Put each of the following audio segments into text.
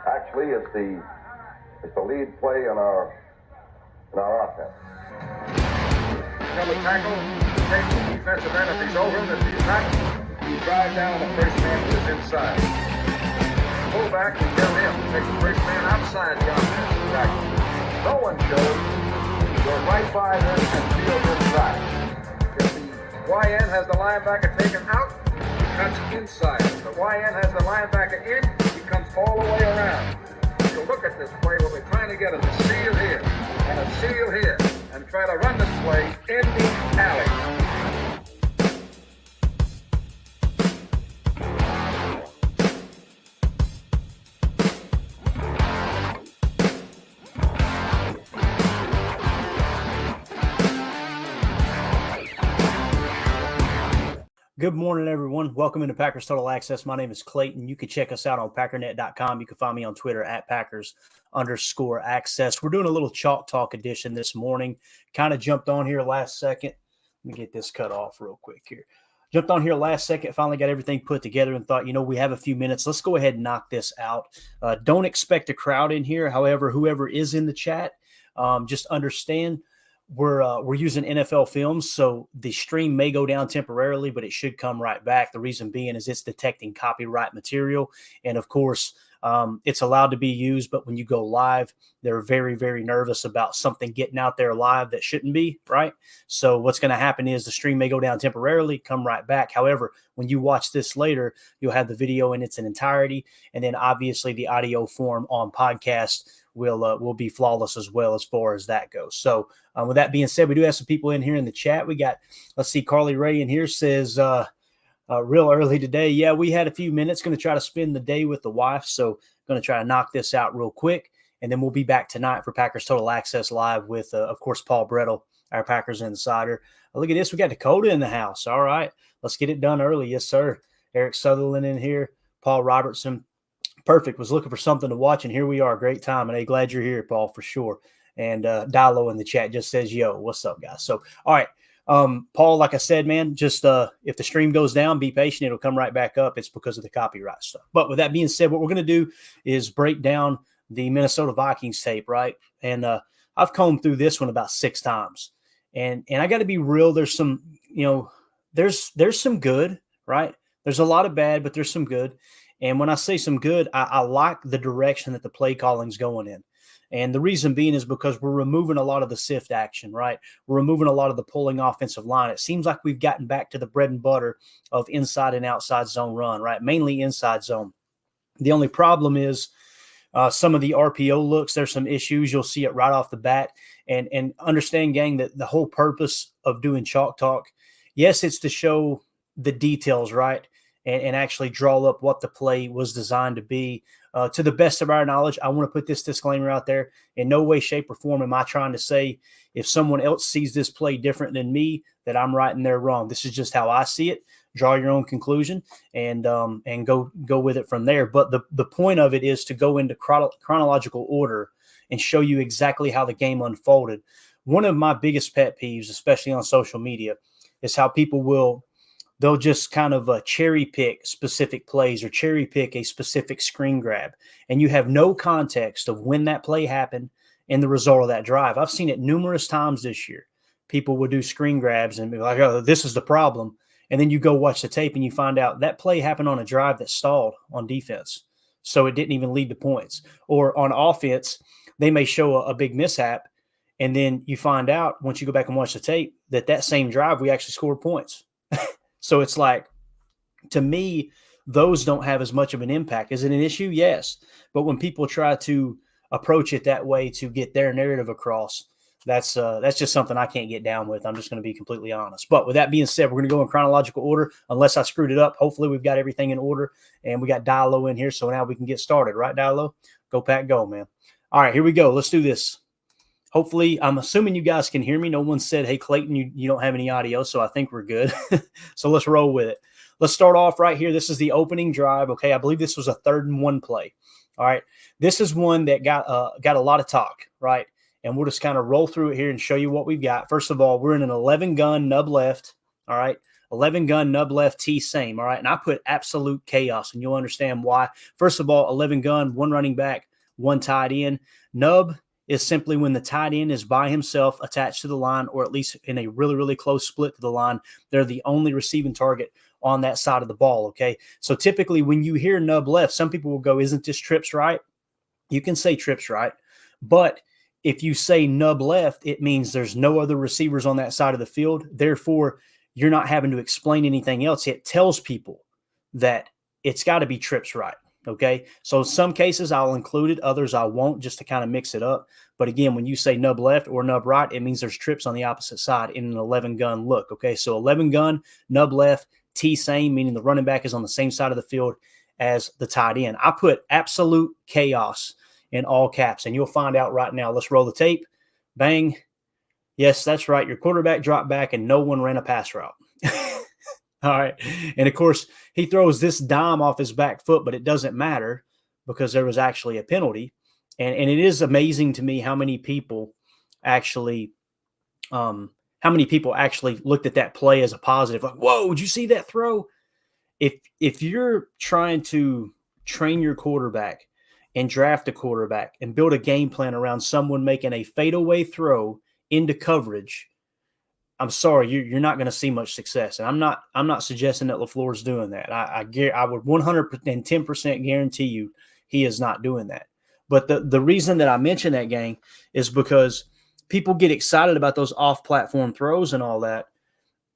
Actually, it's the lead play in our offense. Double tackle, take the defensive end if he's over him. If he's not, you drive down the first man who is inside. Fullback, you tell him to take the first man outside the offensive tackle. No one shows. Go right by this and field inside. If the YN has the linebacker taken out, he cuts inside. If the YN has the linebacker in, he comes all the way around. If you look at this play, what we're trying to get is a seal here and a seal here, and try to run this play in the alley. Good morning, everyone. Welcome into Packers Total Access. My name is Clayton. You can check us out on packernet.com. You can find me on Twitter at Packers_access. We're doing a little Chalk Talk edition this morning. Kind of jumped on here last second. Let me get this cut off real quick here. Jumped on here last second, finally got everything put together and thought, we have a few minutes. Let's go ahead and knock this out. Don't expect a crowd in here. However, whoever is in the chat, just understand we're using NFL films, so the stream may go down temporarily, but it should come right back. The reason being is it's detecting copyright material, and of course, it's allowed to be used, but when you go live, they're very, very nervous about something getting out there live that shouldn't be, right? So what's going to happen is the stream may go down temporarily, come right back. However, when you watch this later, you'll have the video in its entirety, and then obviously the audio form on podcast will be flawless as well as far as that goes. So with that being said, we do have some people in here in the chat. We got, let's see, Carly Ray in here says, real early today. Yeah, we had a few minutes. Going to try to spend the day with the wife. So going to try to knock this out real quick. And then we'll be back tonight for Packers Total Access Live with, of course, Paul Brettel, our Packers insider. Look at this. We got Dakota in the house. All right. Let's get it done early. Yes, sir. Eric Sutherland in here. Paul Robertson. Perfect. Was looking for something to watch, and here we are. Great time. And hey, glad you're here, Paul, for sure. And Dilo in the chat just says, yo, what's up, guys? So, all right. Paul, like I said, man, just if the stream goes down, be patient. It'll come right back up. It's because of the copyright stuff. But with that being said, what we're going to do is break down the Minnesota Vikings tape, right? And I've combed through this one about 6 times. And I got to be real. There's some, there's some good, right? There's a lot of bad, but there's some good. And when I say some good, I like the direction that the play calling's going in. And the reason being is because we're removing a lot of the sift action, right? We're removing a lot of the pulling offensive line. It seems like we've gotten back to the bread and butter of inside and outside zone run, right? Mainly inside zone. The only problem is some of the RPO looks. There's some issues. You'll see it right off the bat. And understand, gang, that the whole purpose of doing Chalk Talk, yes, it's to show the details, right? And actually draw up what the play was designed to be. To the best of our knowledge, I want to put this disclaimer out there. In no way, shape, or form am I trying to say if someone else sees this play different than me, that I'm right and they're wrong. This is just how I see it. Draw your own conclusion and go with it from there. But the point of it is to go into chronological order and show you exactly how the game unfolded. One of my biggest pet peeves, especially on social media, is how people they'll just kind of cherry pick specific plays or cherry pick a specific screen grab. And you have no context of when that play happened and the result of that drive. I've seen it numerous times this year. People will do screen grabs and be like, oh, this is the problem. And then you go watch the tape and you find out that play happened on a drive that stalled on defense. So it didn't even lead to points. Or on offense, they may show a big mishap. And then you find out once you go back and watch the tape that same drive, we actually scored points. So it's like, to me, those don't have as much of an impact. Is it an issue? Yes. But when people try to approach it that way to get their narrative across, that's just something I can't get down with. I'm just going to be completely honest. But with that being said, we're going to go in chronological order. Unless I screwed it up, hopefully we've got everything in order. And we got Dilo in here, so now we can get started. Right, Dilo? Go, Pack, go, man. All right, here we go. Let's do this. Hopefully, I'm assuming you guys can hear me. No one said, hey, Clayton, you don't have any audio, so I think we're good. So let's roll with it. Let's start off right here. This is the opening drive, okay? I believe this was a 3rd and 1 play, all right? This is one that got a lot of talk, right? And we'll just kind of roll through it here and show you what we've got. First of all, we're in an 11-gun nub left, all right? 11 gun, nub left, T same. All right. And I put absolute chaos, and you'll understand why. First of all, 11 gun, 1 running back, 1 tight end. Nub is simply when the tight end is by himself attached to the line, or at least in a really, really close split to the line. They're the only receiving target on that side of the ball. Okay. So typically when you hear nub left, some people will go, isn't this trips right? You can say trips right. But if you say nub left, it means there's no other receivers on that side of the field. Therefore, you're not having to explain anything else. It tells people that it's got to be trips right. Okay. So in some cases I'll include it, others I won't, just to kind of mix it up. But again, when you say nub left or nub right, it means there's trips on the opposite side in an 11 gun look. Okay. So 11 gun, nub left, T same, meaning the running back is on the same side of the field as the tight end. I put absolute chaos in all caps, and you'll find out right now. Let's roll the tape. Bang. Yes, that's right. Your quarterback dropped back and no one ran a pass route. All right. And of course, he throws this dime off his back foot, but it doesn't matter because there was actually a penalty. And it is amazing to me how many people actually looked at that play as a positive. Like, whoa, did you see that throw? If you're trying to train your quarterback and draft a quarterback and build a game plan around someone making a fadeaway throw into coverage, I'm sorry, you're not going to see much success. And I'm not suggesting that LaFleur's doing that. I would 110% guarantee you he is not doing that. But the reason that I mention that, gang, is because people get excited about those off-platform throws and all that.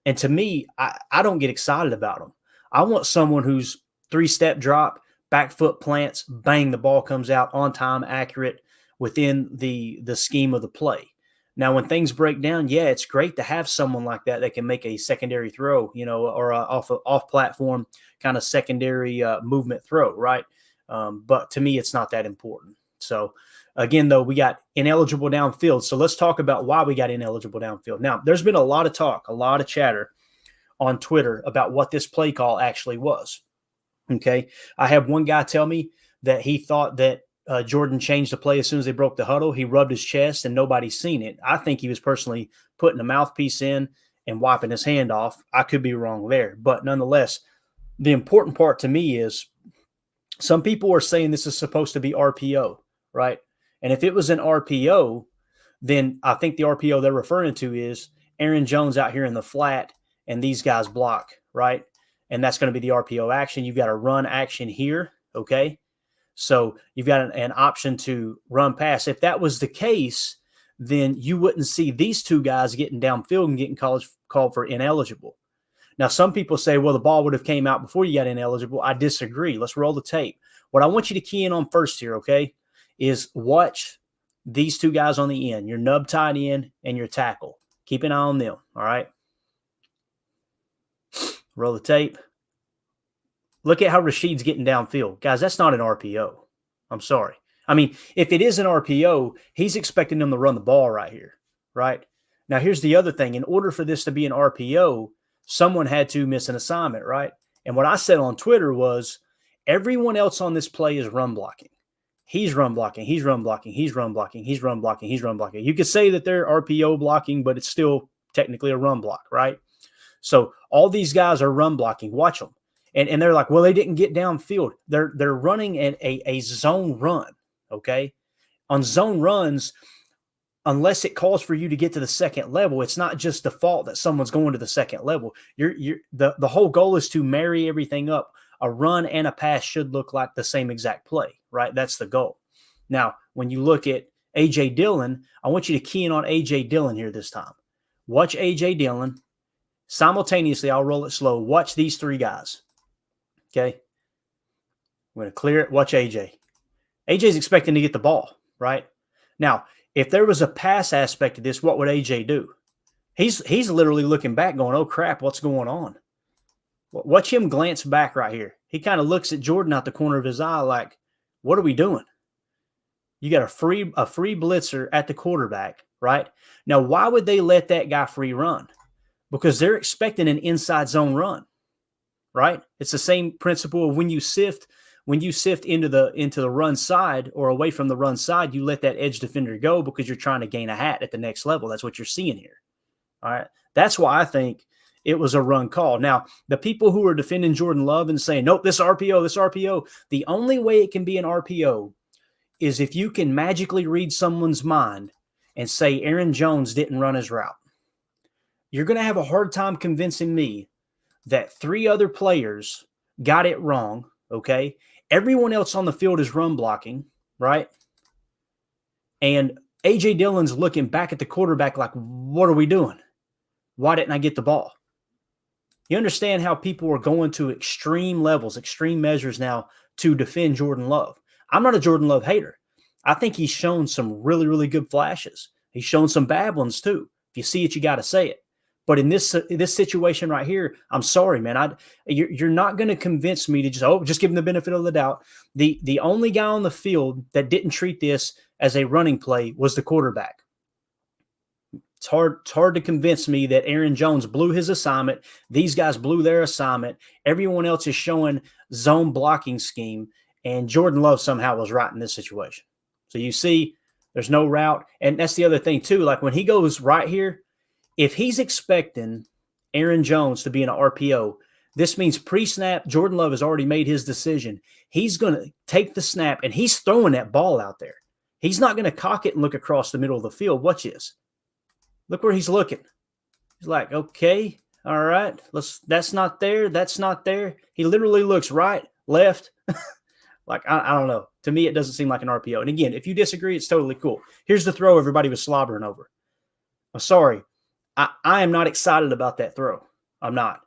And to me, I don't get excited about them. I want someone who's 3-step drop, back foot plants, bang, the ball comes out on time, accurate, within the scheme of the play. Now, when things break down, yeah, it's great to have someone like that can make a secondary throw, or a off-platform kind of secondary movement throw, right? But to me, it's not that important. So, again, though, we got ineligible downfield. So let's talk about why we got ineligible downfield. Now, there's been a lot of talk, a lot of chatter on Twitter about what this play call actually was. Okay. I had one guy tell me that he thought that Jordan changed the play as soon as they broke the huddle. He rubbed his chest and nobody's seen it. I think he was personally putting a mouthpiece in and wiping his hand off. I could be wrong there. But nonetheless, the important part to me is some people are saying this is supposed to be RPO, right? And if it was an RPO, then I think the RPO they're referring to is Aaron Jones out here in the flat and these guys block, right? And that's going to be the RPO action. You've got a run action here, okay? So you've got an option to run pass. If that was the case, then you wouldn't see these two guys getting downfield and getting called for ineligible. Now, some people say, well, the ball would have came out before you got ineligible. I disagree. Let's roll the tape. What I want you to key in on first here, okay, is watch these two guys on the end, your nub tight end and your tackle. Keep an eye on them, all right? Roll the tape. Look at how Rashid's getting downfield. Guys, that's not an RPO. I'm sorry. I mean, if it is an RPO, he's expecting them to run the ball right here, right? Now, here's the other thing. In order for this to be an RPO, someone had to miss an assignment, right? And what I said on Twitter was everyone else on this play is run blocking. He's run blocking. He's run blocking. He's run blocking. He's run blocking. He's run blocking. You could say that they're RPO blocking, but it's still technically a run block, right? So all these guys are run blocking. Watch them. And they're like, well, they didn't get downfield. They're running a zone run, okay? On zone runs, unless it calls for you to get to the second level, it's not just default that someone's going to the second level. The whole goal is to marry everything up. A run and a pass should look like the same exact play, right? That's the goal. Now, when you look at A.J. Dillon, I want you to key in on A.J. Dillon here this time. Watch A.J. Dillon. Simultaneously, I'll roll it slow. Watch these three guys. Okay. I'm going to clear it. Watch AJ. AJ's expecting to get the ball, right? Now, if there was a pass aspect to this, what would AJ do? He's literally looking back going, oh, crap, what's going on? Watch him glance back right here. He kind of looks at Jordan out the corner of his eye like, what are we doing? You got a free blitzer at the quarterback, right? Now, why would they let that guy free run? Because they're expecting an inside zone run. Right? It's the same principle of when you sift into the run side or away from the run side, you let that edge defender go because you're trying to gain a hat at the next level. That's what you're seeing here. All right. That's why I think it was a run call. Now, the people who are defending Jordan Love and saying, nope, this RPO, the only way it can be an RPO is if you can magically read someone's mind and say Aaron Jones didn't run his route. You're going to have a hard time convincing me that 3 other players got it wrong, okay? Everyone else on the field is run blocking, right? And A.J. Dillon's looking back at the quarterback like, what are we doing? Why didn't I get the ball? You understand how people are going to extreme levels, extreme measures now to defend Jordan Love. I'm not a Jordan Love hater. I think he's shown some really, really good flashes. He's shown some bad ones too. If you see it, you got to say it. But in this situation right here, I'm sorry, man. You're not going to convince me to just give him the benefit of the doubt. The only guy on the field that didn't treat this as a running play was the quarterback. It's hard to convince me that Aaron Jones blew his assignment. These guys blew their assignment. Everyone else is showing zone blocking scheme, and Jordan Love somehow was right in this situation. So you see, there's no route. And that's the other thing too. Like when he goes right here, if he's expecting Aaron Jones to be in an RPO, this means pre-snap, Jordan Love has already made his decision. He's going to take the snap, and he's throwing that ball out there. He's not going to cock it and look across the middle of the field. Watch this. Look where he's looking. He's like, okay, all right. That's not there. That's not there. He literally looks right, left. Like, I don't know. To me, it doesn't seem like an RPO. And again, if you disagree, it's totally cool. Here's the throw everybody was slobbering over. I'm sorry. I am not excited about that throw. I'm not.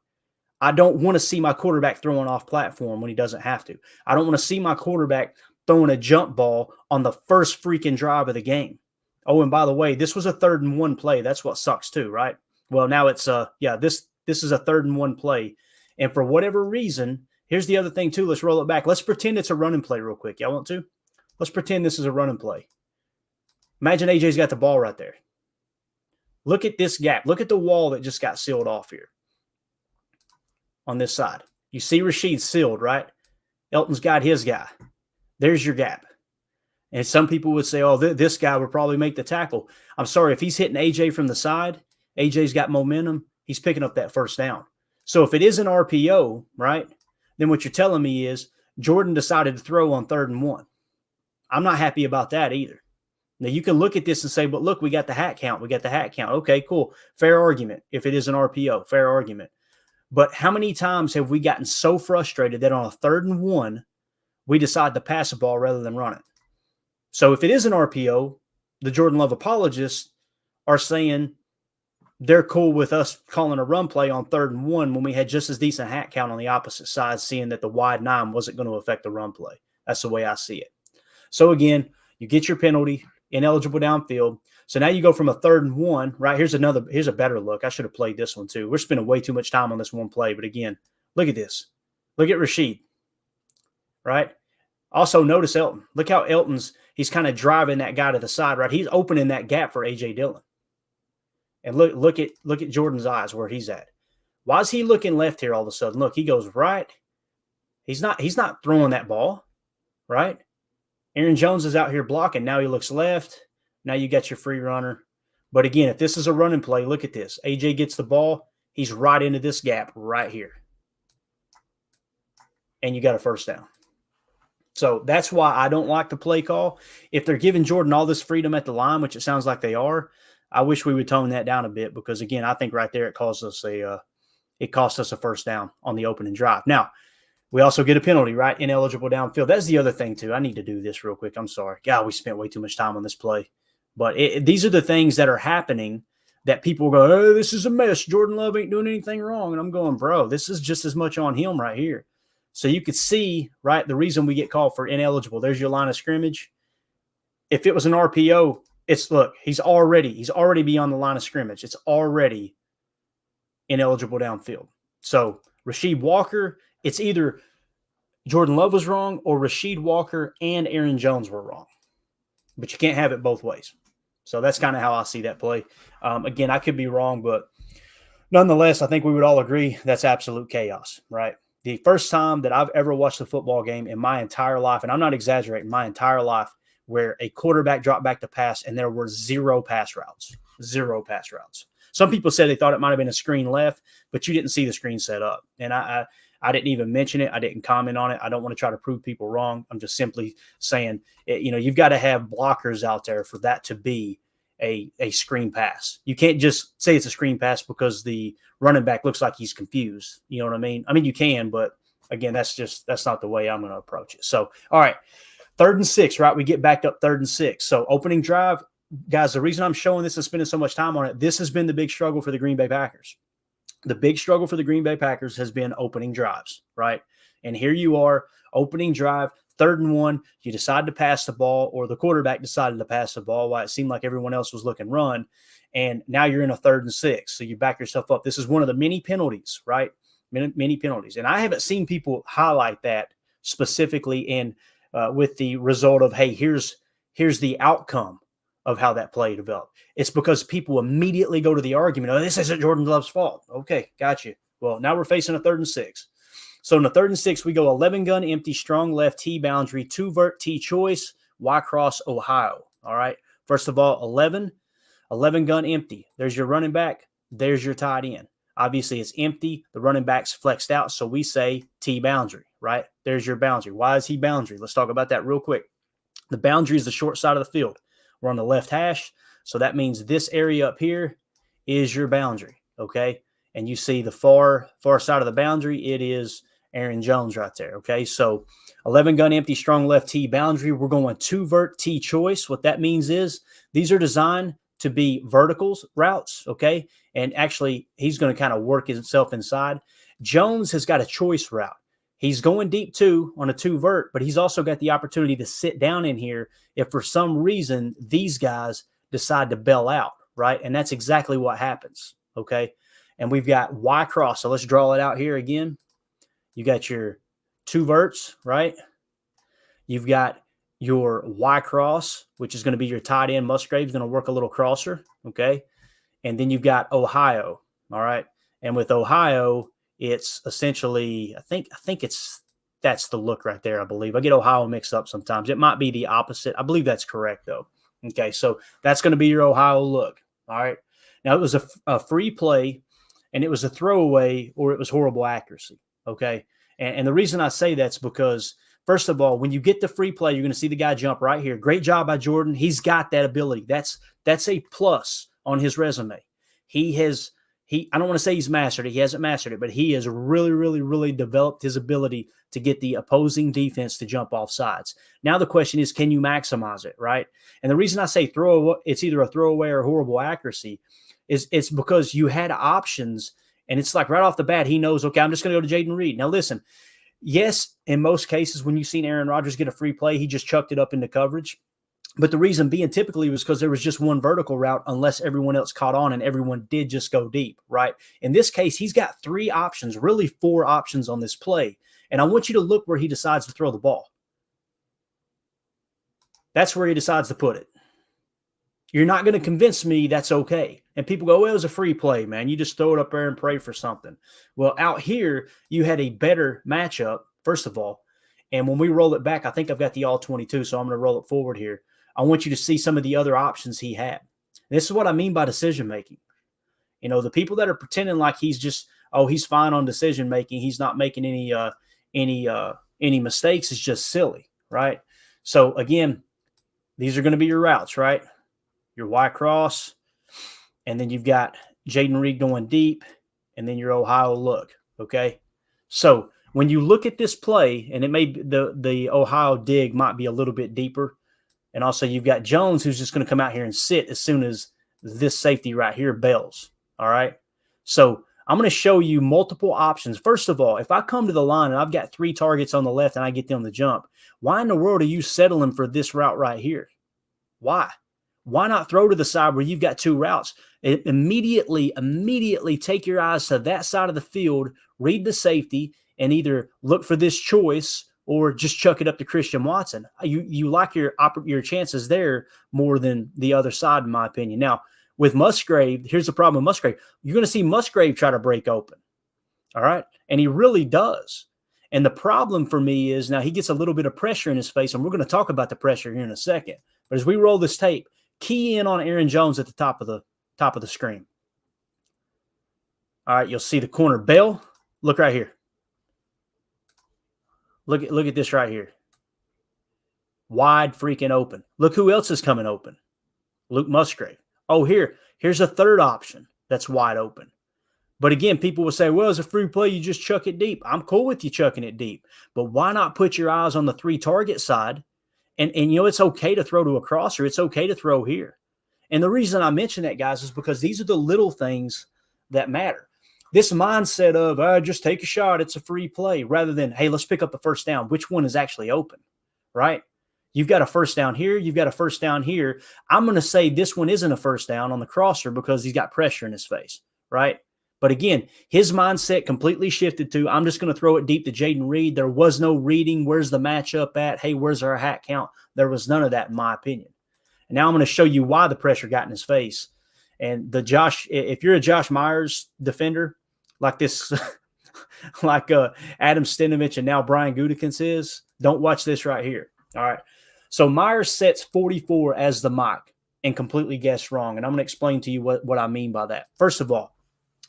I don't want to see my quarterback throwing off platform when he doesn't have to. I don't want to see my quarterback throwing a jump ball on the first freaking drive of the game. Oh, and by the way, this was a 3rd and 1 play. That's what sucks too, right? Well, now it's this is a 3rd and 1 play. And for whatever reason, here's the other thing too. Let's roll it back. Let's pretend it's a running play real quick. Y'all want to? Let's pretend this is a running play. Imagine AJ's got the ball right there. Look at this gap. Look at the wall that just got sealed off here on this side. You see Rashid sealed, right? Elton's got his guy. There's your gap. And some people would say, oh, this guy would probably make the tackle. I'm sorry, if he's hitting AJ from the side, AJ's got momentum, he's picking up that first down. So if it is an RPO, right, then what you're telling me is Jordan decided to throw on 3rd and 1. I'm not happy about that either. Now, you can look at this and say, but look, we got the hat count. We got the hat count. Okay, cool. Fair argument. If it is an RPO, fair argument. But how many times have we gotten so frustrated that on a 3rd and 1, we decide to pass the ball rather than run it? So if it is an RPO, the Jordan Love apologists are saying they're cool with us calling a run play on 3rd and 1 when we had just as decent hat count on the opposite side, seeing that the wide 9 wasn't going to affect the run play. That's the way I see it. So again, you get your penalty, ineligible downfield. So now you go from a 3rd and 1, right? Here's a better look. I should have played this one too. We're spending way too much time on this one play. But again, look at this. Look at Rashid, right? Also notice Elton. Look how he's kind of driving that guy to the side, right? He's opening that gap for A.J. Dillon. And look at Jordan's eyes where he's at. Why is he looking left here all of a sudden? Look, he goes right. He's not throwing that ball, right? Aaron Jones is out here blocking. Now he looks left. Now you got your free runner. But again, if this is a running play, look at this. A.J. gets the ball. He's right into this gap right here. And you got a first down. So that's why I don't like the play call. If they're giving Jordan all this freedom at the line, which it sounds like they are, I wish we would tone that down a bit because, again, I think right there it cost us a first down on the opening drive. Now, we also get a penalty, right? Ineligible downfield. That's the other thing, too. I need to do this real quick. I'm sorry. God, we spent way too much time on this play. But these are the things that are happening that people go, oh, this is a mess. Jordan Love ain't doing anything wrong. And I'm going, bro, this is just as much on him right here. So you could see, right, the reason we get called for ineligible. There's your line of scrimmage. If it was an RPO, he's already beyond the line of scrimmage. It's already ineligible downfield. So Rasheed Walker, it's either Jordan Love was wrong or Rasheed Walker and Aaron Jones were wrong. But you can't have it both ways. So that's kind of how I see that play. Again, I could be wrong, but nonetheless, I think we would all agree that's absolute chaos, right? The first time that I've ever watched a football game in my entire life, and I'm not exaggerating, my entire life, where a quarterback dropped back to pass and there were zero pass routes. Some people said they thought it might have been a screen left, but you didn't see the screen set up. And I didn't even mention it. I didn't comment on it. I don't want to try to prove people wrong. I'm just simply saying, you've got to have blockers out there for that to be a screen pass. You can't just say it's a screen pass because the running back looks like he's confused. You know what I mean? I mean, you can, but again, that's not the way I'm going to approach it. So, all right, 3rd and 6, right? We get back up 3rd and 6. So opening drive, guys, the reason I'm showing this and spending so much time on it, this has been the big struggle for the Green Bay Packers. The big struggle for the Green Bay Packers has been opening drives, right? And here you are, opening drive, 3rd and 1, you decide to pass the ball, or the quarterback decided to pass the ball while it seemed like everyone else was looking run. And now you're in a 3rd and 6. So you back yourself up. This is one of the many penalties, right? Many penalties. And I haven't seen people highlight that specifically in with the result of, hey, here's the outcome of how that play developed. It's because people immediately go to the argument, oh, this isn't Jordan Love's fault. Okay, got you. Well, now we're facing a 3rd and 6. So in the 3rd and 6, we go 11 gun empty, strong left T boundary, 2 vert T choice, Y cross Ohio. All right. First of all, 11 gun empty. There's your running back. There's your tight end. Obviously, it's empty. The running back's flexed out. So we say T boundary, right? There's your boundary. Why is he boundary? Let's talk about that real quick. The boundary is the short side of the field. We're on the left hash. So that means this area up here is your boundary. Okay. And you see the far side of the boundary. It is Aaron Jones right there. Okay. So 11 gun empty, strong left T boundary. We're going 2 vert T choice. What that means is these are designed to be verticals routes. Okay. And actually he's going to kind of work himself inside. Jones has got a choice route. He's going deep too on a 2 vert, but he's also got the opportunity to sit down in here if for some reason these guys decide to bail out, right? And that's exactly what happens, okay? And we've got Y cross. So let's draw it out here again. You got your 2 verts, right? You've got your Y cross, which is going to be your tight end. Musgrave's going to work a little crosser, okay? And then you've got Ohio, all right? And with Ohio, it's essentially, I think that's the look right there, I believe. I get Ohio mixed up sometimes. It might be the opposite. I believe that's correct, though. Okay, so that's going to be your Ohio look, all right? Now, it was a free play, and it was a throwaway, or it was horrible accuracy, okay? And the reason I say that's because, first of all, when you get the free play, you're going to see the guy jump right here. Great job by Jordan. He's got that ability. That's a plus on his resume. I don't want to say he's mastered it. He hasn't mastered it, but he has really, really, really developed his ability to get the opposing defense to jump off sides. Now the question is, can you maximize it, right? And the reason I say it's either a throwaway or horrible accuracy is it's because you had options, and it's like right off the bat, he knows, okay, I'm just going to go to Jaden Reed. Now listen, yes, in most cases when you've seen Aaron Rodgers get a free play, he just chucked it up into coverage. But the reason being typically was because there was just one vertical route unless everyone else caught on and everyone did just go deep, right? In this case, he's got 3 options, really 4 options on this play. And I want you to look where he decides to throw the ball. That's where he decides to put it. You're not going to convince me that's okay. And people go, well, it was a free play, man. You just throw it up there and pray for something. Well, out here, you had a better matchup, first of all. And when we roll it back, I think I've got the all 22, so I'm going to roll it forward here. I want you to see some of the other options he had. And this is what I mean by decision-making. You know, the people that are pretending like he's just, he's fine on decision-making, he's not making any mistakes, is just silly, right? So, again, these are going to be your routes, right? Your Y cross, and then you've got Jaden Reed going deep, and then your Ohio look, okay? So, when you look at this play, and it may be the Ohio dig might be a little bit deeper, and also you've got Jones who's just going to come out here and sit as soon as this safety right here bails, all right? So I'm going to show you multiple options. First of all, if I come to the line and I've got 3 targets on the left and I get them to jump, why in the world are you settling for this route right here? Why? Why not throw to the side where you've got 2 routes? Immediately take your eyes to that side of the field, read the safety, and either look for this choice or just chuck it up to Christian Watson. You like your chances there more than the other side, in my opinion. Now, with Musgrave, here's the problem with Musgrave. You're going to see Musgrave try to break open, all right? And he really does. And the problem for me is now he gets a little bit of pressure in his face, and we're going to talk about the pressure here in a second. But as we roll this tape, key in on Aaron Jones at the top of the screen. All right, you'll see the corner. Bell, look right here. Look at this right here. Wide freaking open. Look who else is coming open. Luke Musgrave. Oh, here's a third option that's wide open. But again, people will say, well, as a free play, you just chuck it deep. I'm cool with you chucking it deep. But why not put your eyes on the 3-target side? And it's okay to throw to a crosser. It's okay to throw here. And the reason I mention that, guys, is because these are the little things that matter. This mindset of, just take a shot, it's a free play, rather than, hey, let's pick up the first down. Which one is actually open, right? You've got a first down here. You've got a first down here. I'm going to say this one isn't a first down on the crosser because he's got pressure in his face, right? But again, his mindset completely shifted to, I'm just going to throw it deep to Jaden Reed. There was no reading. Where's the matchup at? Hey, where's our hat count? There was none of that, in my opinion. And now I'm going to show you why the pressure got in his face. And if you're a Josh Myers defender, like this, like Adam Stenovich and now Brian Gutekunst is, don't watch this right here. All right. So Myers sets 44 as the mock and completely guessed wrong. And I'm going to explain to you what I mean by that. First of all,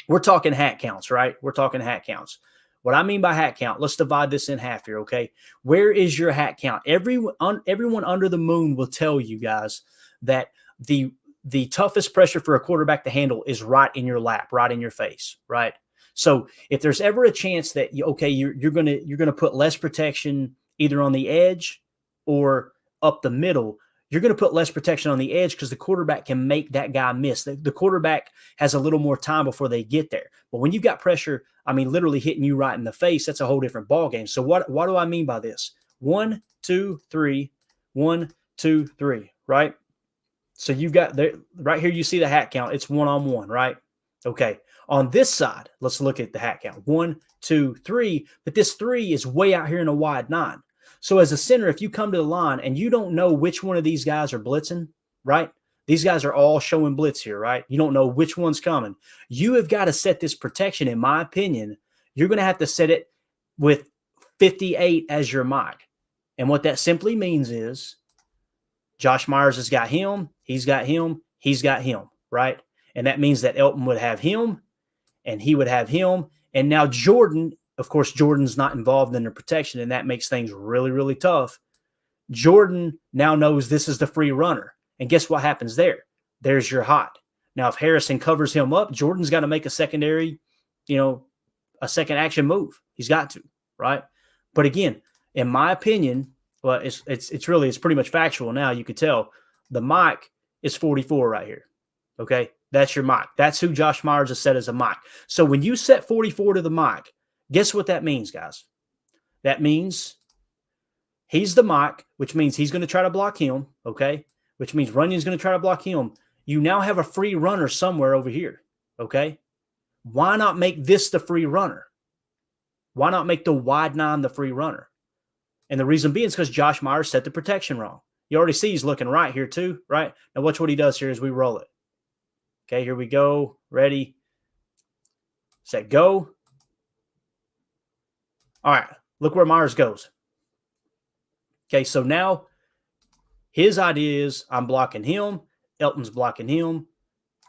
we're talking hat counts, right? We're talking hat counts. What I mean by hat count, let's divide this in half here, okay? Where is your hat count? Everyone under the moon will tell you guys that the toughest pressure for a quarterback to handle is right in your lap, right in your face, right? So if there's ever a chance that you're gonna put less protection either on the edge or up the middle, you're going to put less protection on the edge because the quarterback can make that guy miss. The quarterback has a little more time before they get there. But when you've got pressure, literally hitting you right in the face, that's a whole different ballgame. So what do I mean by this? 1, 2, 3, 1, 2, 3, right? So you've got there right here, you see the hat count. It's 1-on-1, right? Okay. On this side, let's look at the hat count. 1, 2, 3. But this 3 is way out here in a wide 9. So as a center, if you come to the line and you don't know which one of these guys are blitzing, right? These guys are all showing blitz here, right? You don't know which one's coming. You have got to set this protection, in my opinion. You're going to have to set it with 58 as your mock. And what that simply means is Josh Myers has got him, he's got him, he's got him, right? And that means that Elton would have him, and he would have him. And now Jordan, of course, Jordan's not involved in the protection, and that makes things really, really tough. Jordan now knows this is the free runner. And guess what happens there? There's your hot. Now, if Harrison covers him up, Jordan's got to make a secondary, a second action move. He's got to, right? But again, in my opinion, well, it's pretty much factual now. You could tell the mock is 44 right here. Okay, that's your mock. That's who Josh Myers has set as a mock. So when you set 44 to the mock, guess what that means, guys? That means he's the mock, which means he's going to try to block him, okay? Which means Runyon's going to try to block him. You now have a free runner somewhere over here, okay? Why not make this the free runner? Why not make the wide 9 the free runner? And the reason being is because Josh Myers set the protection wrong. You already see he's looking right here too, right? Now watch what he does here as we roll it. Okay, here we go. Ready, set, go. All right, look where Myers goes. Okay, so now his idea is I'm blocking him, Elton's blocking him,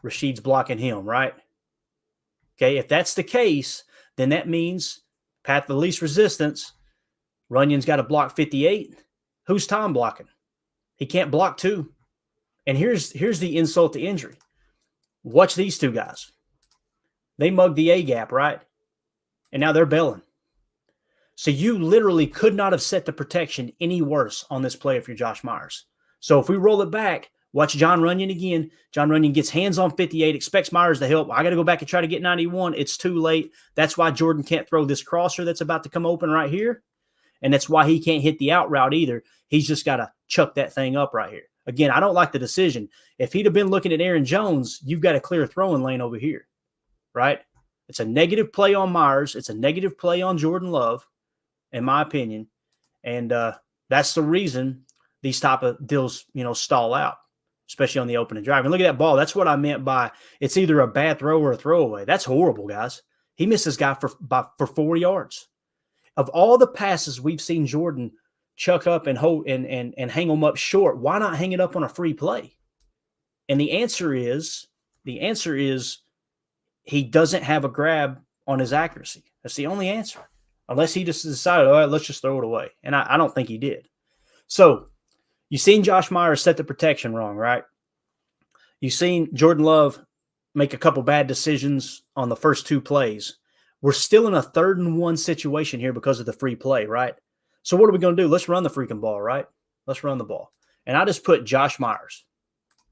Rashid's blocking him, right? Okay, if that's the case, then that means path of least resistance, Runyon's got to block 58. Who's Tom blocking? He can't block 2. And here's the insult to injury. Watch these two guys. They mugged the A gap, right? And now they're bailing. So you literally could not have set the protection any worse on this play if you're Josh Myers. So if we roll it back, watch John Runyon again. John Runyon gets hands on 58, expects Myers to help. I got to go back and try to get 91. It's too late. That's why Jordan can't throw this crosser that's about to come open right here. And that's why he can't hit the out route either. He's just got to chuck that thing up right here. Again, I don't like the decision. If he'd have been looking at Aaron Jones, you've got a clear throwing lane over here, right? It's a negative play on Myers. It's a negative play on Jordan Love, in my opinion. And that's the reason these type of deals, stall out, especially on the opening drive. And look at that ball. That's what I meant by it's either a bad throw or a throwaway. That's horrible, guys. He missed this guy for 4 yards. Of all the passes we've seen Jordan chuck up and hold and hang them up short, why not hang it up on a free play? And the answer is he doesn't have a grab on his accuracy. That's the only answer. Unless he just decided, all right, let's just throw it away. And I don't think he did. So you've seen Josh Myers set the protection wrong, right? You've seen Jordan Love make a couple bad decisions on the first 2 plays. We're still in a 3rd and 1 situation here because of the free play, right? So what are we going to do? Let's run the freaking ball, right? Let's run the ball. And I just put Josh Myers,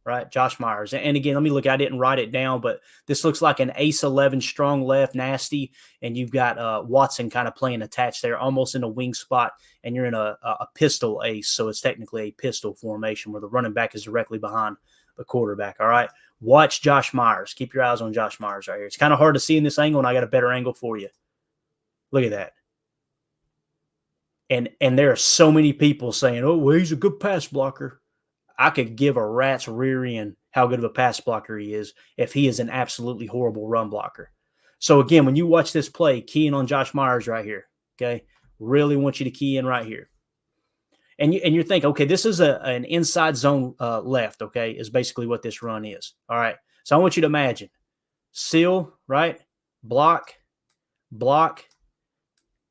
right? Josh Myers. And again, let me look. I didn't write it down, but this looks like an ace 11, strong left, nasty. And you've got Watson kind of playing attached there, almost in a wing spot. And you're in a pistol ace. So it's technically a pistol formation where the running back is directly behind the quarterback. All right. Watch Josh Myers. Keep your eyes on Josh Myers right here. It's kind of hard to see in this angle, and I got a better angle for you. Look at that. And there are so many people saying, oh, well, he's a good pass blocker. I could give a rat's rear end how good of a pass blocker he is if he is an absolutely horrible run blocker. So, again, when you watch this play, key in on Josh Myers right here, okay? Really want you to key in right here. And you're thinking, okay, this is an inside zone left, okay, is basically what this run is. All right. So I want you to imagine seal, right? Block.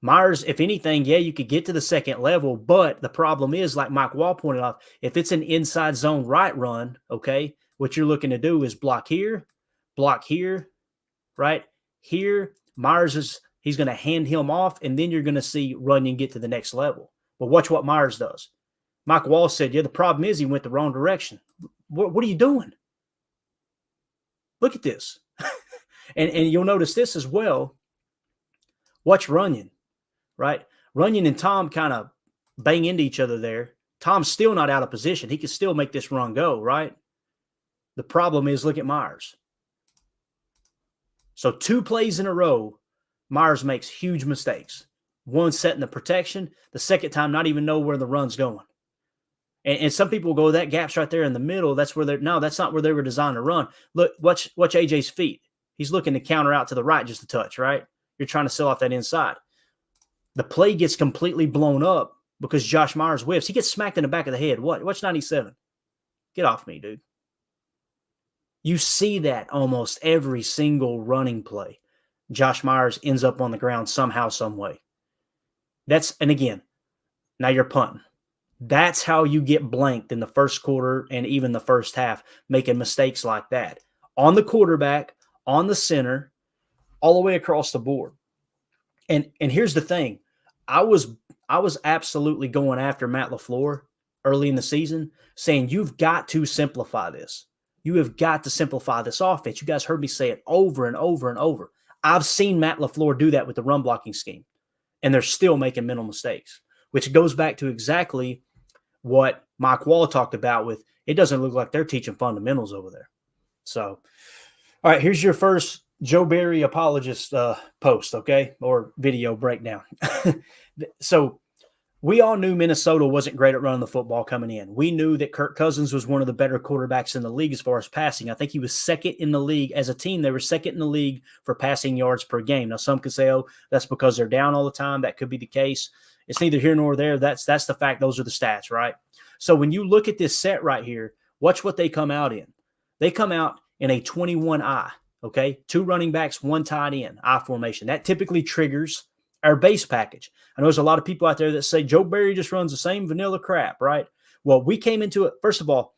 Myers, if anything, yeah, you could get to the second level, but the problem is, like Mike Wall pointed out, if it's an inside zone right run, okay, what you're looking to do is block here, right? Here, Myers he's going to hand him off, and then you're going to see Runyon get to the next level. But watch what Myers does. Mike Wall said, yeah, the problem is he went the wrong direction. What are you doing? Look at this. and you'll notice this as well. Watch Runyon, right? Runyon and Tom kind of bang into each other there. Tom's still not out of position. He can still make this run go, right? The problem is, look at Myers. So 2 plays in a row, Myers makes huge mistakes. One setting the protection, the second time not even know where the run's going. And some people go, that gap's right there in the middle. That's where that's not where they were designed to run. Look, watch AJ's feet. He's looking to counter out to the right just a touch, right? You're trying to sell off that inside. The play gets completely blown up because Josh Myers whiffs. He gets smacked in the back of the head. Watch 97. Get off me, dude. You see that almost every single running play. Josh Myers ends up on the ground somehow, some way. And again, now you're punting. That's how you get blanked in the first quarter and even the first half, making mistakes like that. On the quarterback, on the center, all the way across the board. And here's the thing. I was absolutely going after Matt LaFleur early in the season, saying you've got to simplify this. You have got to simplify this offense. You guys heard me say it over and over and over. I've seen Matt LaFleur do that with the run blocking scheme, and they're still making mental mistakes, which goes back to exactly what Mike Wall talked about with it doesn't look like they're teaching fundamentals over there. So, all right, here's your first Joe Barry apologist post, okay, or video breakdown. So we all knew Minnesota wasn't great at running the football coming in. We knew that Kirk Cousins was one of the better quarterbacks in the league as far as passing. I think he was second in the league. As a team, they were second in the league for passing yards per game. Now, some could say, oh, that's because they're down all the time. That could be the case. It's neither here nor there. That's the fact. Those are the stats, right? So when you look at this set right here, watch what they come out in. They come out in a 21-I, okay? 2 running backs, 1 tight end, I formation. That typically triggers our base package. I know there's a lot of people out there that say Joe Barry just runs the same vanilla crap, right? Well, we came into it, first of all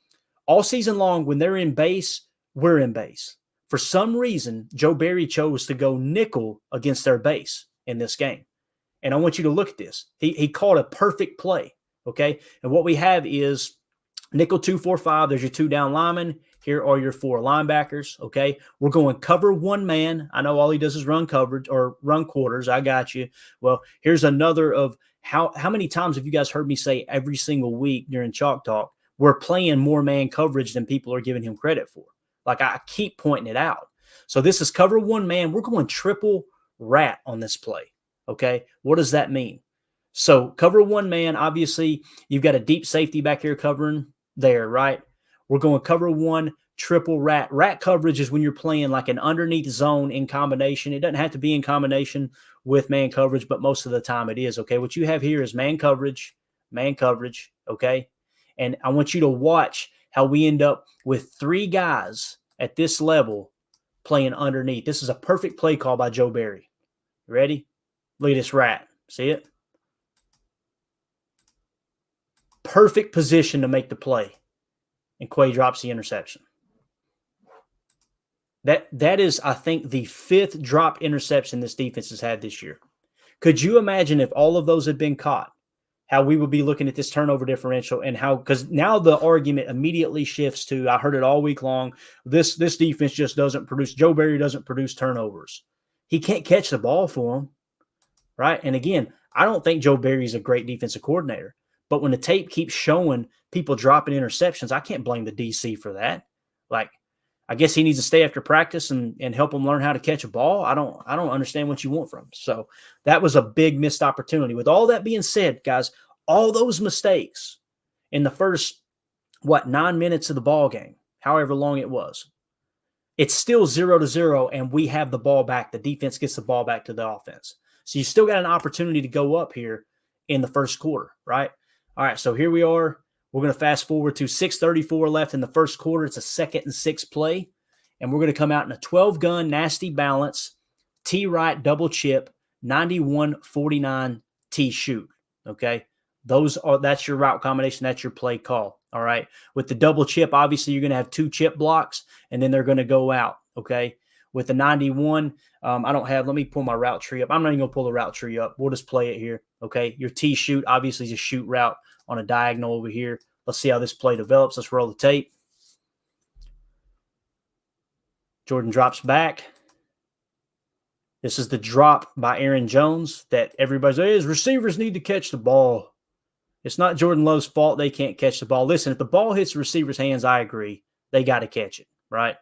season long, when they're in base, we're in base. For some reason, Joe Barry chose to go nickel against their base in this game. And I want you to look at this. He called a perfect play, okay? And what we have is nickel 2-4-5. There's your 2 down linemen. Here are your 4 linebackers, okay? We're going cover 1 man. I know all he does is run coverage or run quarters. I got you. Well, here's another of how many times have you guys heard me say every single week during Chalk Talk, we're playing more man coverage than people are giving him credit for. Like, I keep pointing it out. So this is cover 1 man. We're going triple rat on this play, okay? What does that mean? So cover 1 man, obviously, you've got a deep safety back here covering there, right? We're going cover 1, triple rat. Rat coverage is when you're playing like an underneath zone in combination. It doesn't have to be in combination with man coverage, but most of the time it is, okay? What you have here is man coverage, okay? And I want you to watch how we end up with 3 guys at this level playing underneath. This is a perfect play call by Joe Barry. Ready? Look at this rat. See it? Perfect position to make the play. And Quay drops the interception. That is, I think, the 5th drop interception this defense has had this year. Could you imagine if all of those had been caught, how we would be looking at this turnover differential and how, because now the argument immediately shifts to, I heard it all week long, this defense just doesn't produce, Joe Barry doesn't produce turnovers. He can't catch the ball for them, right? And again, I don't think Joe Barry's a great defensive coordinator, but when the tape keeps showing people dropping interceptions, I can't blame the DC for that. Like, I guess he needs to stay after practice and help him learn how to catch a ball. I don't understand what you want from him. So that was a big missed opportunity. With all that being said, guys, all those mistakes in the first, 9 minutes of the ball game, however long it was, it's still 0-0, and we have the ball back. The defense gets the ball back to the offense. So you still got an opportunity to go up here in the first quarter, right? All right, so here we are. We're going to fast forward to 6:34 left in the first quarter. It's a 2nd and 6 play, and we're going to come out in a 12-gun, nasty balance, T-right double chip, 91-49 T-shoot, okay? That's your route combination. That's your play call, all right? With the double chip, obviously, you're going to have 2 chip blocks, and then they're going to go out, okay? With the 91, let me pull my route tree up. I'm not even going to pull the route tree up. We'll just play it here, okay? Your T-shoot, obviously, is a shoot route on a diagonal over here. Let's see how this play develops. Let's roll the tape. Jordan drops back. This is the drop by Aaron Jones that everybody says, his receivers need to catch the ball. It's not Jordan Love's fault they can't catch the ball. Listen, if the ball hits the receiver's hands, I agree. They got to catch it, right?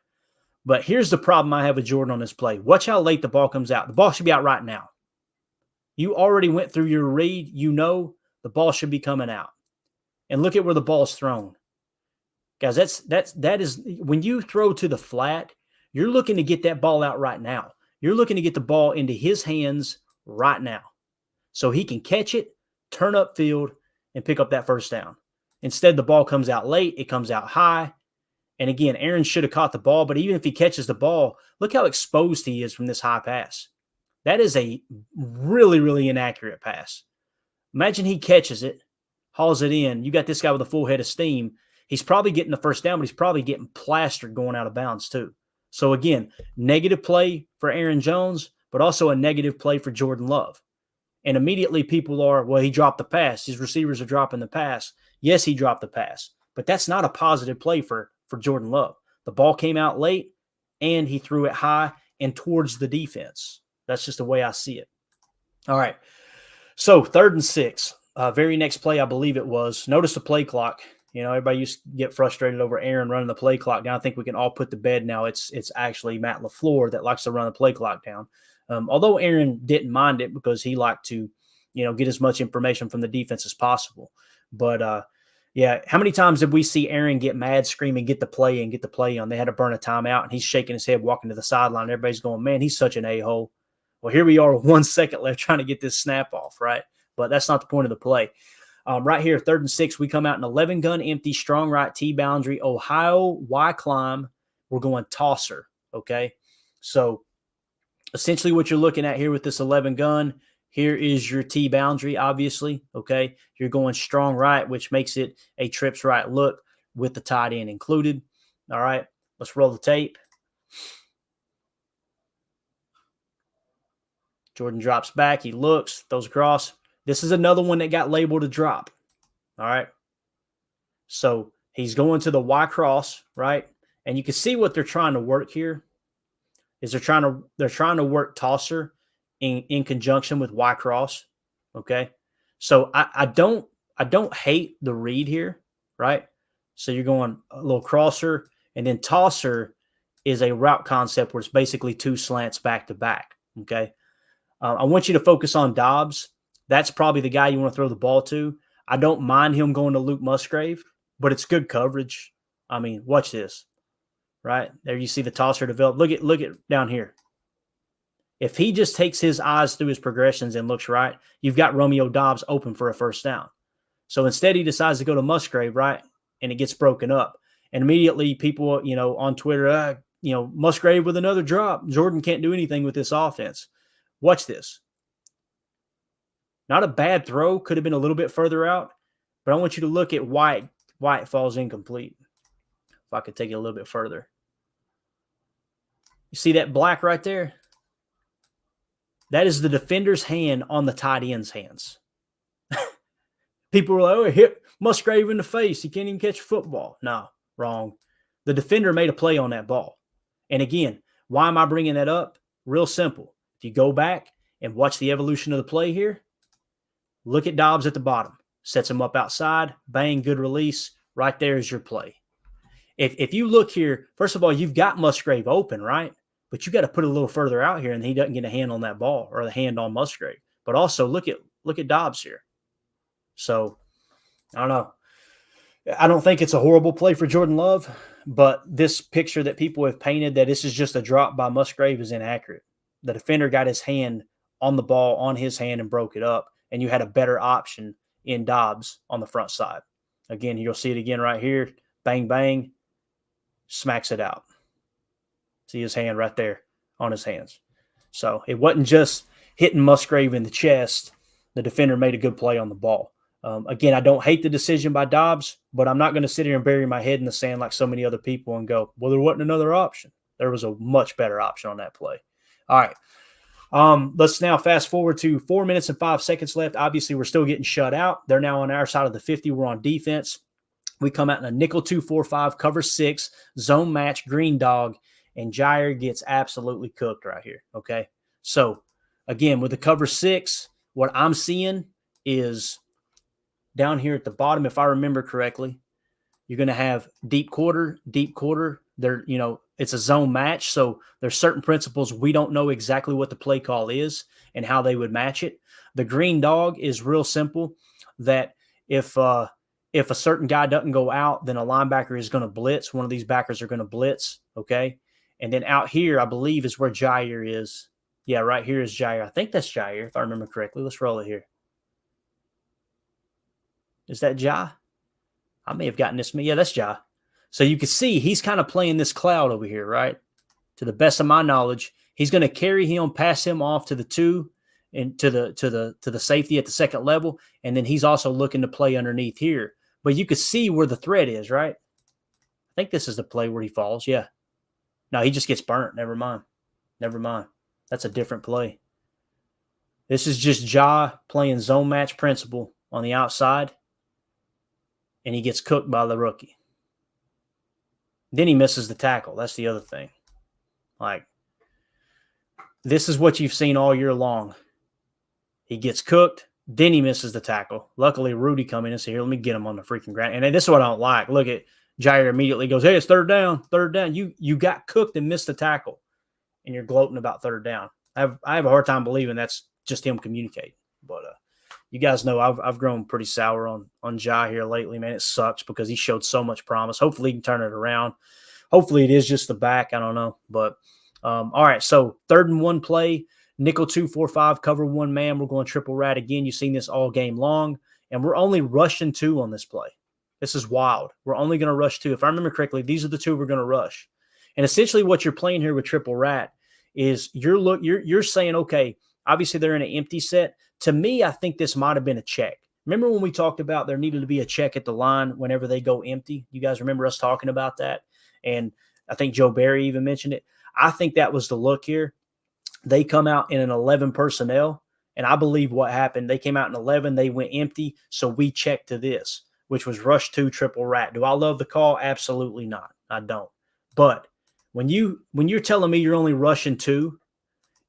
But here's the problem I have with Jordan on this play. Watch how late the ball comes out. The ball should be out right now. You already went through your read. You know the ball should be coming out. And look at where the ball's thrown. Guys, that is when you throw to the flat, you're looking to get that ball out right now. You're looking to get the ball into his hands right now so he can catch it, turn upfield, and pick up that first down. Instead, the ball comes out late. It comes out high. And again, Aaron should have caught the ball, but even if he catches the ball, look how exposed he is from this high pass. That is a really, really inaccurate pass. Imagine he catches it, hauls it in. You got this guy with a full head of steam. He's probably getting the first down, but he's probably getting plastered going out of bounds too. So again, negative play for Aaron Jones, but also a negative play for Jordan Love. And immediately people are, well, he dropped the pass. His receivers are dropping the pass. Yes, he dropped the pass, but that's not a positive play for Jordan Love. The ball came out late, and he threw it high and towards the defense. That's just the way I see it. All right. So 3rd and 6. Very next play, I believe it was. Notice the play clock. You know, everybody used to get frustrated over Aaron running the play clock down. I think we can all put to bed now. It's actually Matt LaFleur that likes to run the play clock down. Although Aaron didn't mind it because he liked to, get as much information from the defense as possible. But, yeah, how many times did we see Aaron get mad, screaming, get the play on? They had to burn a timeout, and he's shaking his head, walking to the sideline. Everybody's going, man, he's such an a-hole. Well, here we are with 1 second left trying to get this snap off, right? But that's not the point of the play. Right here, 3rd and 6, we come out in 11-gun empty, strong right T boundary, Ohio, Y climb. We're going tosser, okay? So essentially what you're looking at here with this 11-gun, here is your T boundary, obviously, okay? You're going strong right, which makes it a trips right look with the tight end included. All right, let's roll the tape. Jordan drops back. He looks, throws across. This is another one that got labeled a drop. All right. So he's going to the Y cross, right? And you can see what they're trying to work here is they're trying to work tosser in conjunction with Y cross. Okay. So I don't hate the read here, right? So you're going a little crosser, and then tosser is a route concept where it's basically 2 slants back to back. Okay. I want you to focus on Dobbs. That's probably the guy you want to throw the ball to. I don't mind him going to Luke Musgrave, but it's good coverage. I mean, watch this. Right? There you see the tosser develop. Look at down here. If he just takes his eyes through his progressions and looks right, you've got Romeo Dobbs open for a first down. So instead he decides to go to Musgrave, right? And it gets broken up. And immediately people, on Twitter, Musgrave with another drop. Jordan can't do anything with this offense. Watch this. Not a bad throw. Could have been a little bit further out. But I want you to look at why it falls incomplete. If I could take it a little bit further. You see that black right there? That is the defender's hand on the tight end's hands. People were like, oh, hit Musgrave in the face. He can't even catch a football. No, wrong. The defender made a play on that ball. And again, why am I bringing that up? Real simple. If you go back and watch the evolution of the play here, look at Dobbs at the bottom. Sets him up outside. Bang, good release. Right there is your play. If you look here, first of all, you've got Musgrave open, right? But you got to put it a little further out here, and he doesn't get a hand on that ball or the hand on Musgrave. But also look at Dobbs here. So I don't know. I don't think it's a horrible play for Jordan Love, but this picture that people have painted that this is just a drop by Musgrave is inaccurate. The defender got his hand on the ball on his hand and broke it up, and you had a better option in Dobbs on the front side. Again, you'll see it again right here. Bang, bang. Smacks it out. See his hand right there on his hands. So it wasn't just hitting Musgrave in the chest. The defender made a good play on the ball. Again, I don't hate the decision by Dobbs, but I'm not going to sit here and bury my head in the sand like so many other people and go, well, there wasn't another option. There was a much better option on that play. All right. Let's now fast forward to 4 minutes and 5 seconds left. Obviously, we're still getting shut out. They're now on our side of the 50. We're on defense. We come out in a nickel 2-4-5, cover 6, zone match, green dog, and Jair gets absolutely cooked right here, okay? So, again, with the cover 6, what I'm seeing is down here at the bottom, if I remember correctly, you're going to have deep quarter. There, it's a zone match, so there's certain principles. We don't know exactly what the play call is and how they would match it. The green dog is real simple, that if a certain guy doesn't go out, then a linebacker is going to blitz. One of these backers are going to blitz, okay? And then out here, I believe, is where Jair is. Yeah, right here is Jair. I think that's Jair, if I remember correctly. Let's roll it here. Is that Ja? I may have gotten this. Yeah, that's Ja. So you can see he's kind of playing this cloud over here, right? To the best of my knowledge, he's going to carry him, pass him off to the 2 and to the safety at the second level, and then he's also looking to play underneath here. But you can see where the threat is, right? I think this is the play where he falls. Yeah. No, he just gets burnt. Never mind. That's a different play. This is just Ja playing zone match principle on the outside, and he gets cooked by the rookie. Then he misses the tackle. That's the other thing. Like, this is what you've seen all year long. He gets cooked, then he misses the tackle. Luckily, Rudy come in and say, here, let me get him on the freaking ground. And this is what I don't like. Look at Jair immediately goes, hey, it's third down. You got cooked and missed the tackle, and you're gloating about third down. I have a hard time believing that's just him communicating. But you guys know I've grown pretty sour on Jair here lately, man. It sucks because he showed so much promise. Hopefully he can turn it around. Hopefully it is just the back. I don't know. But all right, so 3rd and 1 play. Nickel 2-4-5, cover 1 man. We're going triple rat again. You've seen this all game long, and we're only rushing 2 on this play. This is wild. We're only going to rush 2. If I remember correctly, these are the 2 we're going to rush. And essentially what you're playing here with triple rat is you're saying, okay, obviously they're in an empty set. To me, I think this might have been a check. Remember when we talked about there needed to be a check at the line whenever they go empty? You guys remember us talking about that? And I think Joe Barry even mentioned it. I think that was the look here. They come out in an 11 personnel, and I believe what happened, they came out in 11, they went empty, so we checked to this, which was rush 2 triple rat. Do I love the call? Absolutely not. I don't. But when you're telling me you're only rushing 2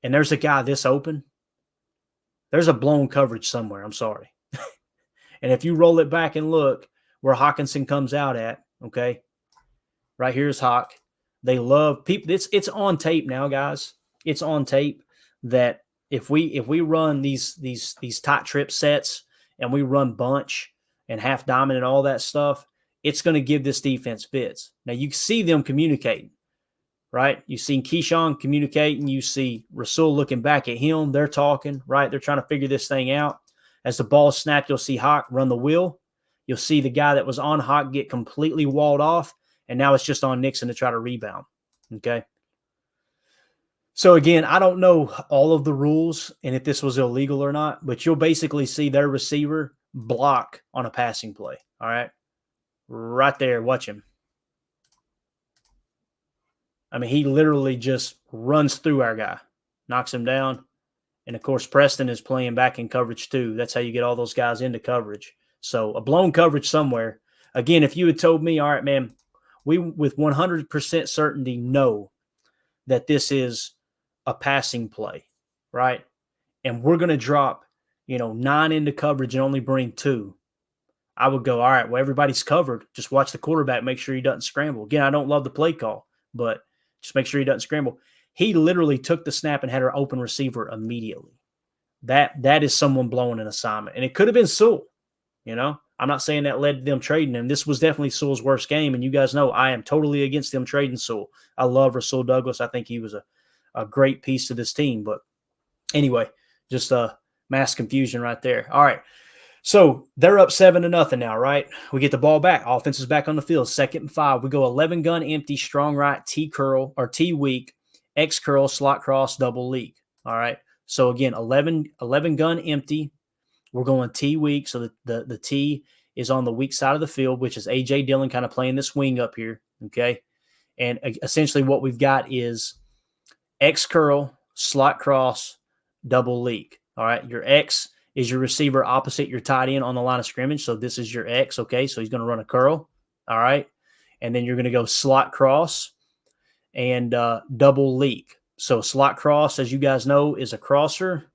and there's a guy this open, there's a blown coverage somewhere. I'm sorry. And if you roll it back and look where Hawkinson comes out at, okay, right here's Hawk. They love people. It's on tape now, guys. It's on tape that if we run these tight trip sets and we run bunch and half diamond and all that stuff, it's going to give this defense fits. Now you see them communicating, right? You've seen Keyshawn communicating. You see Rasul looking back at him. They're talking, right? They're trying to figure this thing out. As the ball snapped, you'll see Hawk run the wheel. You'll see the guy that was on Hawk get completely walled off, and now it's just on Nixon to try to rebound. Okay. So again, I don't know all of the rules and if this was illegal or not, but you'll basically see their receiver block on a passing play. All right. Right there. Watch him. I mean, he literally just runs through our guy, knocks him down. And of course, Preston is playing back in coverage too. That's how you get all those guys into coverage. So a blown coverage somewhere. Again, if you had told me, all right, man, we with 100% certainty know that this is a passing play, right? And we're going to drop, 9 into coverage and only bring 2. I would go, all right, well, everybody's covered. Just watch the quarterback, make sure he doesn't scramble. Again, I don't love the play call, but just make sure he doesn't scramble. He literally took the snap and had our open receiver immediately. That is someone blowing an assignment. And it could have been Sewell, I'm not saying that led to them trading him. This was definitely Sewell's worst game, and you guys know I am totally against them trading Sewell. I love Rasul Douglas. I think he was a great piece to this team. But anyway, just mass confusion right there. All right. So they're up 7-0 now, right? We get the ball back. Offense is back on the field. 2nd and 5. We go 11 gun empty, strong right, T curl or T weak, X curl, slot cross, double leak. All right. So again, 11 gun empty. We're going T weak. So the T is on the weak side of the field, which is A.J. Dillon kind of playing this wing up here. Okay. And essentially what we've got is X curl, slot cross, double leak. All right. Your X is your receiver opposite your tight end on the line of scrimmage. So this is your X. Okay. So he's going to run a curl. All right. And then you're going to go slot cross and double leak. So slot cross, as you guys know, is a crosser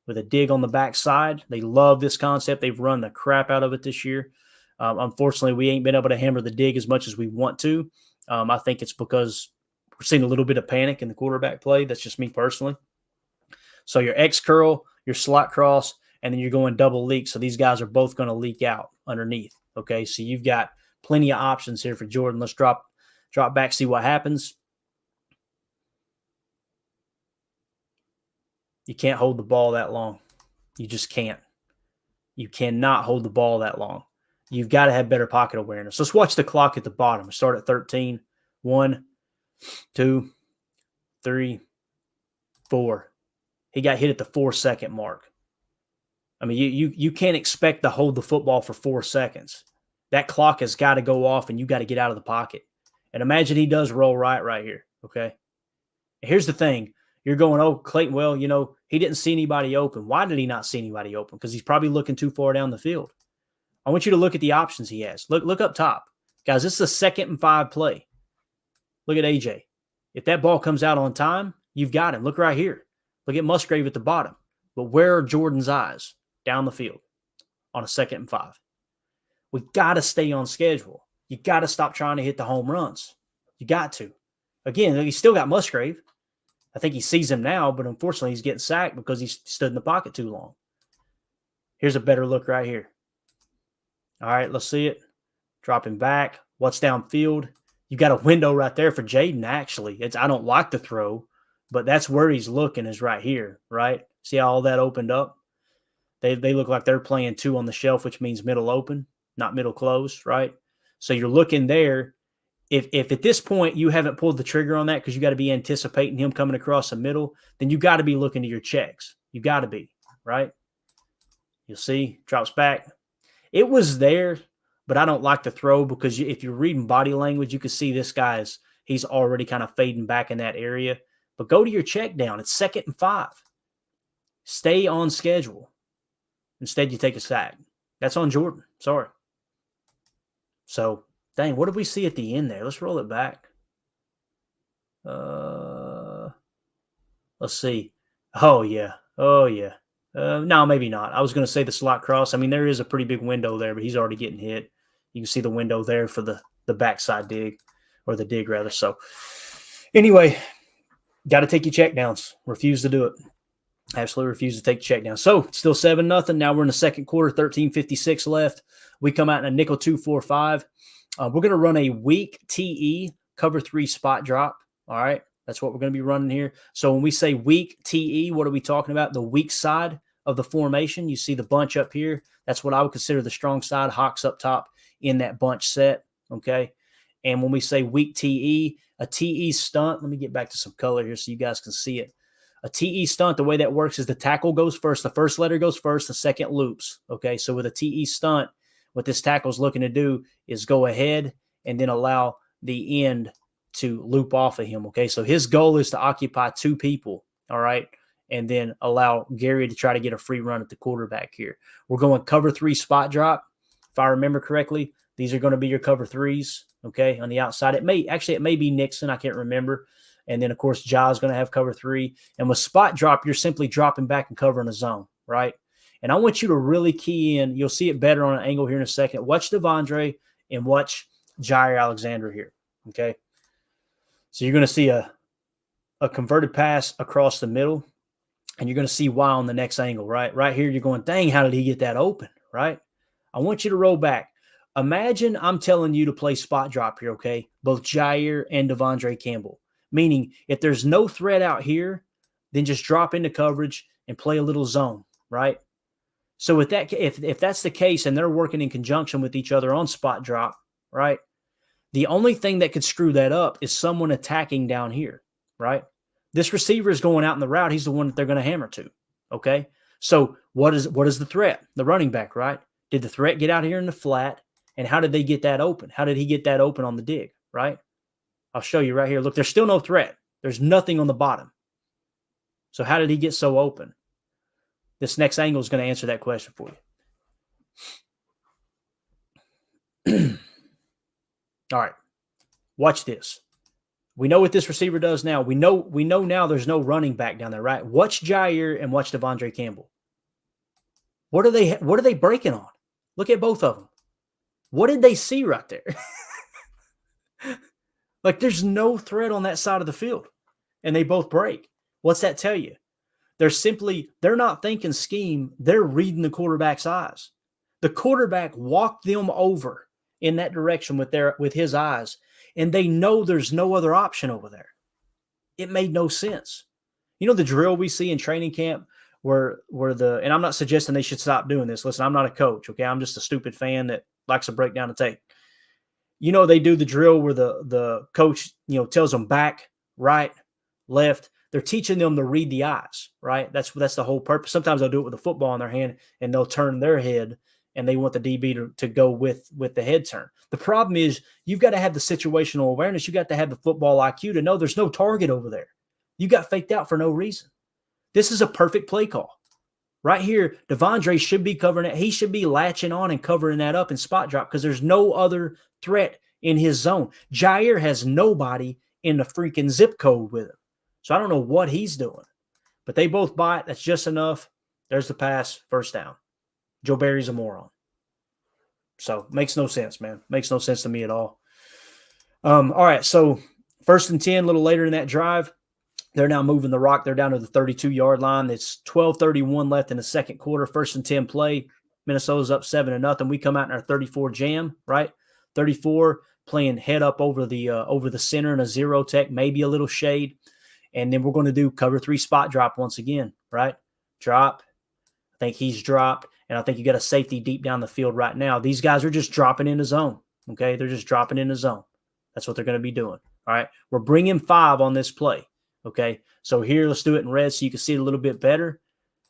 with a dig on the backside. They love this concept. They've run the crap out of it this year. Unfortunately, we ain't been able to hammer the dig as much as we want to. I think it's because we're seeing a little bit of panic in the quarterback play. That's just me personally. So your X curl, your slot cross, and then you're going double leak. So these guys are both going to leak out underneath. Okay, so you've got plenty of options here for Jordan. Let's drop back, see what happens. You can't hold the ball that long. You just can't. You cannot hold the ball that long. You've got to have better pocket awareness. Let's watch the clock at the bottom. Start at 13. 1, 2, 3, 4. He got hit at the 4-second mark. I mean, you can't expect to hold the football for 4 seconds. That clock has got to go off, and you got to get out of the pocket. And imagine he does roll right here, okay? And here's the thing. You're going, oh, Clayton, well, he didn't see anybody open. Why did he not see anybody open? Because he's probably looking too far down the field. I want you to look at the options he has. Look up top. Guys, this is a 2nd and 5 play. Look at AJ. If that ball comes out on time, you've got him. Look right here. Look at Musgrave at the bottom. But where are Jordan's eyes? Down the field on a 2nd and 5. We got to stay on schedule. You got to stop trying to hit the home runs. You got to. Again, he's still got Musgrave. I think he sees him now, but unfortunately he's getting sacked because he stood in the pocket too long. Here's a better look right here. All right, let's see it. Dropping back. What's downfield? You got a window right there for Jaden, actually. I don't like the throw, but that's where he's looking is right here, right? See how all that opened up? They look like they're playing 2 on the shelf, which means middle open, not middle closed, right? So you're looking there. If at this point you haven't pulled the trigger on that because you got to be anticipating him coming across the middle, then you got to be looking to your checks. You got to be, right? You'll see, drops back. It was there, but I don't like the throw because if you're reading body language, you can see this he's already kind of fading back in that area. But go to your check down. It's 2nd and 5. Stay on schedule. Instead, you take a sack. That's on Jordan. Sorry. So, dang, what did we see at the end there? Let's roll it back. Let's see. Oh, yeah. No, maybe not. I was going to say the slot cross. I mean, there is a pretty big window there, but he's already getting hit. You can see the window there for the backside dig, or the dig rather. So, anyway, got to take your check downs. Refuse to do it. Absolutely refuse to take check down. So it's still 7-0. Now we're in the second quarter, 13:56 left. We come out in a nickel 2-4-5. We're going to run a weak TE cover 3 spot drop. All right. That's what we're going to be running here. So when we say weak TE, what are we talking about? The weak side of the formation. You see the bunch up here. That's what I would consider the strong side. Hawks up top in that bunch set. Okay. And when we say weak TE, a TE stunt, let me get back to some color here so you guys can see it. A TE stunt, the way that works is the tackle goes first. The first letter goes first. The second loops. Okay, so with a TE stunt, what this tackle is looking to do is go ahead and then allow the end to loop off of him. Okay, so his goal is to occupy 2 people. All right, and then allow Gary to try to get a free run at the quarterback here. We're going cover 3 spot drop. If I remember correctly, these are going to be your cover 3s. Okay, on the outside. It may be Nixon. I can't remember. And then, of course, Ja's going to have cover 3. And with spot drop, you're simply dropping back and covering a zone, right? And I want you to really key in. You'll see it better on an angle here in a second. Watch Devondre and watch Jair Alexander here, okay? So you're going to see a converted pass across the middle, and you're going to see why on the next angle, right? Right here, you're going, dang, how did he get that open, right? I want you to roll back. Imagine I'm telling you to play spot drop here, okay? Both Jair and Devondre Campbell. Meaning, if there's no threat out here, then just drop into coverage and play a little zone, right? So with that, if that's the case and they're working in conjunction with each other on spot drop, right? The only thing that could screw that up is someone attacking down here, right? This receiver is going out in the route. He's the one that they're going to hammer to, okay? So what is the threat? The running back, right? Did the threat get out here in the flat? And how did they get that open? How did he get that open on the dig, right? I'll show you right here. Look, there's still no threat. There's nothing on the bottom. So how did he get so open? This next angle is going to answer that question for you. All right. Watch this. We know what this receiver does now. We know now there's no running back down there, right? Watch Jair and watch Devondre Campbell. What are they breaking on? Look at both of them. What did they see right there? Like, there's no threat on that side of the field, and they both break. What's that tell you? They're not thinking scheme. They're reading the quarterback's eyes. The quarterback walked them over in that direction with his eyes, and they know there's no other option over there. It made no sense. You know the drill we see in training camp where and I'm not suggesting they should stop doing this. Listen, I'm not a coach, okay? I'm just a stupid fan that likes to break down the tape. You know, they do the drill where the coach, tells them back, right, left. They're teaching them to read the eyes, right? That's the whole purpose. Sometimes they'll do it with a football in their hand and they'll turn their head and they want the DB to go with the head turn. The problem is you've got to have the situational awareness. You got to have the football IQ to know there's no target over there. You got faked out for no reason. This is a perfect play call. Right here, Devondre should be covering it. He should be latching on and covering that up in spot drop because there's no other threat in his zone. Jair has nobody in the freaking zip code with him. So I don't know what he's doing. But they both bite. That's just enough. There's the pass. First down. Joe Barry's a moron. So makes no sense, man. Makes no sense to me at all. All right, so 1st and 10, a little later in that drive. They're now moving the rock. They're down to the 32-yard line. It's 12:31 left in the second quarter. 1st and 10 play. Minnesota's up 7-0. We come out in our 34 jam, right? 34 playing head up over the center in a zero tech, maybe a little shade. And then we're going to do cover 3 spot drop once again, right? Drop. I think he's dropped. And I think you got a safety deep down the field right now. These guys are just dropping in the zone, okay? They're just dropping in the zone. That's what they're going to be doing, all right? We're bringing 5 on this play. Okay, so here, let's do it in red so you can see it a little bit better.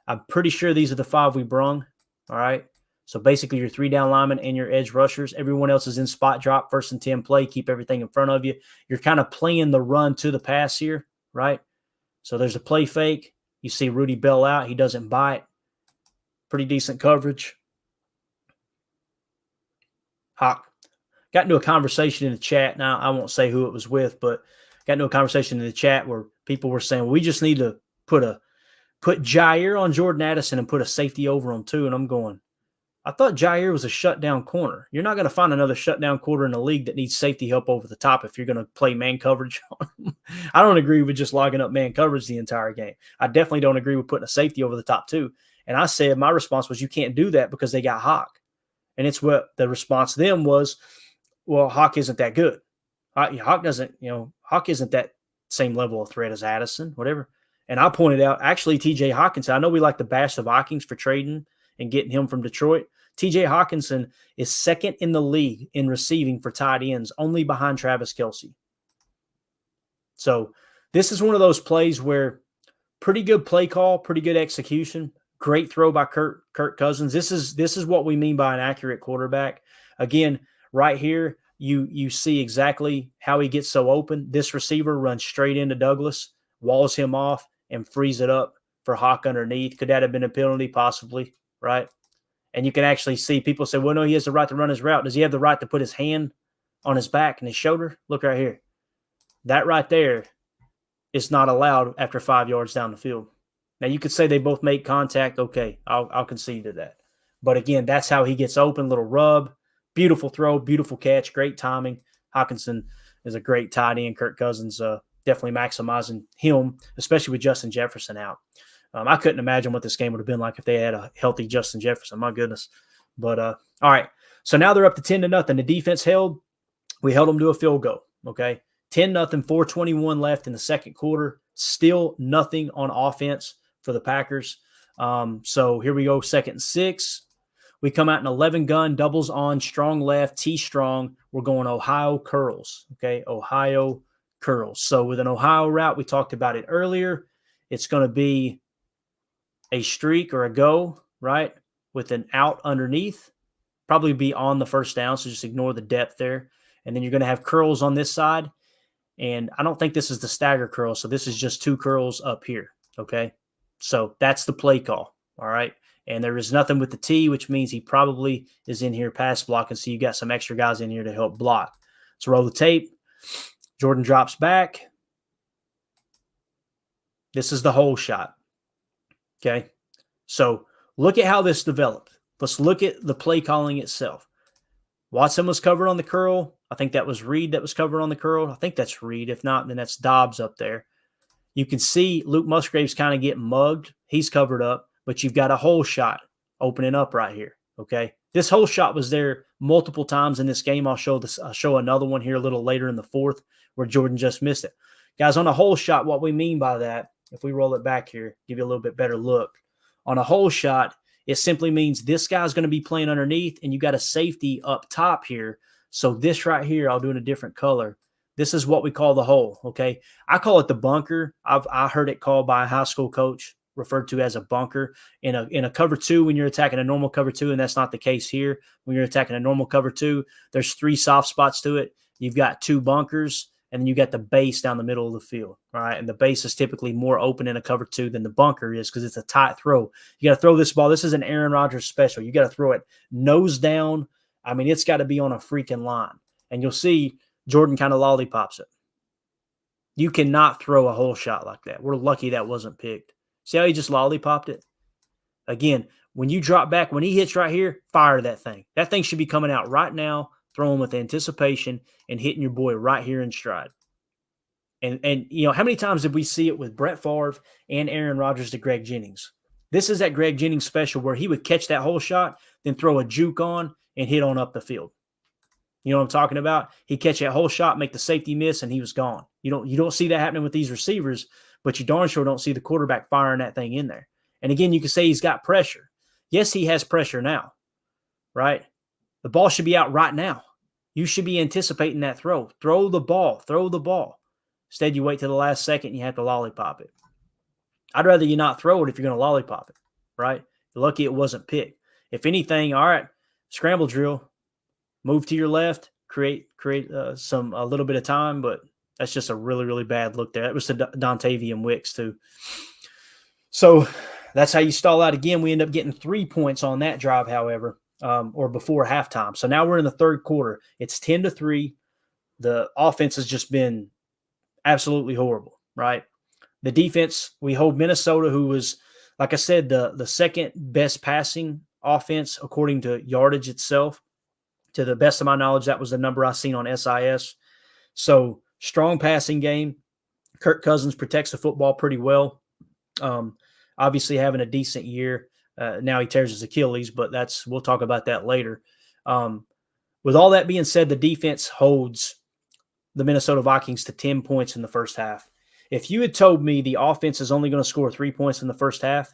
I'm pretty sure these are the 5 we brung, all right? So basically your 3 down linemen and your edge rushers. Everyone else is in spot drop, 1st and 10 play. Keep everything in front of you. You're kind of playing the run to the pass here, right? So there's a play fake. You see Rudy Bell out. He doesn't bite. Pretty decent coverage. Hawk. Got into a conversation in the chat. Now, I won't say who it was with, but got into a conversation in the chat where people were saying, well, we just need to put Jair on Jordan Addison and put a safety over him too. And I'm going, I thought Jair was a shutdown corner. You're not going to find another shutdown corner in the league that needs safety help over the top if you're going to play man coverage on him. I don't agree with just logging up man coverage the entire game. I definitely don't agree with putting a safety over the top too. And I said, my response was, you can't do that because they got Hawk. And it's what the response to them was, well, Hawk isn't that good. Hawk isn't that same level of threat as Addison, whatever. And I pointed out, actually, TJ Hawkinson, I know we like to bash the Vikings for trading and getting him from Detroit. TJ Hawkinson is second in the league in receiving for tight ends, only behind Travis Kelce. So this is one of those plays where pretty good play call, pretty good execution, great throw by Kirk Cousins. This is what we mean by an accurate quarterback. Again, right here, you see exactly how he gets so open. This receiver runs straight into Douglas, walls him off, and frees it up for Hawk underneath. Could that have been a penalty? Possibly, right? And you can actually see people say, well, no, he has the right to run his route. Does he have the right to put his hand on his back and his shoulder? Look right here. That right there is not allowed after 5 yards down the field. Now, you could say they both make contact. Okay, I'll concede to that. But again, that's how he gets open, little rub. Beautiful throw, beautiful catch, great timing. Hawkinson is a great tight end. Kirk Cousins definitely maximizing him, especially with Justin Jefferson out. I couldn't imagine what this game would have been like if they had a healthy Justin Jefferson. My goodness. But all right, so now they're up to 10-0. The defense held. We held them to a field goal, okay? 10-0, 4:21 left in the second quarter. Still nothing on offense for the Packers. So here we go, 2nd and 6. We come out in 11 gun, doubles on, strong left, T strong. We're going Ohio curls, okay? Ohio curls. So with an Ohio route, we talked about it earlier. It's going to be a streak or a go, right? With an out underneath. Probably be on the first down, so just ignore the depth there. And then you're going to have curls on this side. And I don't think this is the stagger curl, so this is just 2 curls up here, okay? So that's the play call, all right? And there is nothing with the T, which means he probably is in here pass blocking, so you got some extra guys in here to help block. Let's roll the tape. Jordan drops back. This is the hole shot, okay? So look at how this developed. Let's look at the play calling itself. Watson was covered on the curl. I think that was Reed that was covered on the curl. I think that's Reed. If not, then that's Dobbs up there. You can see Luke Musgrave's kind of getting mugged. He's covered up, but you've got a hole shot opening up right here, okay? This hole shot was there multiple times in this game. I'll show another one here a little later in the fourth where Jordan just missed it. Guys, on a hole shot, what we mean by that, if we roll it back here, give you a little bit better look. On a hole shot, it simply means this guy's going to be playing underneath, and you got a safety up top here. So this right here, I'll do in a different color. This is what we call the hole, okay? I call it the bunker. I heard it called by a high school coach, referred to as a bunker. In a cover 2, when you're attacking a normal cover 2, and that's not the case here. When you're attacking a normal cover 2, there's 3 soft spots to it. You've got 2 bunkers, and then you got the base down the middle of the field, all right? And the base is typically more open in a cover 2 than the bunker is because it's a tight throw. You got to throw this ball. This is an Aaron Rodgers special. You got to throw it nose down. I mean, it's got to be on a freaking line. And you'll see Jordan kind of lollipops it. You cannot throw a hole shot like that. We're lucky that wasn't picked. See how he just lollipopped it? Again, when you drop back, when he hits right here, fire that thing. That thing should be coming out right now, throwing with anticipation and hitting your boy right here in stride. And you know, how many times did we see it with Brett Favre and Aaron Rodgers to Greg Jennings? This is that Greg Jennings special where he would catch that hole shot, then throw a juke on and hit on up the field. You know what I'm talking about? He'd catch that whole shot, make the safety miss, and he was gone. You don't see that happening with these receivers, but you darn sure don't see the quarterback firing that thing in there. And again, you can say he's got pressure. Yes, he has pressure now, right? The ball should be out right now. You should be anticipating that throw. Throw the ball. Throw the ball. Instead, you wait till the last second and you have to lollipop it. I'd rather you not throw it if you're going to lollipop it, right? You're lucky it wasn't picked. If anything, all right, scramble drill. Move to your left, create a little bit of time, but that's just a really, really bad look there. That was to Dontavian Wicks too. So that's how you stall out. Again, we end up getting 3 points on that drive, however, or before halftime. So now we're in the third quarter. It's 10-3. The offense has just been absolutely horrible, right? The defense, we hold Minnesota, who was, like I said, the second best passing offense according to yardage itself. To the best of my knowledge, that was the number I seen on SIS. So strong passing game. Kirk Cousins protects the football pretty well. Obviously having a decent year. Now he tears his Achilles, but we'll talk about that later. With all that being said, the defense holds the Minnesota Vikings to 10 points in the first half. If you had told me the offense is only going to score 3 points in the first half,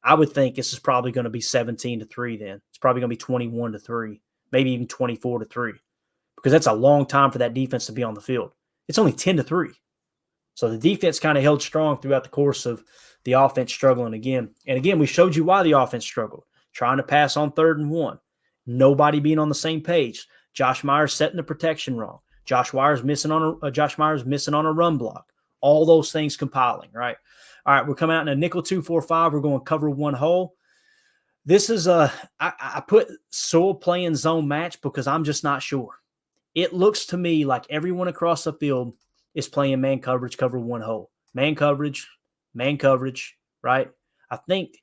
I would think this is probably going to be 17-3 then. It's probably going to be 21-3, maybe even 24-3, because that's a long time for that defense to be on the field. It's only 10-3. So the defense kind of held strong throughout the course of the offense struggling again. And again, we showed you why the offense struggled. Trying to pass on 3rd and 1. Nobody being on the same page. Josh Myers setting the protection wrong. Josh Myers missing on a run block. All those things compiling, right? All right, we're coming out in a nickel 2-4-5. We're going cover 1 hole. This is I put Sewell playing zone match because I'm just not sure. It looks to me like everyone across the field is playing man coverage, cover 1 hole. Man coverage, right? I think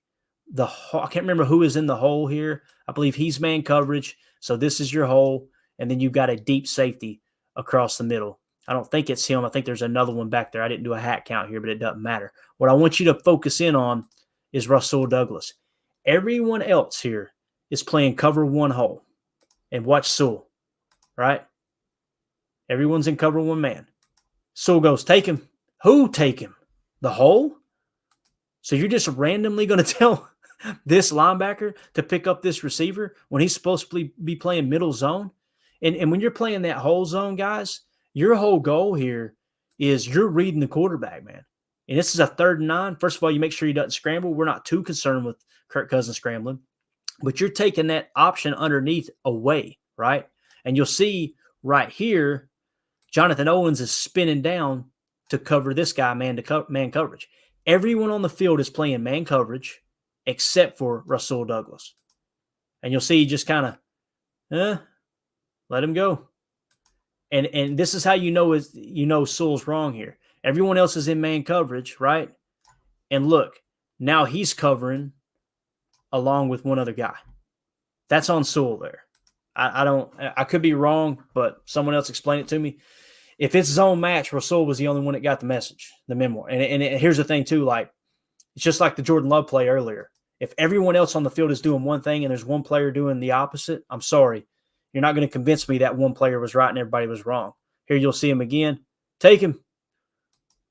I can't remember who is in the hole here. I believe he's man coverage. So this is your hole. And then you've got a deep safety across the middle. I don't think it's him. I think there's another one back there. I didn't do a hat count here, but it doesn't matter. What I want you to focus in on is Rasul Douglas. Everyone else here is playing cover 1 hole. And watch Sewell, right? Everyone's in cover 1 man. Sewell goes, take him. Who take him? The hole? So you're just randomly going to tell this linebacker to pick up this receiver when he's supposed to be playing middle zone? And when you're playing that hole zone, guys, your whole goal here is you're reading the quarterback, man. And this is a 3rd and 9. First of all, you make sure he doesn't scramble. We're not too concerned with Kirk Cousins scrambling. But you're taking that option underneath away, right? And you'll see right here, Jonathan Owens is spinning down to cover this guy man coverage. Everyone on the field is playing man coverage except for Rasul Douglas. And you'll see just kind of, let him go. And this is how you know Sewell's wrong here. Everyone else is in man coverage, right? And look, now he's covering along with one other guy. That's on Sewell there. I could be wrong, but someone else explain it to me. If it's zone match, Rasul was the only one that got the message, the memo. And here's the thing too, like it's just like the Jordan Love play earlier. If everyone else on the field is doing one thing and there's one player doing the opposite, I'm sorry. You're not going to convince me that one player was right and everybody was wrong. Here you'll see him again. Take him.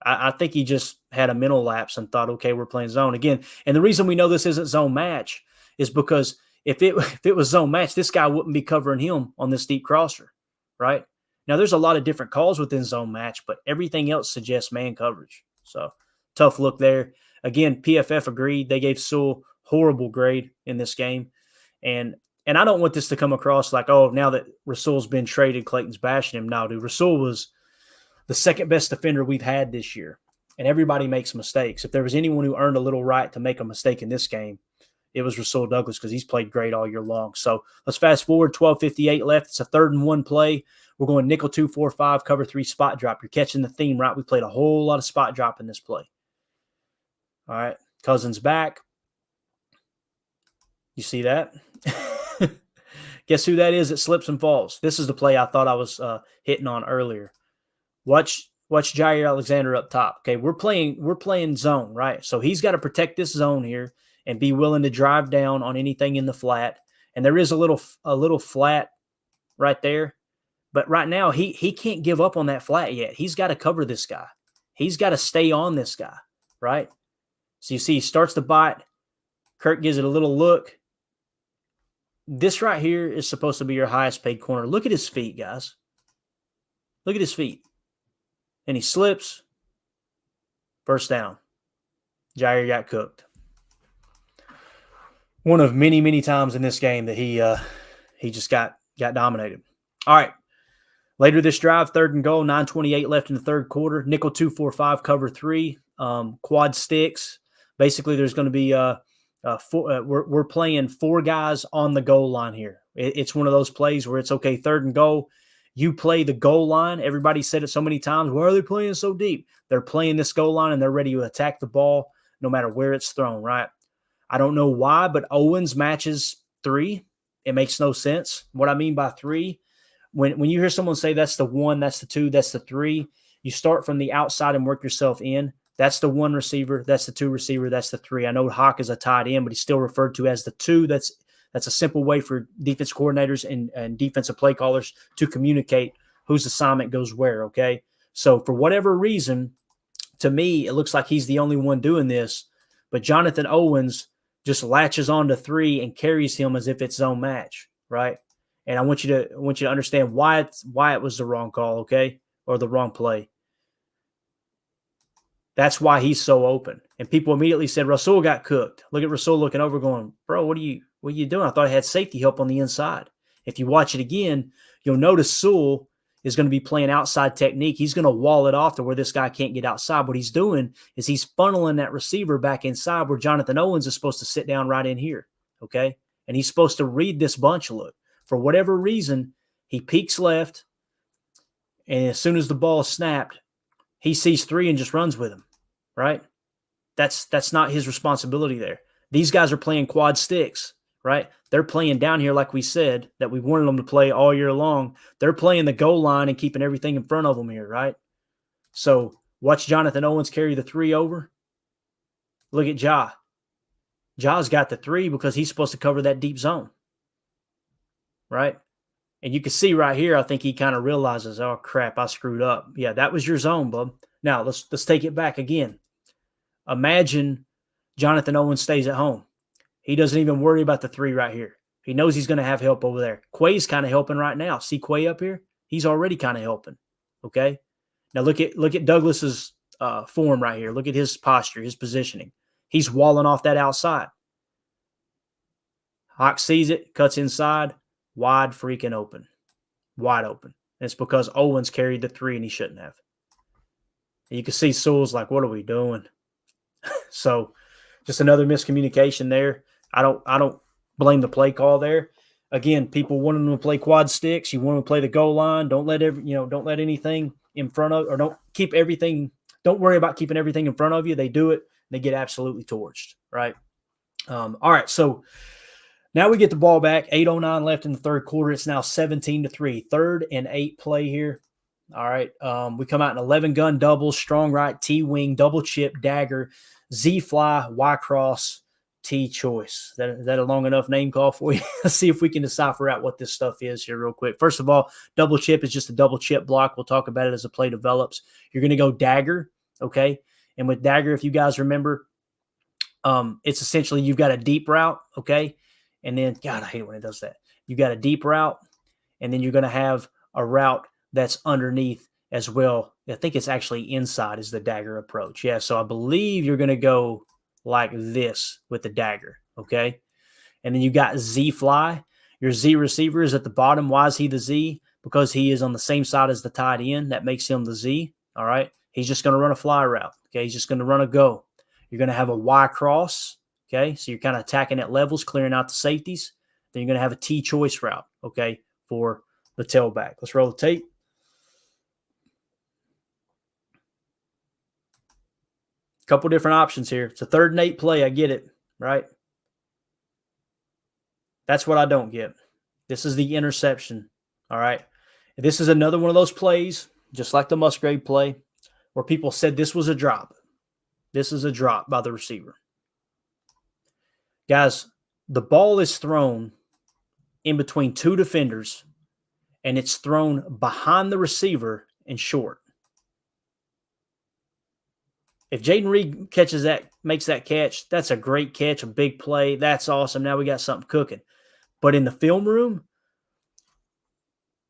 I think he just had a mental lapse and thought, okay, we're playing zone again. And the reason we know this isn't zone match is because if it was zone match, this guy wouldn't be covering him on this deep crosser, right? Now, there's a lot of different calls within zone match, but everything else suggests man coverage. So, tough look there. Again, PFF agreed. They gave Sewell horrible grade in this game. And I don't want this to come across like, oh, now that Rasul's been traded, Clayton's bashing him. No, dude, Rasul was the second best defender we've had this year. And everybody makes mistakes. If there was anyone who earned a little right to make a mistake in this game, it was Rasul Douglas because he's played great all year long. So let's fast forward, 12:58 left. It's a 3rd and 1 play. We're going nickel 2-4-5, cover 3 spot drop. You're catching the theme, right? We played a whole lot of spot drop in this play. All right, Cousins back. You see that? Guess who that is that slips and falls? This is the play I thought I was hitting on earlier. Watch Jair Alexander up top. Okay, we're playing zone, right? So he's got to protect this zone here and be willing to drive down on anything in the flat. And there is a little flat right there. But right now, he can't give up on that flat yet. He's got to cover this guy. He's got to stay on this guy, right? So you see he starts to bite. Kirk gives it a little look. This right here is supposed to be your highest paid corner. Look at his feet, guys. Look at his feet. And he slips. First down. Jair got cooked. One of many, many times in this game that he just got dominated. All right. Later this drive, 3rd and goal, 9:28 left in the 3rd quarter. Nickel 2-4-5, cover 3, quad sticks. Basically, there's going to be we're playing 4 guys on the goal line here. It's one of those plays where it's okay, 3rd and goal. You play the goal line. Everybody said it so many times. Why are they playing so deep? They're playing this goal line, and they're ready to attack the ball no matter where it's thrown, right? I don't know why, but Owens matches 3. It makes no sense. What I mean by 3, when you hear someone say that's the 1, that's the 2, that's the 3, you start from the outside and work yourself in. That's the 1 receiver. That's the 2 receiver. That's the 3. I know Hawk is a tight end, but he's still referred to as the 2. That's a simple way for defense coordinators and defensive play callers to communicate whose assignment goes where, okay? So for whatever reason, to me, it looks like he's the only one doing this, but Jonathan Owens just latches on to 3 and carries him as if it's zone match, right? And I want you to understand why it was the wrong call, okay, or the wrong play. That's why he's so open. And people immediately said Rasul got cooked. Look at Rasul looking over, going, "Bro, what are you doing? I thought I had safety help on the inside." If you watch it again, you'll notice Sewell is going to be playing outside technique. He's going to wall it off to where this guy can't get outside. What he's doing is he's funneling that receiver back inside where Jonathan Owens is supposed to sit down right in here, okay? And he's supposed to read this bunch look. For whatever reason, he peeks left, and as soon as the ball is snapped, he sees 3 and just runs with him, right? That's not his responsibility there. These guys are playing quad sticks, right? They're playing down here like we said that we wanted them to play all year long. They're playing the goal line and keeping everything in front of them here, right? So watch Jonathan Owens carry the 3 over. Look at Ja. Ja's got the 3 because he's supposed to cover that deep zone, right? And you can see right here, I think he kind of realizes, oh, crap, I screwed up. Yeah, that was your zone, bub. Now, let's take it back again. Imagine Jonathan Owens stays at home. He doesn't even worry about the 3 right here. He knows he's going to have help over there. Quay's kind of helping right now. See Quay up here? He's already kind of helping, okay? Now, look at Douglas's form right here. Look at his posture, his positioning. He's walling off that outside. Hawk sees it, cuts inside, wide freaking open. Wide open. And it's because Owens carried the 3 and he shouldn't have. And you can see Sewell's like, what are we doing? So just another miscommunication there. I don't blame the play call there. Again, people want them to play quad sticks. You want them to play the goal line. Don't let anything in front of, or don't worry about keeping everything in front of you. They do it, they get absolutely torched, right? All right, so now we get the ball back. 8:09 left in the third quarter. It's now 17-3. 3rd and 8 play here. All right, we come out in 11 gun double, strong right, T-wing, double chip, dagger, Z-fly, Y-cross, T-choice. Is that a long enough name call for you? Let's see if we can decipher out what this stuff is here real quick. First of all, double chip is just a double chip block. We'll talk about it as the play develops. You're going to go dagger, okay? And with dagger, if you guys remember, it's essentially you've got a deep route, okay? And then, God, I hate when it does that. You got a deep route, and then you're going to have a route that's underneath as well. I think it's actually inside is the dagger approach. Yeah, so I believe you're going to go like this with the dagger, okay? And then you got Z-fly. Your Z receiver is at the bottom. Why is he the Z? Because he is on the same side as the tight end. That makes him the Z, all right? He's just going to run a fly route, okay? He's just going to run a go. You're going to have a Y-cross, okay? So you're kind of attacking at levels, clearing out the safeties. Then you're going to have a T-choice route, okay, for the tailback. Let's roll the tape. Couple different options here. It's a 3rd and 8 play. I get it, right? That's what I don't get. This is the interception, all right? This is another one of those plays, just like the Musgrave play, where people said this was a drop. This is a drop by the receiver. Guys, the ball is thrown in between 2 defenders, and it's thrown behind the receiver and short. If Jaden Reed catches that, makes that catch, that's a great catch, a big play. That's awesome. Now we got something cooking. But in the film room,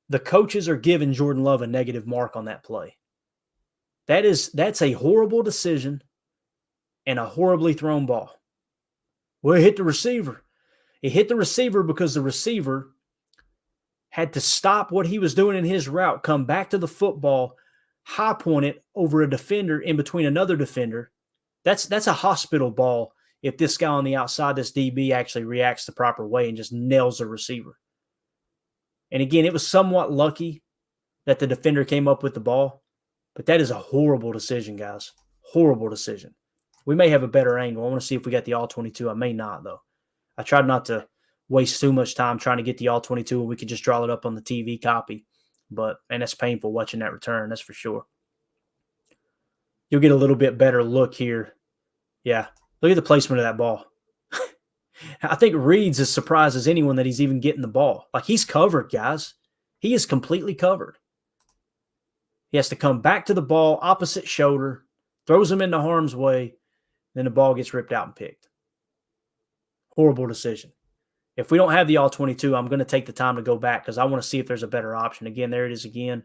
the coaches are giving Jordan Love a negative mark on that play. That's a horrible decision and a horribly thrown ball. Well, it hit the receiver. It hit the receiver because the receiver had to stop what he was doing in his route, come back to the football, high point it over a defender in between another defender. That's a hospital ball if this guy on the outside, this DB, actually reacts the proper way and just nails the receiver. And again, it was somewhat lucky that the defender came up with the ball, but that is a horrible decision, guys. Horrible decision. We may have a better angle. I want to see if we got the all-22. I may not, though. I tried not to waste too much time trying to get the all-22 and we could just draw it up on the TV copy. But, man, that's painful watching that return, that's for sure. You'll get a little bit better look here. Yeah, look at the placement of that ball. I think Reed's as surprised as anyone that he's even getting the ball. Like, he's covered, guys. He is completely covered. He has to come back to the ball, opposite shoulder, throws him into harm's way, then the ball gets ripped out and picked. Horrible decision. If we don't have the all-22, I'm going to take the time to go back because I want to see if there's a better option. Again, there it is again.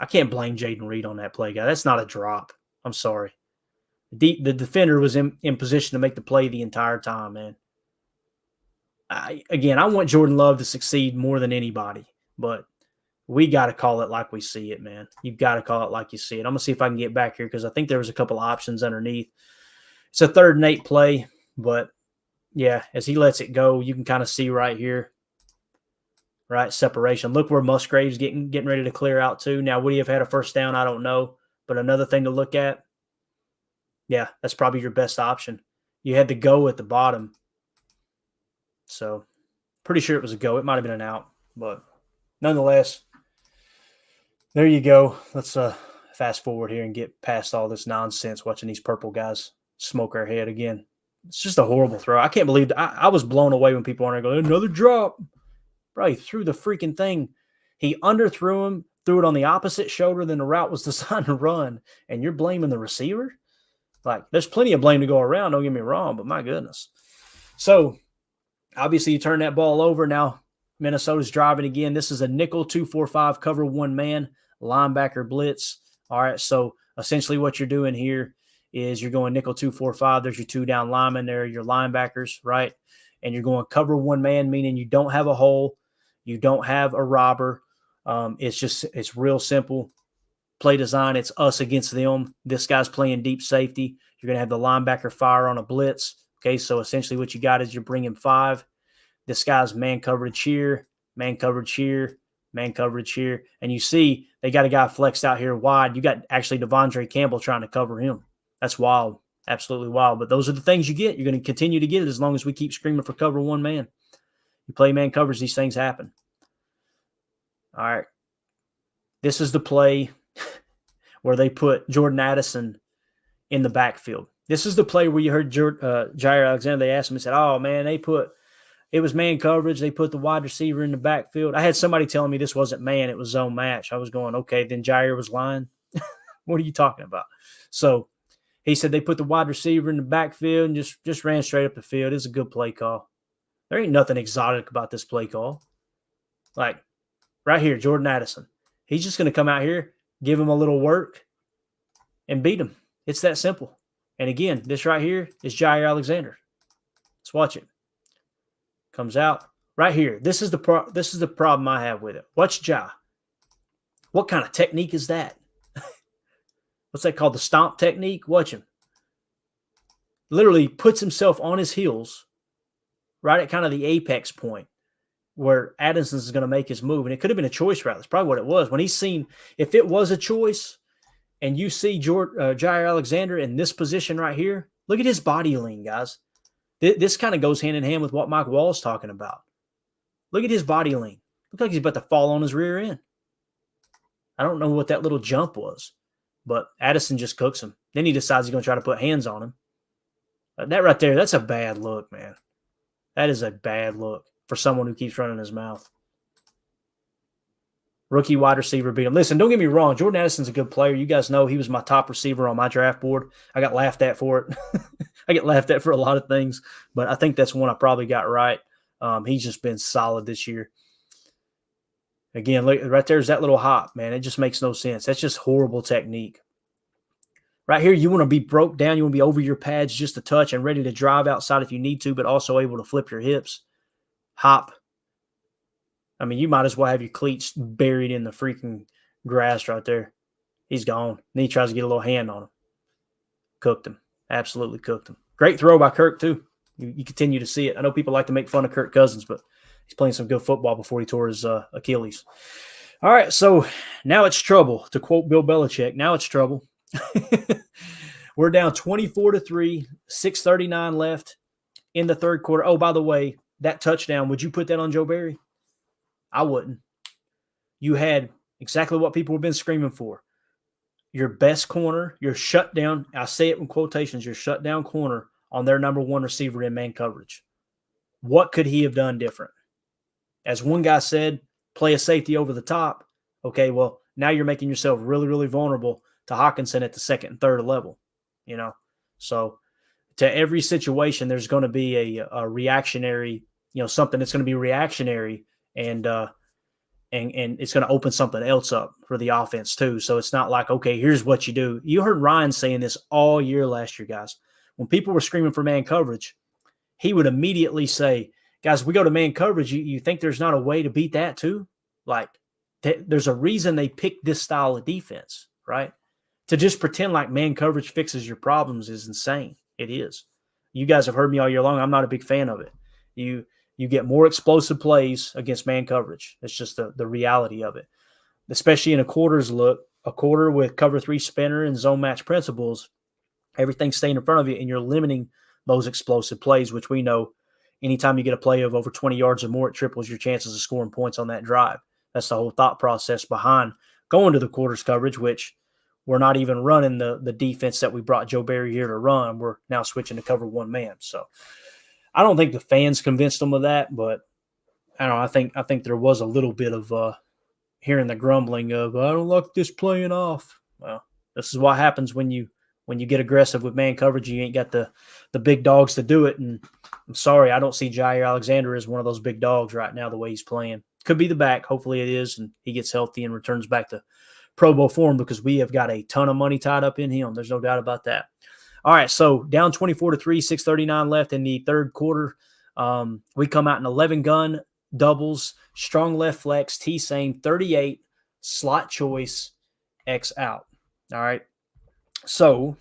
I can't blame Jaden Reed on that play, guy. That's not a drop. I'm sorry. The defender was in position to make the play the entire time, man. I want Jordan Love to succeed more than anybody, but we got to call it like we see it, man. You've got to call it like you see it. I'm going to see if I can get back here because I think there was a couple of options underneath. It's a 3rd and 8 play, but yeah, as he lets it go, you can kind of see right here, right, separation. Look where Musgrave's getting ready to clear out too. Now, would he have had a first down? I don't know, but another thing to look at, yeah, that's probably your best option. You had the go at the bottom, so pretty sure it was a go. It might have been an out, but nonetheless, there you go. Let's fast forward here and get past all this nonsense watching these purple guys smoke our head again. It's just a horrible throw. I can't believe I was blown away when people aren't going, another drop. Bro, he threw the freaking thing. He underthrew him, threw it on the opposite shoulder than the route was designed to run, and you're blaming the receiver? Like, there's plenty of blame to go around, don't get me wrong, but my goodness. So, obviously, you turn that ball over. Now, Minnesota's driving again. This is a nickel 2-4-5 cover 1-man linebacker blitz. All right, so essentially what you're doing here is you're going nickel 2-4-5. There's your 2 down linemen there, your linebackers, right? And you're going cover 1-man, meaning you don't have a hole. You don't have a robber. It's real simple play design. It's us against them. This guy's playing deep safety. You're going to have the linebacker fire on a blitz. Okay, so essentially what you got is you're bringing 5. This guy's man coverage here, man coverage here, man coverage here. And you see they got a guy flexed out here wide. You got actually Devondre Campbell trying to cover him. That's wild. Absolutely wild. But those are the things you get. You're going to continue to get it as long as we keep screaming for cover 1-man. You play man coverage, these things happen. All right. This is the play where they put Jordan Addison in the backfield. This is the play where you heard Jair Alexander. They asked him and said, oh, man, it was man coverage. They put the wide receiver in the backfield. I had somebody telling me this wasn't man. It was zone match. I was going, okay, then Jair was lying. What are you talking about? So he said they put the wide receiver in the backfield and just ran straight up the field. It's a good play call. There ain't nothing exotic about this play call. Like right here, Jordan Addison. He's just going to come out here, give him a little work, and beat him. It's that simple. And again, this right here is Jair Alexander. Let's watch it. Comes out right here. This is the problem I have with it. Watch Jair. What kind of technique is that? What's that called? The stomp technique? Watch him. Literally puts himself on his heels right at kind of the apex point where Addison is going to make his move. And it could have been a choice route. That's probably what it was. When he's seen, if it was a choice and you see Jair Alexander in this position right here, look at his body lean, guys. This kind of goes hand in hand with what Mike Wall's talking about. Look at his body lean. Looks like he's about to fall on his rear end. I don't know what that little jump was, but Addison just cooks him. Then he decides he's going to try to put hands on him. That right there, that's a bad look, man. That is a bad look for someone who keeps running his mouth. Rookie wide receiver beat him. Listen, don't get me wrong. Jordan Addison's a good player. You guys know he was my top receiver on my draft board. I got laughed at for it. I get laughed at for a lot of things, but I think that's one I probably got right. He's just been solid this year. Again, look, right there's that little hop, man. It just makes no sense. That's just horrible technique. Right here, you want to be broke down. You want to be over your pads just a touch and ready to drive outside if you need to, but also able to flip your hips. Hop. I mean, you might as well have your cleats buried in the freaking grass right there. He's gone. Then he tries to get a little hand on him. Cooked him. Absolutely cooked him. Great throw by Kirk, too. You continue to see it. I know people like to make fun of Kirk Cousins, but he's playing some good football before he tore his Achilles. All right, so now it's trouble. To quote Bill Belichick, now it's trouble. We're down 24-3, 6:39 left in the third quarter. Oh, by the way, that touchdown, would you put that on Joe Barry? I wouldn't. You had exactly what people have been screaming for. Your best corner, your shutdown, I say it in quotations, your shutdown corner on their number one receiver in man coverage. What could he have done different? As one guy said, play a safety over the top. Okay, well, now you're making yourself really, really vulnerable to Hawkinson at the second and third level, you know. So to every situation, there's going to be a reactionary, something that's going to be reactionary, and it's going to open something else up for the offense too. So it's not like, okay, here's what you do. You heard Ryan saying this all year last year, guys. When people were screaming for man coverage, he would immediately say, guys, we go to man coverage. You think there's not a way to beat that too? Like, there's a reason they picked this style of defense, right? To just pretend like man coverage fixes your problems is insane. It is. You guys have heard me all year long. I'm not a big fan of it. You get more explosive plays against man coverage. It's just the reality of it, especially in a quarter with cover 3 spinner and zone match principles. Everything's staying in front of you, and you're limiting those explosive plays, which we know anytime you get a play of over 20 yards or more, it triples your chances of scoring points on that drive. That's the whole thought process behind going to the quarters coverage, which we're not even running the defense that we brought Joe Barry here to run. We're now switching to cover 1 man. So I don't think the fans convinced them of that, but I don't know. I think there was a little bit of hearing the grumbling of, I don't like this playing off. Well, this is what happens when you get aggressive with man coverage. You ain't got the big dogs to do it. And I'm sorry, I don't see Jair Alexander as one of those big dogs right now the way he's playing. Could be the back. Hopefully it is, and he gets healthy and returns back to Pro Bowl form, because we have got a ton of money tied up in him. There's no doubt about that. All right, so down 24-3, 6:39 left in the third quarter. We come out in 11-gun doubles, strong left flex, T-same, 38, slot choice, X out. All right. So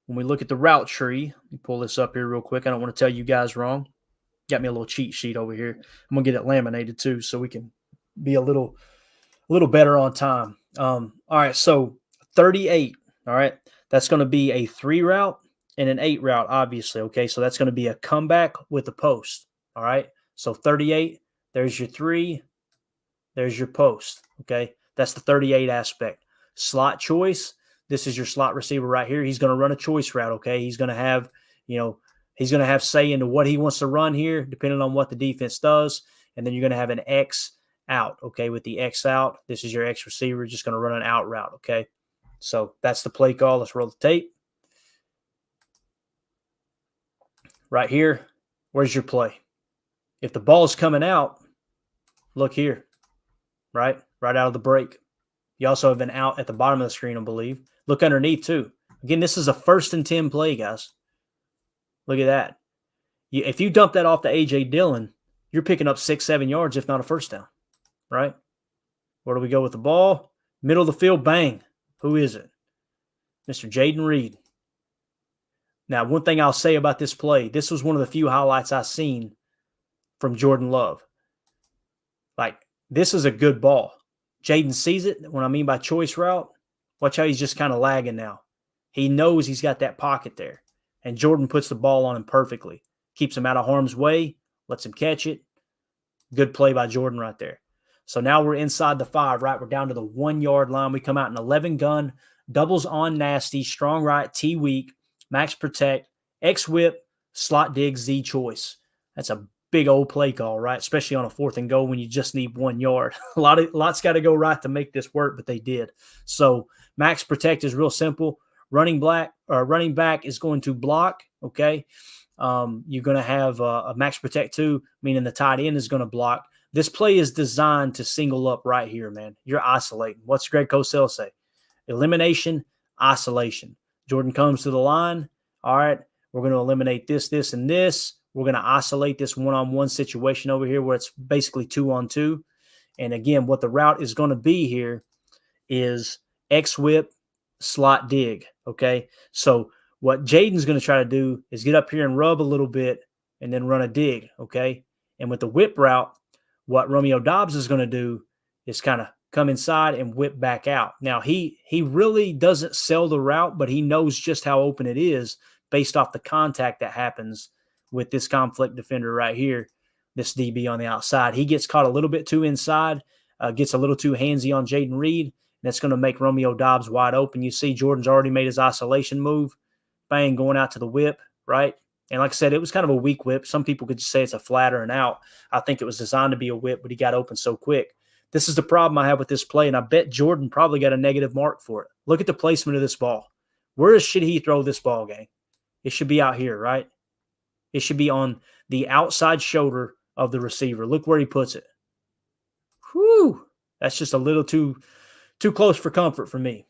when we look at the route tree, let me pull this up here real quick. I don't want to tell you guys wrong. Got me a little cheat sheet over here. I'm going to get it laminated too, so we can be a little better on time. All right, so 38, all right, that's going to be a 3 route and an 8 route, obviously, okay? So that's going to be a comeback with a post, all right? So 38, there's your 3, there's your post, okay? That's the 38 aspect. Slot choice, this is your slot receiver right here. He's going to run a choice route, okay? He's going to have, he's going to have say into what he wants to run here, depending on what the defense does, and then you're going to have an X out, okay? With the X out, this is your X receiver, just going to run an out route, okay? So that's the play call. Let's roll the tape. Right here, where's your play? If the ball's coming out, look here, right out of the break. You also have an out at the bottom of the screen, I believe. Look underneath too. Again, this is a 1st and 10 play, guys. Look at that. If you dump that off to A.J. Dillon, you're picking up 6-7 yards, if not a first down, right? Where do we go with the ball? Middle of the field, bang. Who is it? Mr. Jaden Reed. Now, one thing I'll say about this play, this was one of the few highlights I've seen from Jordan Love. Like, this is a good ball. Jaden sees it. What I mean by choice route, watch how he's just kind of lagging now. He knows he's got that pocket there. And Jordan puts the ball on him perfectly. Keeps him out of harm's way, lets him catch it. Good play by Jordan right there. So now we're inside the 5, right? We're down to the 1 yard line. We come out in 11-gun, doubles on nasty, strong right, T weak, max protect, X whip, slot dig, Z choice. That's a big old play call, right? Especially on a 4th and goal when you just need 1 yard. Lots got to go right to make this work, but they did. So max protect is real simple. Running back is going to block, okay? You're going to have a max protect too, meaning the tight end is going to block. This play is designed to single up right here, man. You're isolating. What's Greg Cosell say? Elimination, isolation. Jordan comes to the line. All right, we're going to eliminate this, this, and this. We're going to isolate this one-on-one situation over here where it's basically 2-on-2. And again, what the route is going to be here is X whip, slot dig, okay? So what Jaden's going to try to do is get up here and rub a little bit and then run a dig, okay? And with the whip route, what Romeo Doubs is going to do is kind of come inside and whip back out. Now, he really doesn't sell the route, but he knows just how open it is based off the contact that happens with this conflict defender right here, this DB on the outside. He gets caught a little bit too inside, gets a little too handsy on Jaden Reed, and that's going to make Romeo Doubs wide open. You see Jordan's already made his isolation move. Bang, going out to the whip, right? And like I said, it was kind of a weak whip. Some people could just say it's a flat or an out. I think it was designed to be a whip, but he got open so quick. This is the problem I have with this play, and I bet Jordan probably got a negative mark for it. Look at the placement of this ball. Where should he throw this ball, gang? It should be out here, right? It should be on the outside shoulder of the receiver. Look where he puts it. Whew. That's just a little too close for comfort for me.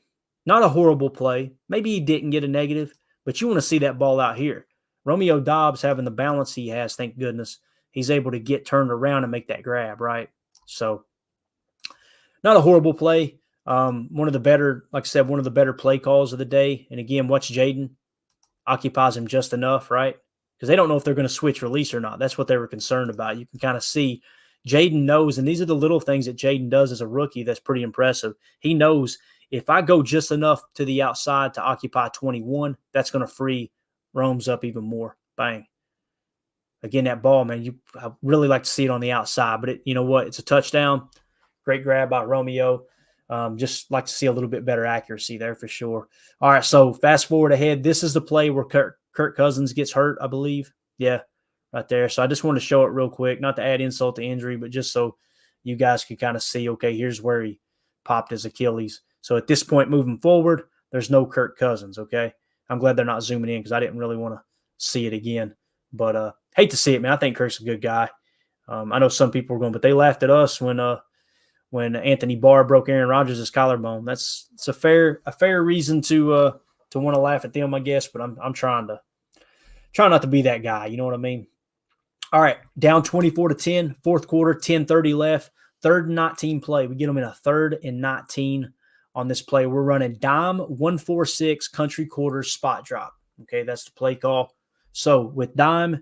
Not a horrible play. Maybe he didn't get a negative, but you want to see that ball out here. Romeo Doubs having the balance he has, thank goodness, he's able to get turned around and make that grab, right? So not a horrible play. One of the better, like I said, one of the better play calls of the day. And again, watch Jaden. Occupies him just enough, right? Because they don't know if they're going to switch release or not. That's what they were concerned about. You can kind of see Jaden knows, and these are the little things that Jaden does as a rookie that's pretty impressive. He knows if I go just enough to the outside to occupy 21, that's going to free Rome's up even more. Bang. Again, that ball, man, I really like to see it on the outside, but you know what? It's a touchdown. Great grab by Romeo. Just like to see a little bit better accuracy there for sure. All right, so fast forward ahead. This is the play where Kirk Cousins gets hurt, I believe. Yeah, right there. So I just want to show it real quick, not to add insult to injury, but just so you guys can kind of see, okay, here's where he popped his Achilles. So at this point moving forward, there's no Kirk Cousins, okay? I'm glad they're not zooming in because I didn't really want to see it again. But hate to see it, man. I think Kirk's a good guy. I know some people are going, but they laughed at us when Anthony Barr broke Aaron Rodgers' collarbone. It's a fair reason to want to laugh at them, I guess. But I'm trying not to be that guy. You know what I mean? All right, down 24-10, fourth quarter, 10:30 left, 3rd and 19 play. We get them in a 3rd and 19 on this play. We're running dime 1-4-6 country quarters spot drop. Okay, that's the play call. So with dime,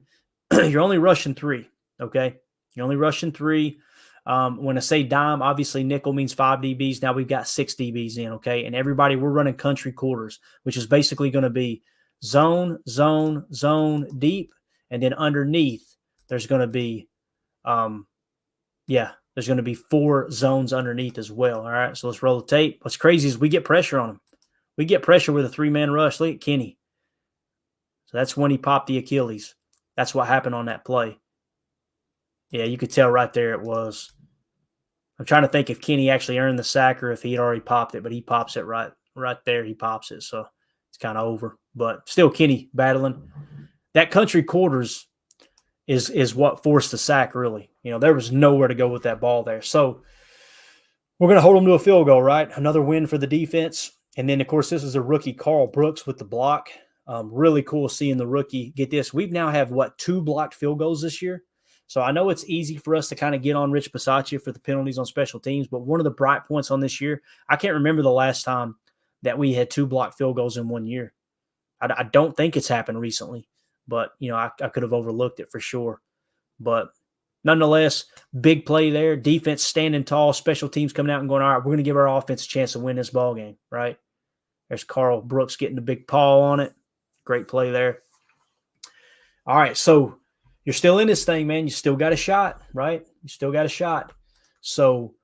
you're only rushing 3. Okay, you're only rushing 3. When I say dime, obviously nickel means 5 DBs. Now we've got 6 DBs in, okay? And everybody, we're running country quarters, which is basically going to be zone, zone, zone, deep, and then underneath there's going to be, there's going to be 4 zones underneath as well, all right? So let's roll the tape. What's crazy is we get pressure on them. We get pressure with a 3-man rush. Look at Kenny. So that's when he popped the Achilles. That's what happened on that play. Yeah, you could tell right there it was. I'm trying to think if Kenny actually earned the sack or if he had already popped it, but he pops it right there. He pops it, so it's kind of over. But still Kenny battling. That country quarters is what forced the sack, really. You know, there was nowhere to go with that ball there. So we're going to hold them to a field goal, right? Another win for the defense. And then, of course, this is a rookie, Carl Brooks, with the block. Really cool seeing the rookie get this. We've now have, 2 blocked field goals this year? So I know it's easy for us to kind of get on Rich Bisaccia for the penalties on special teams, but one of the bright points on this year, I can't remember the last time that we had 2 blocked field goals in 1 year. I don't think it's happened recently, but, you know, I could have overlooked it for sure. But nonetheless, big play there. Defense standing tall, special teams coming out and going, all right, we're going to give our offense a chance to win this ball game, right? There's Carl Brooks getting the big paw on it. Great play there. All right, so you're still in this thing, man. You still got a shot, right? You still got a shot. So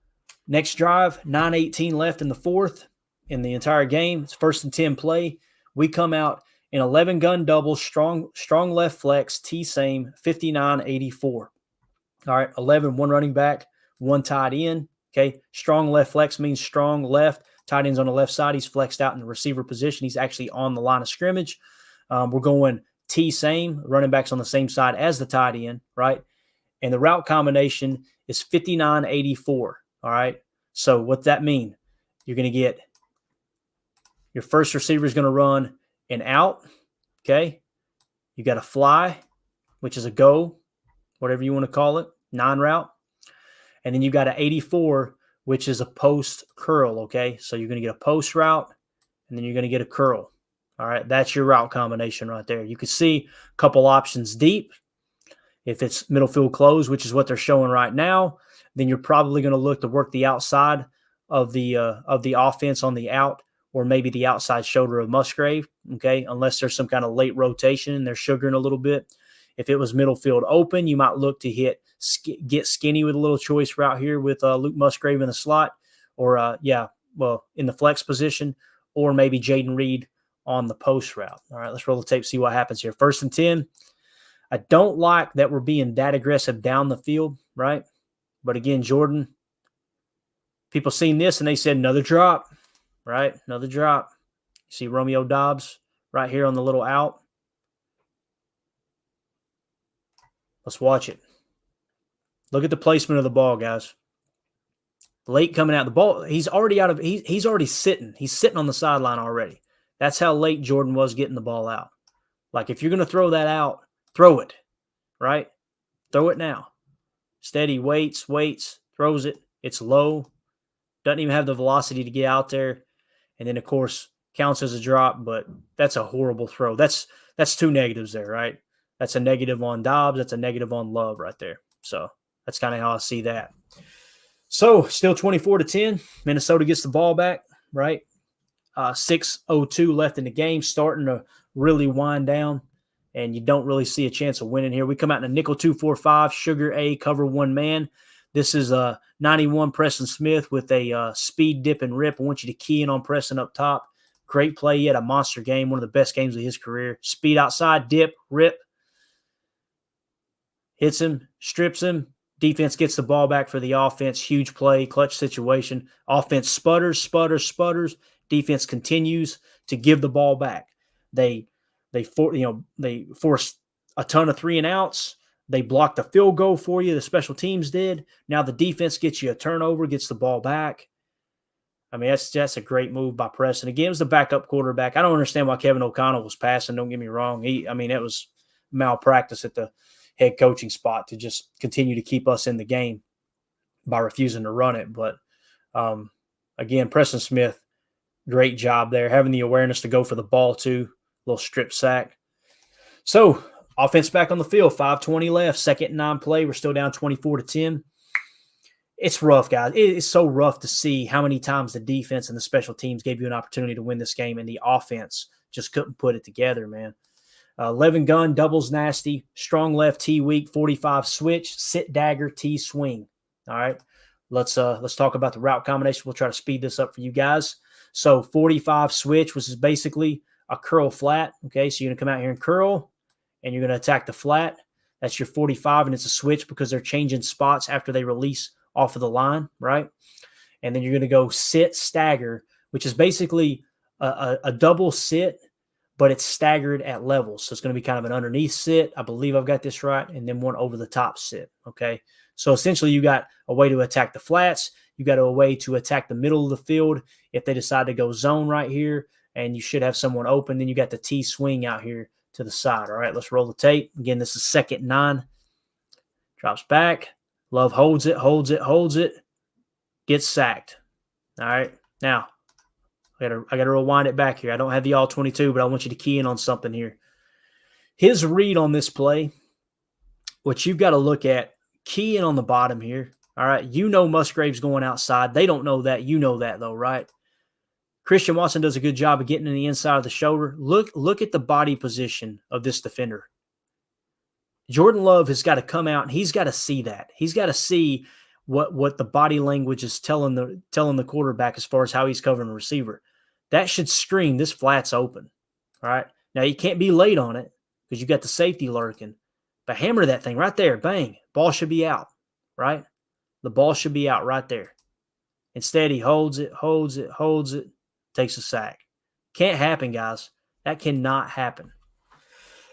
next drive, 9:18 left in the 4th in the entire game. It's 1st and 10 play. We come out in 11 gun double, strong left flex, T-same, 59-84. All right, 11, 1 running back, 1 tight end. Okay, strong left flex means strong left. Tight end's on the left side. He's flexed out in the receiver position. He's actually on the line of scrimmage. We're going T-same, running back's on the same side as the tight end, right? And the route combination is 59-84, all right? So what's that mean? You're going to get your first receiver is going to run an out, okay? You got a fly, which is a go, whatever you want to call it, non-route. And then you got an 84, which is a post curl, okay? So you're going to get a post route, and then you're going to get a curl. All right, that's your route combination right there. You can see a couple options deep. If it's middle field close, which is what they're showing right now, then you're probably going to look to work the outside of the offense on the out, or maybe the outside shoulder of Musgrave, okay, unless there's some kind of late rotation and they're sugaring a little bit. If it was middle field open, you might look to get skinny with a little choice route here with Luke Musgrave in the slot, or in the flex position, or maybe Jaden Reed on the post route. All right, let's roll the tape, see what happens here. 1st and 10. I don't like that we're being that aggressive down the field, right? But again, Jordan, people seen this and they said another drop, right? Another drop. You see Romeo Doubs right here on the little out. Let's watch it. Look at the placement of the ball, guys. Late coming out. The ball, he's already out of, he's already sitting. He's sitting on the sideline already. That's how late Jordan was getting the ball out. Like, if you're going to throw that out, throw it, right? Throw it now. Steady, waits, throws it. It's low. Doesn't even have the velocity to get out there. And then, of course, counts as a drop, but that's a horrible throw. That's two negatives there, right? That's a negative on Dobbs. That's a negative on Love right there. So that's kind of how I see that. So still 24-10. Minnesota gets the ball back, right? 6:02 left in the game, starting to really wind down, and you don't really see a chance of winning here. We come out in a nickel 2-4-5, sugar A, cover one man. This is 91 Preston Smith with a speed dip and rip. I want you to key in on Preston up top. Great play. He had a monster game, one of the best games of his career. Speed outside, dip, rip. Hits him, strips him. Defense gets the ball back for the offense. Huge play, clutch situation. Offense sputters. Defense continues to give the ball back. They force a ton of 3-and-outs. They blocked the field goal for you. The special teams did. Now the defense gets you a turnover, gets the ball back. I mean, that's a great move by Preston. Again, it was the backup quarterback. I don't understand why Kevin O'Connell was passing. Don't get me wrong. It was malpractice at the head coaching spot to just continue to keep us in the game by refusing to run it. But again, Preston Smith, great job there, having the awareness to go for the ball too. Little strip sack. So offense back on the field, 5:20 left, 2nd and 9 play. We're still down 24-10. It's rough, guys. It is so rough to see how many times the defense and the special teams gave you an opportunity to win this game, and the offense just couldn't put it together, man. 11 gun, doubles nasty, strong left, T weak, 45 switch, sit dagger, T swing. All right, let's talk about the route combination. We'll try to speed this up for you guys. So 45 switch, which is basically a curl flat. Okay, so you're gonna come out here and curl, and you're gonna attack the flat. That's your 45, and it's a switch because they're changing spots after they release off of the line, right? And then you're gonna go sit stagger, which is basically a double sit, but it's staggered at levels. So it's going to be kind of an underneath sit. I believe I've got this right. And then one over the top sit. Okay. So essentially you got a way to attack the flats. You got a way to attack the middle of the field if they decide to go zone right here, and you should have someone open. Then you got the T swing out here to the side. All right, let's roll the tape. Again, this is 2nd and 9. Drops back. Love holds it. Gets sacked. All right. Now, I gotta rewind it back here. I don't have the all 22, but I want you to key in on something here. His read on this play, what you've got to look at, key in on the bottom here. All right. You know Musgrave's going outside. They don't know that. You know that, though, right? Christian Watson does a good job of getting in the inside of the shoulder. Look at the body position of this defender. Jordan Love has got to come out, and he's got to see that. He's got to see what the body language is telling the quarterback as far as how he's covering the receiver. That should scream this flat's open. All right. Now you can't be late on it because you got the safety lurking. But hammer that thing right there. Bang. Ball should be out. Right? The ball should be out right there. Instead, he holds it, takes a sack. Can't happen, guys. That cannot happen.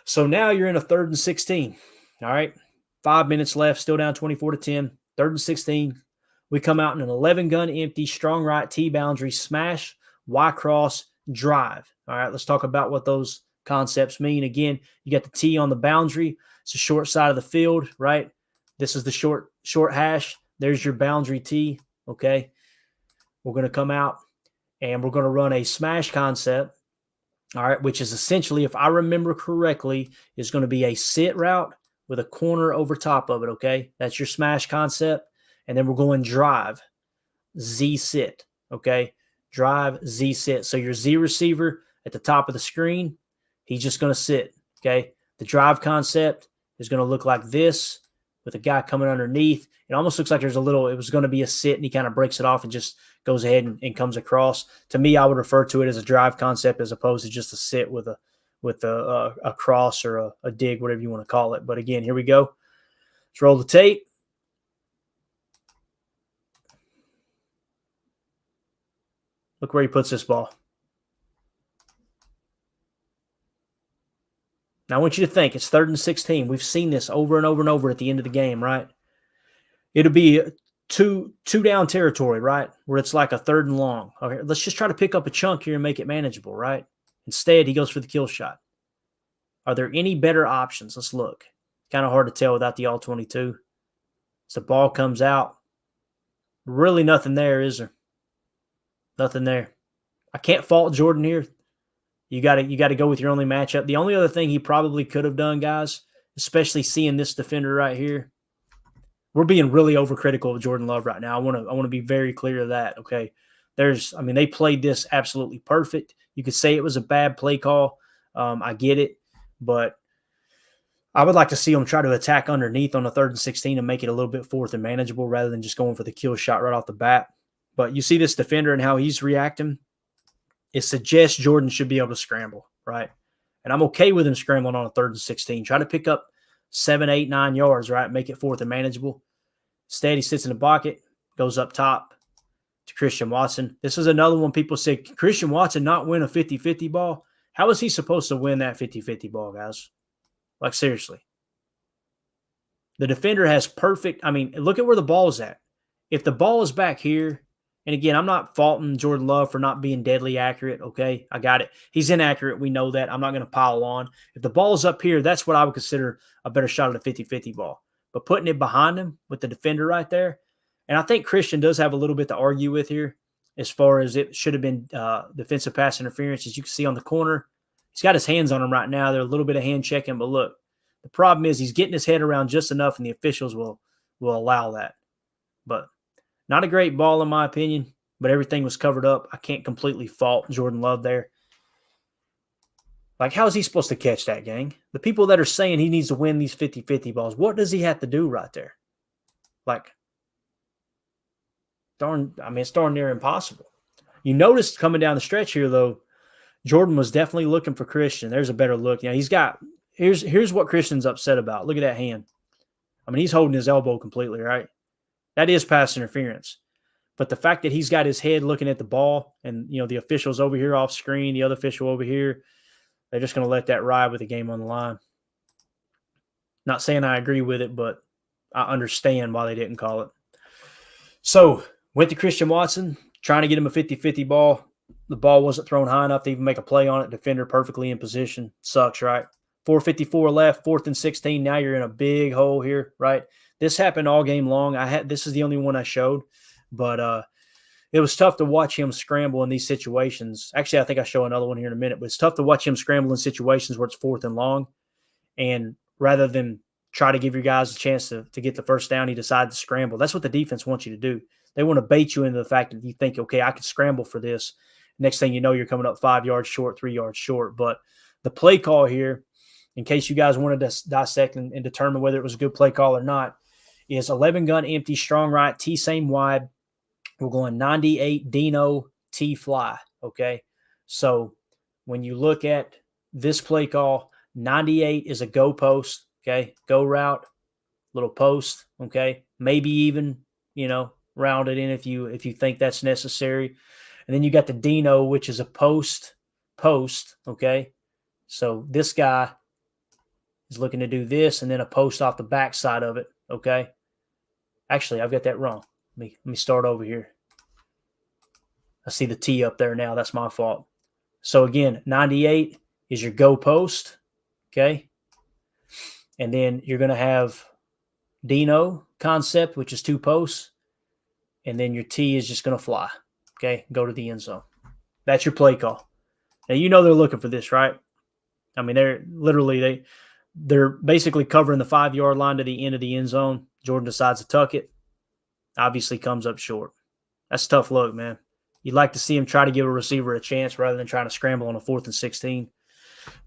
So now you're in a 3rd and 16. All right. 5 minutes left, still down 24-10. 3rd and 16. We come out in an 11 gun empty, strong right, T boundary, smash, Y cross, drive. All right, let's talk about what those concepts mean. Again, you got the T on the boundary. It's the short side of the field, right? This is the short hash. There's your boundary T, okay? We're going to come out, and we're going to run a smash concept, all right, which is essentially, if I remember correctly, is going to be a sit route with a corner over top of it, okay? That's your smash concept. And then we're going drive, Z sit, okay? Drive, Z sit. So your Z receiver at the top of the screen, he's just going to sit, okay? The drive concept is going to look like this with a guy coming underneath. It almost looks like it was going to be a sit, and he kind of breaks it off and just goes ahead and comes across. To me, I would refer to it as a drive concept as opposed to just a sit with a cross or a dig, whatever you want to call it. But again, here we go. Let's roll the tape. Look where he puts this ball. Now, I want you to think, it's 3rd and 16. We've seen this over and over and over at the end of the game, right? It'll be two down territory, right? Where it's like a 3rd and long. Okay, let's just try to pick up a chunk here and make it manageable, right? Instead, he goes for the kill shot. Are there any better options? Let's look. Kind of hard to tell without the all-22. As the ball comes out, really nothing there, is there? Nothing there. I can't fault Jordan here. You got to go with your only matchup. The only other thing he probably could have done, guys, especially seeing this defender right here. We're being really overcritical of Jordan Love right now. I want to be very clear of that, okay? They played this absolutely perfect. You could say it was a bad play call. I get it, but I would like to see them try to attack underneath on the 3rd and 16 and make it a little bit 4th and manageable rather than just going for the kill shot right off the bat. But you see this defender and how he's reacting. It suggests Jordan should be able to scramble, right? And I'm okay with him scrambling on a 3rd and 16. Try to pick up 7, 8, 9 yards, right? Make it 4th and manageable. Instead, he sits in the pocket, goes up top to Christian Watson. This is another one people say, Christian Watson not win a 50-50 ball? How is he supposed to win that 50-50 ball, guys? Like, seriously. The defender has look at where the ball is at. If the ball is back here, and again, I'm not faulting Jordan Love for not being deadly accurate, okay? I got it. He's inaccurate. We know that. I'm not going to pile on. If the ball is up here, that's what I would consider a better shot at a 50-50 ball. But putting it behind him with the defender right there, and I think Christian does have a little bit to argue with here as far as it should have been defensive pass interference. As you can see on the corner, he's got his hands on him right now. They're a little bit of hand checking, but look, the problem is he's getting his head around just enough, and the officials will allow that. But not a great ball in my opinion, but everything was covered up. I can't completely fault Jordan Love there. Like, how is he supposed to catch that, gang? The people that are saying he needs to win these 50-50 balls, what does he have to do right there? Like, it's darn near impossible. You noticed coming down the stretch here, though, Jordan was definitely looking for Christian. There's a better look. Here's what Christian's upset about. Look at that hand. He's holding his elbow completely, right? That is pass interference. But the fact that he's got his head looking at the ball and, the official's over here off screen, the other official over here, they're just going to let that ride with the game on the line. Not saying I agree with it, but I understand why they didn't call it. So, went to Christian Watson, trying to get him a 50-50 ball. The ball wasn't thrown high enough to even make a play on it. Defender perfectly in position. Sucks, right? 4:54 left, 4th and 16. Now you're in a big hole here, right? This happened all game long. This is the only one I showed, but it was tough to watch him scramble in these situations. Actually, I think I show another one here in a minute, but it's tough to watch him scramble in situations where it's 4th and long. And rather than try to give your guys a chance to get the first down, he decided to scramble. That's what the defense wants you to do. They want to bait you into the fact that you think, okay, I can scramble for this. Next thing you know, you're coming up 5 yards short, 3 yards short. But the play call here, in case you guys wanted to dissect and determine whether it was a good play call or not, is 11 gun empty, strong right, T same wide. We're going 98 Dino T fly, okay? So when you look at this play call, 98 is a go post, okay? Go route, little post, okay? Maybe even, round it in if you think that's necessary. And then you got the Dino, which is a post, okay? So this guy is looking to do this and then a post off the backside of it, okay? Actually, I've got that wrong. Let me start over here. I see the T up there now. That's my fault. So again, 98 is your go post, okay? And then you're going to have Dino concept, which is 2 posts. And then your T is just going to fly, okay? Go to the end zone. That's your play call. Now, they're looking for this, right? They're basically covering the 5-yard line to the end of the end zone. Jordan decides to tuck it. Obviously comes up short. That's a tough look, man. You'd like to see him try to give a receiver a chance rather than trying to scramble on a 4th and 16.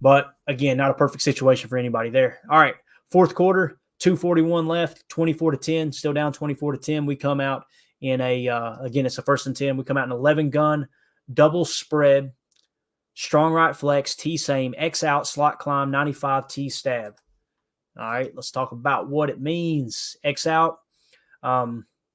But, again, not a perfect situation for anybody there. All right, 4th quarter, 2:41 left, 24-10, still down 24-10. We come out in again, it's a 1st and 10. We come out in 11-gun, double spread, strong right flex, T-same, X out, slot climb, 95 T stab. All right, let's talk about what it means. X out.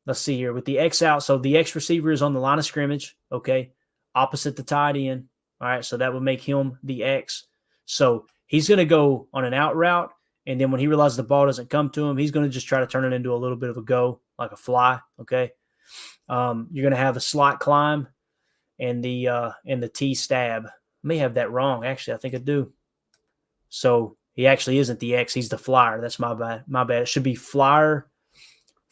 Let's see here. With the X out, so the X receiver is on the line of scrimmage, okay, opposite the tight end. All right, so that would make him the X. So He's going to go on an out route, and then when he realizes the ball doesn't come to him, he's going to just try to turn it into a little bit of a go, like a fly, okay? You're going to have a slot climb and the T stab. I may have that wrong. Actually, I think I do. So he actually isn't the X. He's the flyer. That's my bad. My bad. It should be flyer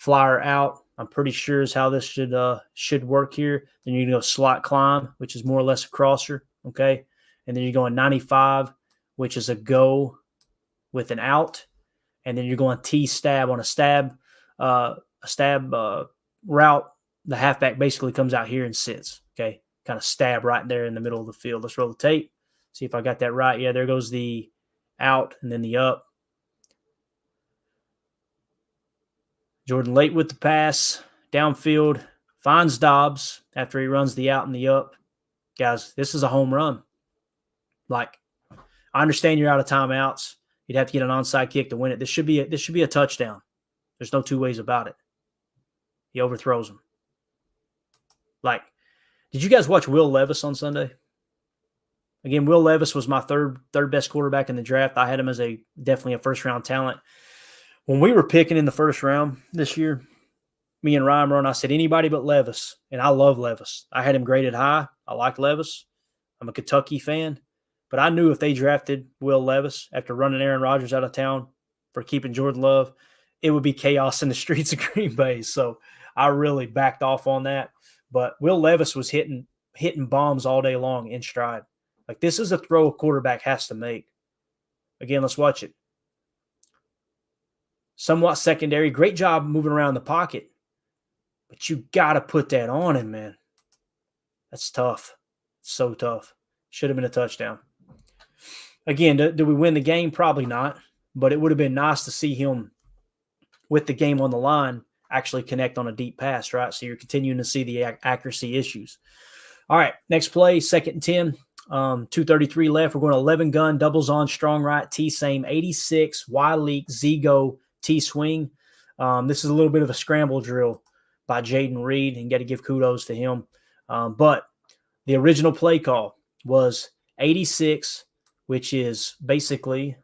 out. I'm pretty sure is how this should work here. Then you're going to go slot climb, which is more or less a crosser, okay? And then you're going 95, which is a go with an out. And then you're going T stab on a stab route. The halfback basically comes out here and sits, okay? Kind of stab right there in the middle of the field. Let's roll the tape. See if I got that right. Yeah, there goes the out and then the up. Jordan late with the pass, downfield, finds Dobbs after he runs the out and the up. Guys, this is a home run. Like, I understand you're out of timeouts. You'd have to get an onside kick to win it. This should be a touchdown. There's no two ways about it. He overthrows him. Like, did you guys watch Will Levis on Sunday? Again, Will Levis was my third best quarterback in the draft. I had him as definitely a first-round talent. When we were picking in the first round this year, me and Ryan were on, I said, anybody but Levis. And I love Levis. I had him graded high. I like Levis. I'm a Kentucky fan. But I knew if they drafted Will Levis after running Aaron Rodgers out of town for keeping Jordan Love, it would be chaos in the streets of Green Bay. So I really backed off on that. But Will Levis was hitting bombs all day long in stride. Like, this is a throw a quarterback has to make. Again, let's watch it. Somewhat secondary. Great job moving around the pocket. But you got to put that on him, man. That's tough. So tough. Should have been a touchdown. Again, do we win the game? Probably not. But it would have been nice to see him, with the game on the line, actually connect on a deep pass, right? So you're continuing to see the accuracy issues. All right, next play, 2nd and 10. 2:33 left. We're going 11 gun, doubles on, strong right, T same, 86, Y leak, Z go, T swing. This is a little bit of a scramble drill by Jaden Reed, and got to give kudos to him. But the original play call was 86, which is basically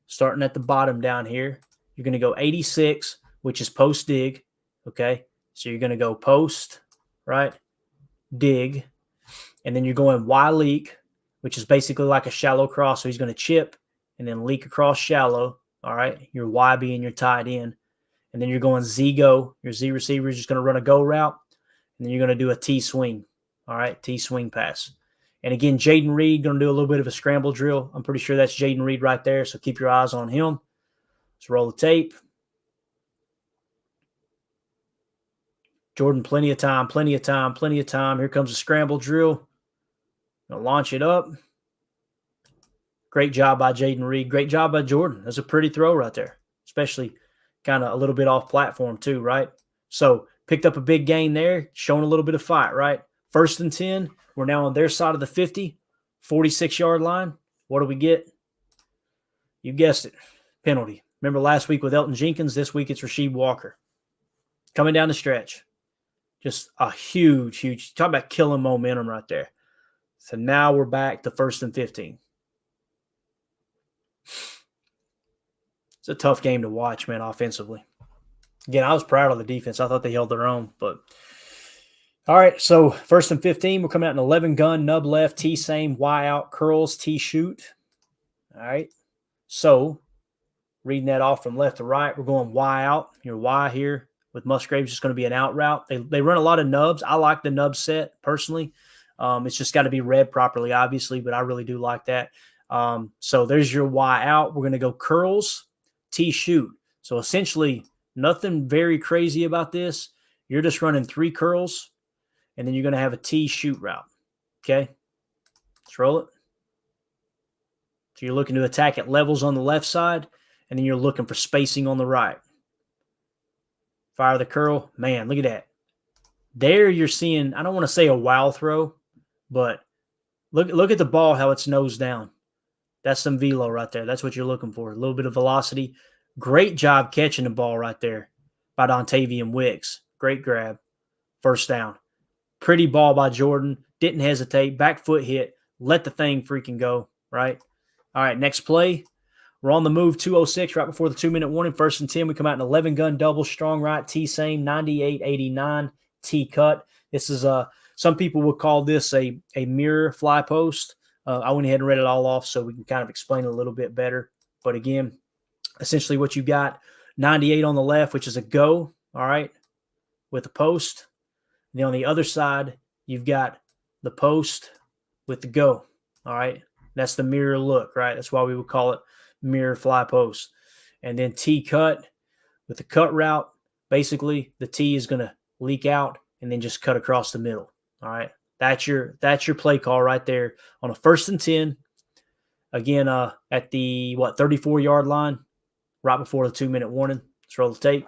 starting at the bottom down here. You're going to go 86, which is post dig. Okay. So you're going to go post, right? Dig. And then you're going Y leak, which is basically like a shallow cross. So he's going to chip and then leak across shallow. All right. Your Y being your tight end. And then you're going Z go. Your Z receiver is just going to run a go route. And then you're going to do a T swing. All right. T swing pass. And again, Jaden Reed going to do a little bit of a scramble drill. I'm pretty sure that's Jaden Reed right there. So keep your eyes on him. Let's roll the tape. Jordan, plenty of time. Here comes a scramble drill. Gonna launch it up. Great job by Jaden Reed. Great job by Jordan. That's a pretty throw right there, especially kind of a little bit off platform too, right? So picked up a big gain there, showing a little bit of fight, right? 1st and 10. We're now on their side of the 50, 46-yard line. What do we get? You guessed it. Penalty. Remember last week with Elton Jenkins? This week it's Rasheed Walker. Coming down the stretch. Just a huge, talk about killing momentum right there. So now we're back to 1st and 15. It's a tough game to watch, man, offensively. Again, I was proud of the defense. I thought they held their own. But all right, so 1st and 15. We're coming out in 11 gun, nub left, T same, Y out, curls, T shoot. All right. So reading that off from left to right, we're going Y out. Your Y here with Musgrave's just going to be an out route. They run a lot of nubs. I like the nub set personally. It's just got to be read properly, obviously, but I really do like that. So there's your Y out. We're going to go curls, T shoot. So essentially nothing very crazy about this. You're just running 3 curls, and then you're going to have a T shoot route. Okay? Let's roll it. So you're looking to attack at levels on the left side, and then you're looking for spacing on the right. Fire the curl. Man, look at that. There you're seeing, I don't want to say a wow throw, but look at the ball, how it's nose down. That's some velo right there. That's what you're looking for. A little bit of velocity. Great job catching the ball right there by Dontavian Wicks. Great grab. 1st down. Pretty ball by Jordan. Didn't hesitate. Back foot hit. Let the thing freaking go, right? All right, next play. We're on the move, 2:06, right before the 2-minute warning. 1st and 10, we come out in 11-gun double, strong right, T-same, 98-89, T-cut. This is some people would call this a mirror fly post. I went ahead and read it all off so we can kind of explain it a little bit better. But again, essentially what you got, 98 on the left, which is a go, all right, with the post. And then on the other side, you've got the post with the go, all right. That's the mirror look, right? That's why we would call it mirror fly post. And then T cut with the cut route. Basically, the T is going to leak out and then just cut across the middle. All right. That's your play call right there on a 1st and 10. Again, at the 34-yard line, right before the 2-minute warning. Let's roll the tape.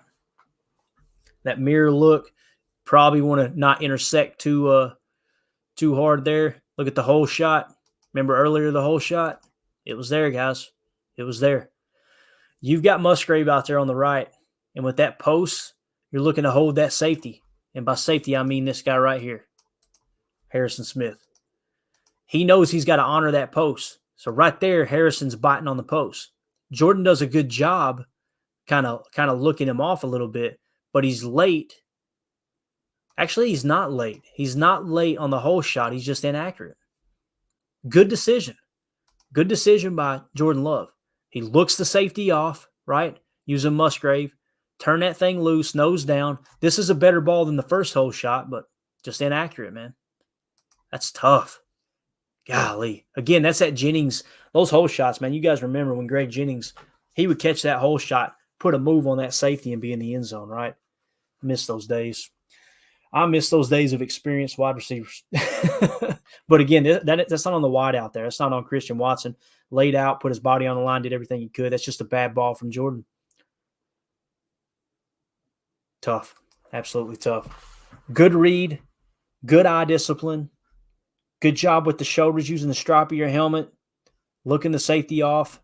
That mirror look, probably want to not intersect too hard there. Look at the whole shot. Remember earlier the whole shot? It was there, guys. It was there. You've got Musgrave out there on the right, and with that post, you're looking to hold that safety. And by safety, I mean this guy right here, Harrison Smith. He knows he's got to honor that post. So right there, Harrison's biting on the post. Jordan does a good job kind of looking him off a little bit, but he's late. Actually, he's not late. He's not late on the whole shot. He's just inaccurate. Good decision. Good decision by Jordan Love. He looks the safety off, right? Using Musgrave. Turn that thing loose, nose down. This is a better ball than the first hole shot, but just inaccurate, man. That's tough. Golly. Again, that's that Jennings. Those hole shots, man. You guys remember when Greg Jennings, he would catch that hole shot, put a move on that safety and be in the end zone, right? Miss those days. I miss those days of experienced wide receivers. But again, that's not on the wide out there. That's not on Christian Watson. Laid out, put his body on the line, did everything he could. That's just a bad ball from Jordan. Tough. Absolutely tough. Good read. Good eye discipline. Good job with the shoulders, using the strap of your helmet. Looking the safety off.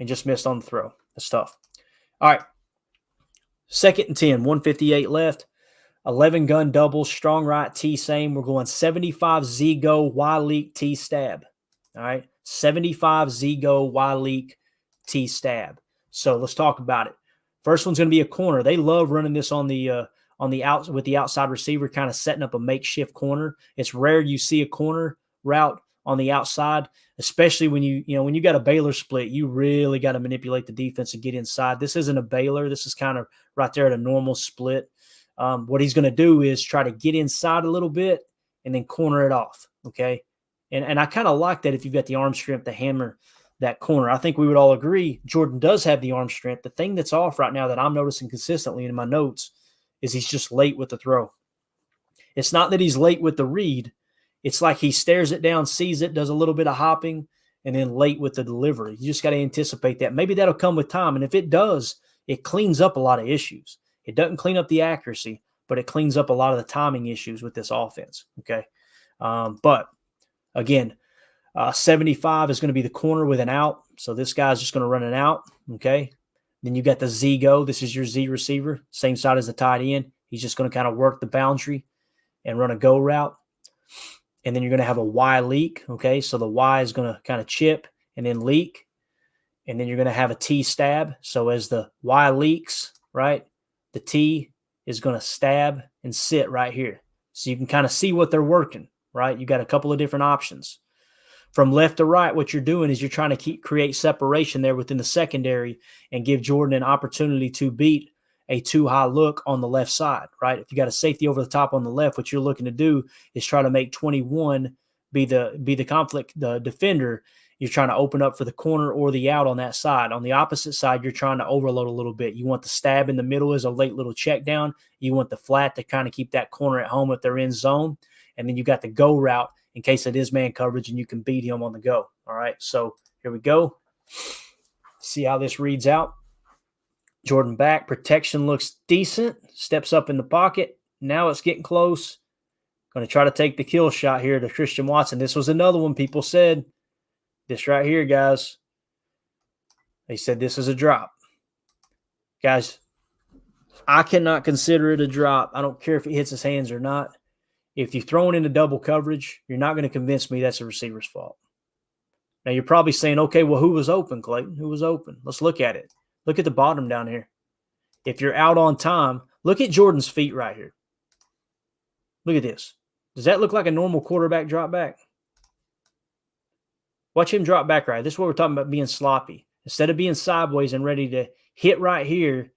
And just missed on the throw. That's tough. All right. 2nd and 10. 1:58 left. 11-gun double, strong right, T same. We're going 75 Z go, Y leak, T stab. All right, 75 Z go, Y leak, T stab. So let's talk about it. First one's going to be a corner. They love running this on the out with the outside receiver, kind of setting up a makeshift corner. It's rare you see a corner route on the outside, especially when you got a Baylor split. You really got to manipulate the defense and get inside. This isn't a Baylor. This is kind of right there at a normal split. What he's going to do is try to get inside a little bit and then corner it off, okay? And I kind of like that if you've got the arm strength to hammer that corner. I think we would all agree Jordan does have the arm strength. The thing that's off right now that I'm noticing consistently in my notes is he's just late with the throw. It's not that he's late with the read. It's like he stares it down, sees it, does a little bit of hopping, and then late with the delivery. You just got to anticipate that. Maybe that'll come with time, and if it does, it cleans up a lot of issues. It doesn't clean up the accuracy, but it cleans up a lot of the timing issues with this offense, okay? But, again, 75 is going to be the corner with an out, so this guy's just going to run an out, okay? Then you got the Z go. This is your Z receiver, same side as the tight end. He's just going to kind of work the boundary and run a go route. And then you're going to have a Y leak, okay? So the Y is going to kind of chip and then leak. And then you're going to have a T stab. So as the Y leaks, right, the T is going to stab and sit right here. So you can kind of see what they're working, right? You got a couple of different options. From left to right, what you're doing is you're trying to create separation there within the secondary and give Jordan an opportunity to beat a too high look on the left side, right? If you got a safety over the top on the left, what you're looking to do is try to make 21 be the conflict, the defender. You're trying to open up for the corner or the out on that side. On the opposite side, you're trying to overload a little bit. You want the stab in the middle as a late little check down. You want the flat to kind of keep that corner at home if they're in zone. And then you got the go route in case it is man coverage and you can beat him on the go. All right, so here we go. See how this reads out. Jordan back. Protection looks decent. Steps up in the pocket. Now it's getting close. Going to try to take the kill shot here to Christian Watson. This was another one people said. This right here, guys. They said this is a drop. Guys, I cannot consider it a drop. I don't care if it hits his hands or not. If you're throwing into double coverage, you're not going to convince me that's a receiver's fault. Now, you're probably saying, okay, well, who was open, Clayton? Who was open? Let's look at it. Look at the bottom down here. If you're out on time, look at Jordan's feet right here. Look at this. Does that look like a normal quarterback drop back? Watch him drop back right. This is what we're talking about, being sloppy. Instead of being sideways and ready to hit right here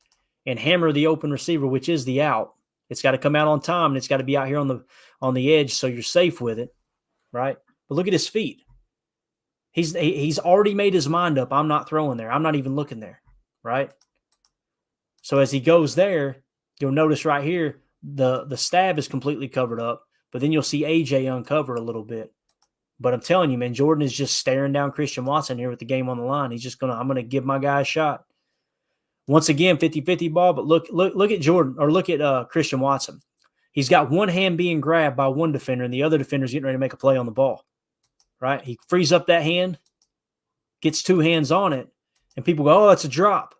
and hammer the open receiver, which is the out, it's got to come out on time, and it's got to be out here on the edge so you're safe with it, right? But look at his feet. He's already made his mind up. I'm not throwing there. I'm not even looking there, right? So as he goes there, you'll notice right here, the stab is completely covered up, but then you'll see AJ uncover a little bit. But I'm telling you, man, Jordan is just staring down Christian Watson here with the game on the line. He's just I'm going to give my guy a shot. Once again, 50-50 ball, but look at Jordan, or look at Christian Watson. He's got one hand being grabbed by one defender, and the other defender's getting ready to make a play on the ball, right? He frees up that hand, gets two hands on it, and people go, oh, it's a drop.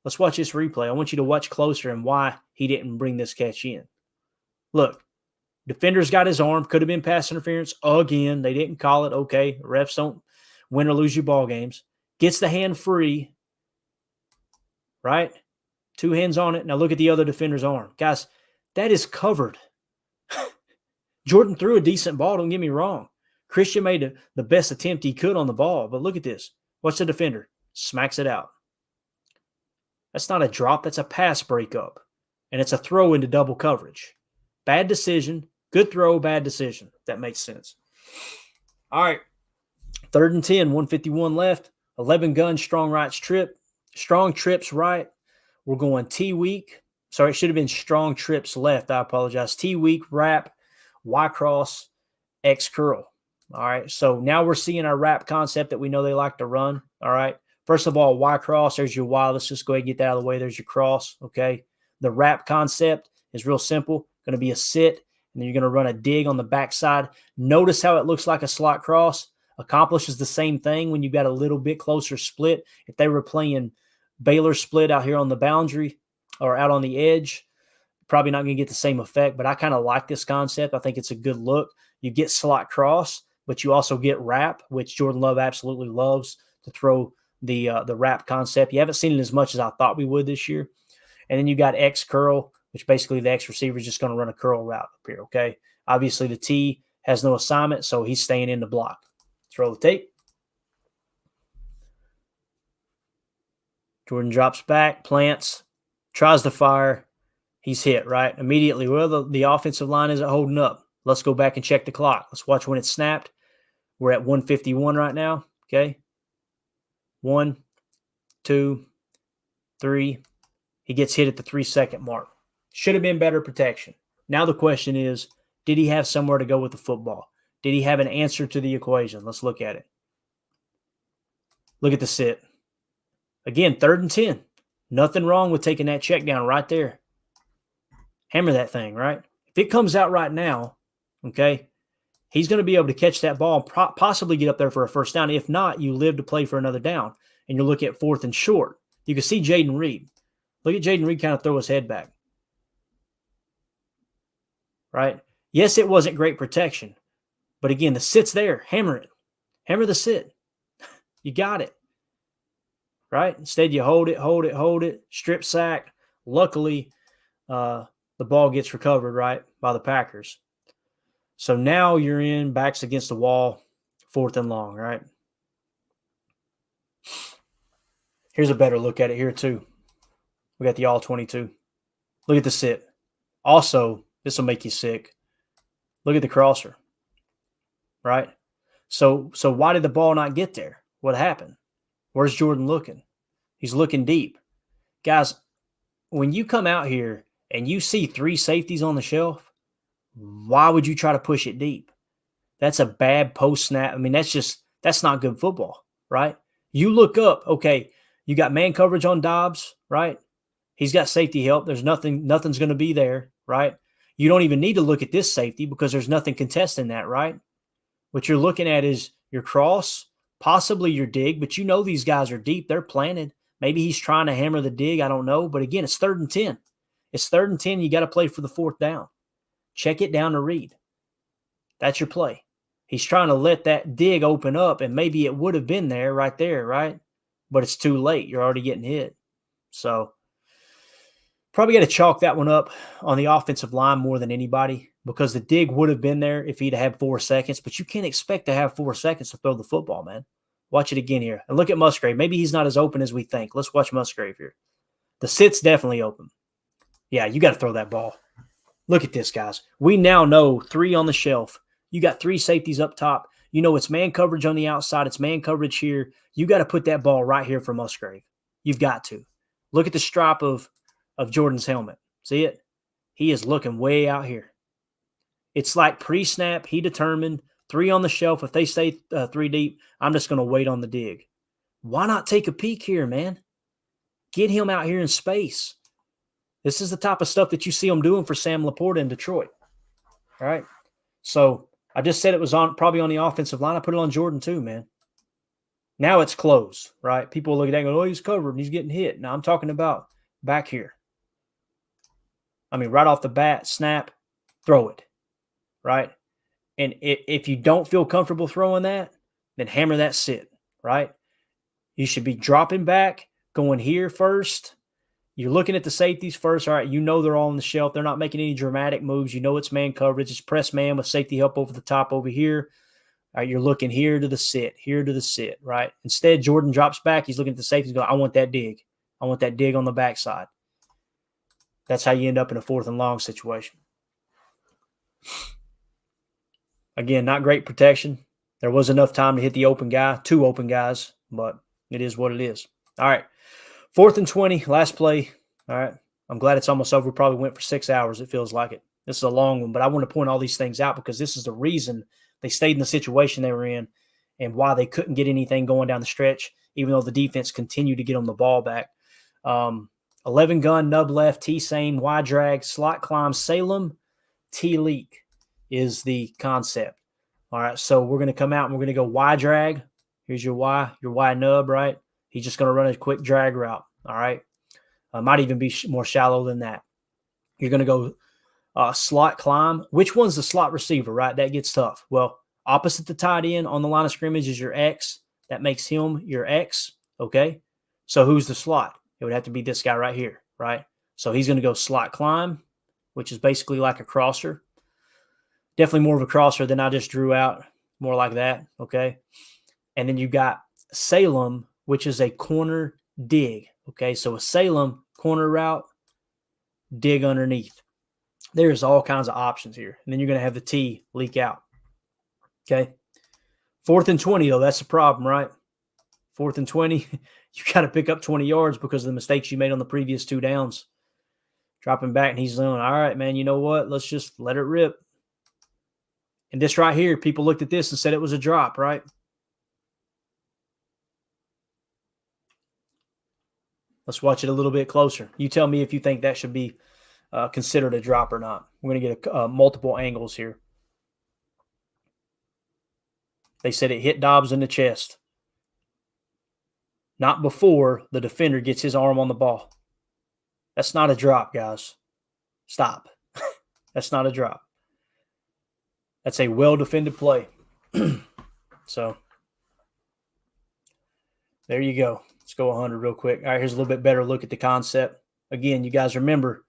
Let's watch this replay. I want you to watch closer and why he didn't bring this catch in. Look, defender's got his arm. Could have been pass interference. Again, they didn't call it. Okay, refs don't win or lose you ball games. Gets the hand free, right? Two hands on it. Now look at the other defender's arm. Guys, that is covered. Jordan threw a decent ball, don't get me wrong. Christian made the best attempt he could on the ball, but look at this. Watch the defender. Smacks it out. That's not a drop. That's a pass breakup. And it's a throw into double coverage. Bad decision. Good throw, bad decision. If that makes sense. All right. 3rd and 10, 151 left. 11 guns, strong trips right. We're going T-weak. Sorry, it should have been strong trips left. I apologize. T-weak, wrap, Y-cross, X-curl. All right. So now we're seeing our wrap concept that we know they like to run. All right. First of all, Y-cross, there's your Y. Let's just go ahead and get that out of the way. There's your cross, okay? The wrap concept is real simple. Going to be a sit, and then you're going to run a dig on the backside. Notice how it looks like a slot cross. Accomplishes the same thing when you've got a little bit closer split. If they were playing Baylor split out here on the boundary or out on the edge, probably not going to get the same effect, but I kind of like this concept. I think it's a good look. You get slot cross, but you also get wrap, which Jordan Love absolutely loves to throw the wrap concept. You haven't seen it as much as I thought we would this year. And then you got X curl, which basically the X receiver is just going to run a curl route up here, okay? Obviously, the T has no assignment, so he's staying in the block. Let's roll the tape. Jordan drops back, plants, tries to fire. He's hit, right? Immediately, well, the offensive line isn't holding up. Let's go back and check the clock. Let's watch when it snapped. We're at 151 right now, okay? 1, 2, 3. He gets hit at the 3-second mark. Should have been better protection. Now the question is, did he have somewhere to go with the football? Did he have an answer to the equation? Let's look at it. Look at the sit. Again, 3rd and 10. Nothing wrong with taking that check down right there. Hammer that thing, right? If it comes out right now, okay, he's going to be able to catch that ball and possibly get up there for a first down. If not, you live to play for another down, and you'll look at 4th and short. You can see Jaden Reed. Look at Jaden Reed kind of throw his head back. Right? Yes, it wasn't great protection. But again, the sit's there. Hammer it. Hammer the sit. You got it. Right? Instead, you hold it. Strip sack. Luckily, the ball gets recovered, right, by the Packers. So now you're in, backs against the wall, 4th and long, right? Here's a better look at it here, too. We got the all-22. Look at the sit. Also, this will make you sick. Look at the crosser, right? So why did the ball not get there? What happened? Where's Jordan looking? He's looking deep. Guys, when you come out here and you see 3 safeties on the shelf, why would you try to push it deep? That's a bad post snap. I mean, that's not good football, right? You look up, okay, you got man coverage on Dobbs, right? He's got safety help. There's nothing's going to be there, right? You don't even need to look at this safety because there's nothing contesting that, right? What you're looking at is your cross, possibly your dig, but you know these guys are deep. They're planted. Maybe he's trying to hammer the dig. I don't know. But again, it's 3rd and 10. It's 3rd and 10. You got to play for the 4th down. Check it down to Reed. That's your play. He's trying to let that dig open up, and maybe it would have been there right there, right? But it's too late. You're already getting hit. So probably got to chalk that one up on the offensive line more than anybody, because the dig would have been there if he'd had 4 seconds, but you can't expect to have 4 seconds to throw the football, man. Watch it again here. And look at Musgrave. Maybe he's not as open as we think. Let's watch Musgrave here. The sit's definitely open. Yeah, you got to throw that ball. Look at this, guys. We now know 3 on the shelf. You got 3 safeties up top. You know it's man coverage on the outside. It's man coverage here. You got to put that ball right here for Musgrave. You've got to. Look at the stripe of Jordan's helmet. See it? He is looking way out here. It's like pre-snap. He determined 3 on the shelf. If they stay 3 deep, I'm just going to wait on the dig. Why not take a peek here, man? Get him out here in space. This is the type of stuff that you see him doing for Sam Laporta in Detroit. All right? So I just said it was probably on the offensive line. I put it on Jordan too, man. Now it's closed, right? People look at that and go, oh, he's covered and he's getting hit. Now I'm talking about back here. I mean, right off the bat, snap, throw it, right? And if you don't feel comfortable throwing that, then hammer that sit, right? You should be dropping back, going here first. You're looking at the safeties first. All right, you know they're all on the shelf. They're not making any dramatic moves. You know it's man coverage. It's press man with safety help over the top over here. All right, you're looking here to the sit, right? Instead, Jordan drops back. He's looking at the safeties going, I want that dig. I want that dig on the backside. That's how you end up in a 4th and long situation. Again, not great protection. There was enough time to hit the open guy, 2 open guys, but it is what it is. All right, 4th and 20, last play. All right, I'm glad it's almost over. We probably went for 6 hours. It feels like it. This is a long one, but I want to point all these things out because this is the reason they stayed in the situation they were in and why they couldn't get anything going down the stretch, even though the defense continued to get them the ball back. 11 gun, nub left, T-Sane, Y drag, slot climb, Salem, T-leak is the concept. All right, so we're going to come out and we're going to go Y drag. Here's your Y nub, right? He's just going to run a quick drag route, all right? Might even be more shallow than that. You're going to go slot climb. Which one's the slot receiver, right? That gets tough. Well, opposite the tight end on the line of scrimmage is your X. That makes him your X, okay? So who's the slot? It would have to be this guy right here, right? So he's going to go slot climb, which is basically like a crosser. Definitely more of a crosser than I just drew out, more like that, okay? And then you got Salem, which is a corner dig, okay? So a Salem corner route, dig underneath. There's all kinds of options here. And then you're going to have the T leak out, okay? 4th and 20, though, that's the problem, right? 4th and 20, you got to pick up 20 yards because of the mistakes you made on the previous 2 downs. Dropping back, and he's going, all right, man, you know what? Let's just let it rip. And this right here, people looked at this and said it was a drop, right? Let's watch it a little bit closer. You tell me if you think that should be considered a drop or not. We're going to get multiple angles here. They said it hit Dobbs in the chest. Not before the defender gets his arm on the ball. That's not a drop, guys. Stop. That's not a drop. That's a well-defended play. So, there you go. Let's go 100 real quick. All right, here's a little bit better look at the concept. Again, you guys remember,